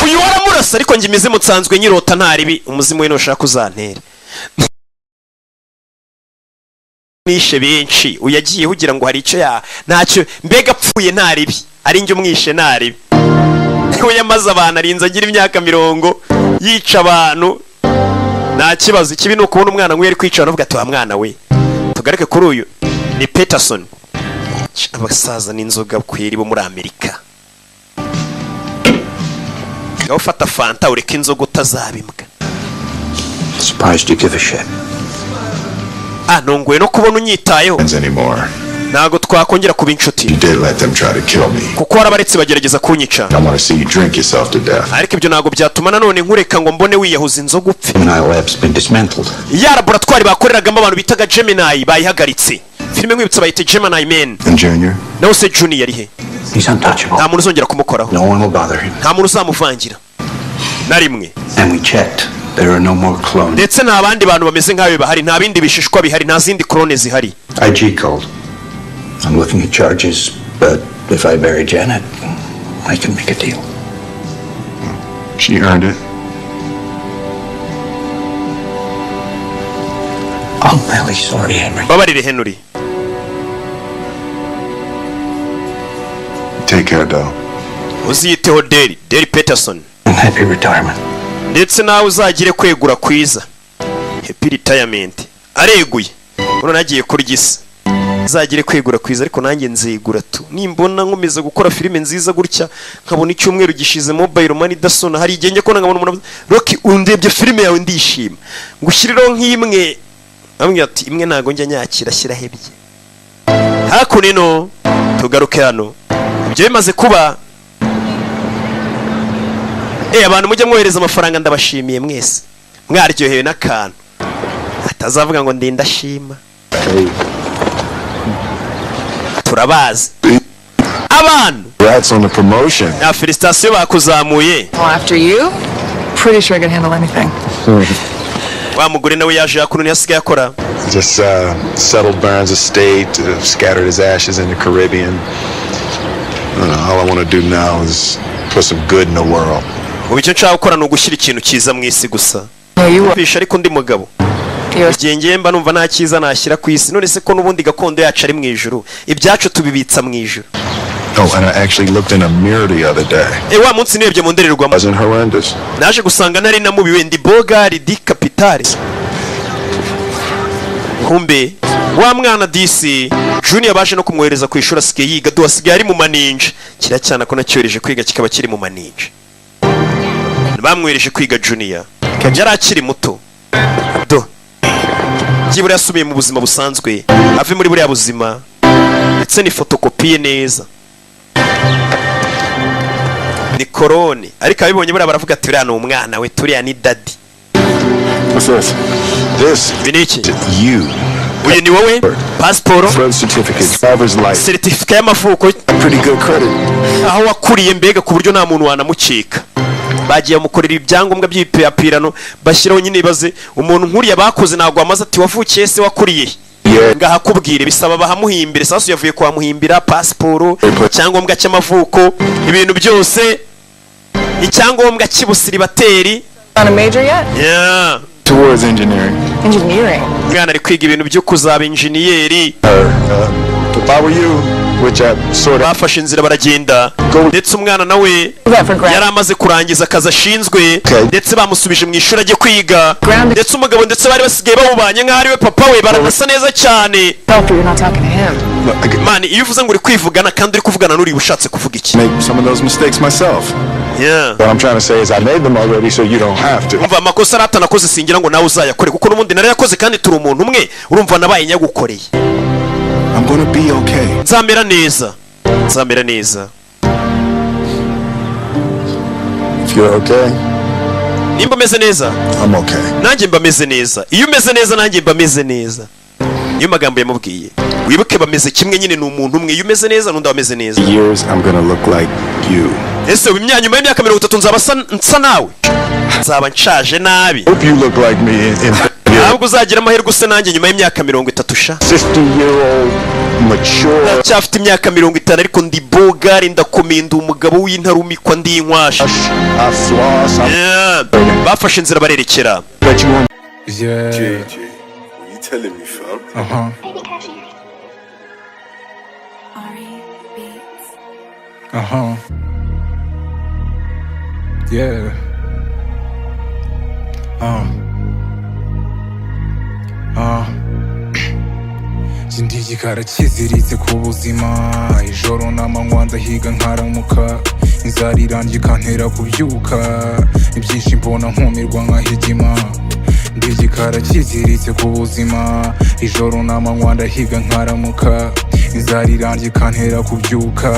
Uyu waramurasa, ariko njye imizimu nsanzwe nyirota ntaribi. Umuzimu we nushaka uzantere. Mwishe benshi uyagiye ugira ngo hari icyo ntacyo, mbega apfuye ntaribi, ari njye umwishe ntaribi. We yamaze abantu arinze agira imyaka 40 yica abantu, nta kibazo. Ikibi ni ukubona umwana nk'uyu ari kwicara avuga ati wa mwana we. Tugaruke kuri uyu ni Peterson. Abasaza n'inzoga kweri bo muri Amerika. Gaho fata fanta ureke inzoga utazabimbwa. Surprised you give a shit. Nongwe no kubona unyitayeho. Anymore. Ntago twakongera kuba inshuti. You did let them try to kill me. Kuko warabaretse bagerageza kunyica. I want to see you drink yourself to death. Ariko ibyo ntago byatuma nanone nkureka ngo mbone wiyahuza inzoga upfe. Gemini lab's been dismantled. Ya laboratoire bakoreragamo abantu bitaga Gemini bayihagaritse. Filime nk'ibitsa bayite Gemini Men. And Junior? Nawe se Junior ari he? He's untouchable. Nta muntu uzongera kumukoraho. No one will bother him. Nta muntu uzamuvangira na rimwe. And we checked. There are no more clones. Ndetse nta bandi bantu bameze nkawe bahari, nta bindi bishishwa bihari, nta zindi clone zihari. IG called. I'm looking at charges, but if I bury Janet, I can make a deal. She earned it. I'm really sorry, Henry. Babarire Henry. Take care, though. Uziyiteho Derry Peterson. And happy retirement. Ndetse nawe uzagire kwegura kwiza. Happy retirement. Areguye. Uno nagiye kurigisa. Uzagire kwegura kwiza, ariko nanjye nzigura tu. Nimbona nkomeza gukora filime nziza gutya, nkabona icyumweru gishize mobile money dasona, hari igenge ko nkabona umuntu Rocky undebye filime yawe ndishima. Ngushyiriraho nk'imwe. Amwe ati imwe nago njya nyakira shyira hebye. Hakunino tugaruke hano. Ibyo bimaze kuba. Abantu mujye mwohereza amafaranga ndabashimiye mwese. Mwaryohewe n'akantu. Atazavuga ngo ndindashima. Turabazi. Abantu. Congrats on the promotion. Na felicitation bakuzamuye. After you, pretty sure I can handle anything. Wa mugore nawe yaje yakuntu yasigaye akora. Just settled Burns' estate, scattered his ashes in the Caribbean. All I want to do now is put some good in the world. Ubicyo nshaka gukora no gushyira ikintu cyiza mu isi gusa. Fisha ariko ndi mugabo. Igihe mba numva nta cyiza nashyira ku isi, none se ko nubundi gakondo yacu ari mu ijuru, ibyacu tubibitsa mu ijuru. Oh, and I actually looked in a mirror the other day. Wa munsi nebye mu ndorerwamo. Wasn't horrendous. Naje gusanga nari namubiwe ndi bogari di capitale. Kumbe wa mwana DC Junior baje no kumwohereza ku ishuri asigaye yiga duhasigaye ari mu maninja. Kiracyana ko nacyoreje kwiga kikaba kiri mu maninja. Bamwereje kwiga Junior. Yari akiri muto. Do. Byibura yasubiye mu buzima busanzwe. Ave muri buriya buzima. Ndetse ni fotokopiye neza. Ni korone. Ariko abibonye buriya baravuga ati uriya ni umwana we, turiya ni daddy. What's this? This Biniki. You. Uyu ni wowe? Passport. Birth certificate. Father's life. Certificate y'amavuko. Pretty good credit. Aho wakuriye mbega ku buryo nta muntu wanamucika. Bagiye mukorera ibyangombwa by'ipirano bashyiraho nyine baze umuntu nkuriya bakoze nagwa amaze ati wavukiye se wakuriye. Ngahakubwire bisaba bahamuhimbire sasu yavuye kwa muhimbira passport cyangombwa cy'amavuko ibintu byose icyangombwa cy'ibusiribateri. On a major yet? Yeah. Towards engineering. Engineering. Mwana ari kwiga ibintu byo kuzaba engineer. If I were you, which I sort of bafashe inzira baragenda ndetse umwana nawe yari amaze kurangiza akazi ashinzwe ndetse bamusubije mu ishuri ajye kwiga ndetse umugabo ndetse bari basigaye bamubanye nk'aho ari we papa we baranasa neza cyane. Mani iyo uvuze ngo uri kwivugana kandi uri kuvugana n'uri bushatse kuvuga iki? Make some of those mistakes myself. Yeah. What I'm trying to say is I made them already so you don't have to. Umva amakosa aratanakoze singira ngo nawe uzayakore kuko n'umundi nari yakoze kandi turi umuntu umwe urumva nabaye nyagukoreye. I'm gonna be okay. Nzamera neza. Nzamera neza. If you're okay, nimba meze neza, I'm okay. Nanjye mba meze neza. Iyo umeze neza nanjye mba meze neza. Iyo magambo yamubwiye. Wibuke bameze kimwe nyine ni umuntu umwe. Iyo umeze neza n'undi ameze neza. Years I'm gonna look like you. Ese imyanya nyuma y'imyaka 30 nzaba nsa nawe. Nzaba nshaje nabi. Hope you look like me in ntabwo uzagira amahirwe use nanjye nyuma y'imyaka 30 sha. 50-year-old mature. Ndacyafite imyaka 50 ariko ndi bogari ndakomeye ndi umugabo w'intarumikwa ndi inkwasha. Bafashe inzira barerekera. Yeah. JJ, you telling me, fam? Yeah. Igikara kiziritse ku buzima ijoro n'amanywa ndahiga nkaramuka inzara irangiye ikantera kubyuka ibyinshi mbona nkumirwa nkahigima ndi igikara kiziritse ku buzima ijoro n'amanywa ndahiga nkaramuka inzara irangiye ikantera kubyuka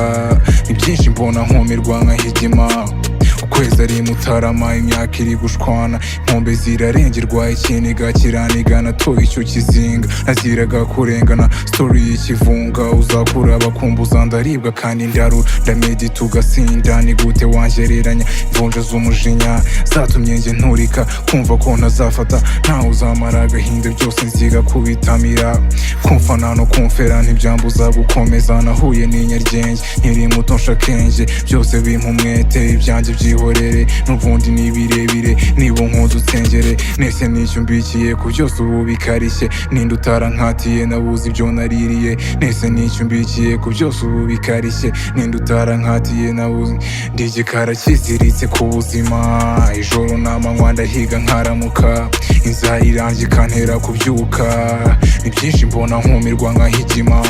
ibyinshi mbona nkumirwa nkahigima ukwezi ari Mutarama imyaka iri gushwana inkombe zirarengerwa ikiniga kiraniga natoye icyo kizinga naziraga kurengana story y'ikivunga uzakura bakumbuza ndaribwa kandi ndarura ndamedita ugasinda ni gute wangereranya imvunja z'umujinya zatumye nge nturika kumva ko ntazafata ntawe uzamara agahinda byose nziga kubitamira kumfana no kumfera ntibyambuza gukomeza nahuye n'inyaryenge nkiri muto nshakenge byose bimpa umwete ibyanjye byihorere n'ubundi ni birebire niba nkunze utsengere nese nicyo mbikiye ku byose ubu bikarishye ninde utarankatiye nabuze ibyo naririye nese nicyo mbikiye ku byose ubu bikarishye ninde utarankatiye nabuze ndi igikara kiziritse ku buzima ijoro n'amanywa ndahiga nkaramuka inzara irangiye ikantera kubyuka ni byinshi mbona nkumirwa nkahigima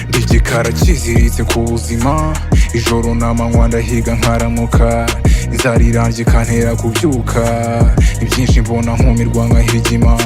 ndi igikara kiziritse ku buzima ijoro n'amanywa ndahiga nkaramuka inzara irangiye ikantera kubyuka ibyinshi mbona nkumirwa nkahigima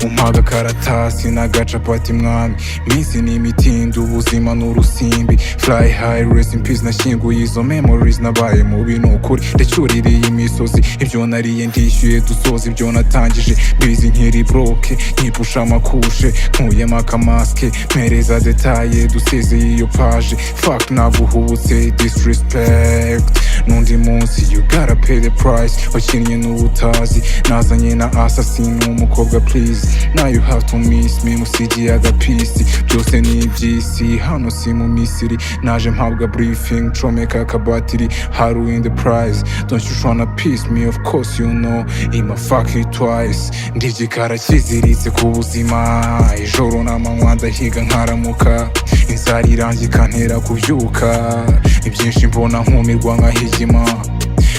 umpaga karatasi n'agacapati mwami minsi ni imitinda ubuzima n'urusimbi fly high rest in peace nashyinguye izo memories nabaye mubi n'ukuri ndacyuririye imisozi ibyo nariye ndishyuye dusoza ibyo natangije bizi nkiri broke nkipusha amakushe nkuyemo akamaske mpereza detaye dusezeye iyo page fuck naguhubutse disrespect n'undi munsi you gotta pay the price wakinnye n'ubutazi nazanye na assassin umukobwa please now you have to miss me musigiye agapisi byose ni iby'isi hano si mu Misiri naje mpabwa briefing comeka akabatiri how to win the prize don't you tryna piss me of course you know I'ma fuck you twice ndi igikara kiziritse ku buzima ijoro n'amanywa ndahiga nkaramuka inzara irangi ikantera kubyuka ibyinshi mbona nkumirwa nkahigima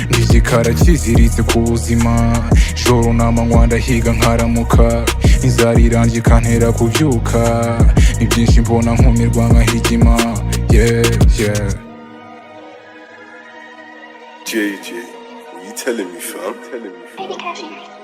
ndi igikara kiziritse ku buzima ijoro n'amanywa ndahiga nkaramuka inzara irangi ikantera kubyuka ibyinshi mbona nkumirwa nkahigima yeah yeah JJ, what you telling me, fam?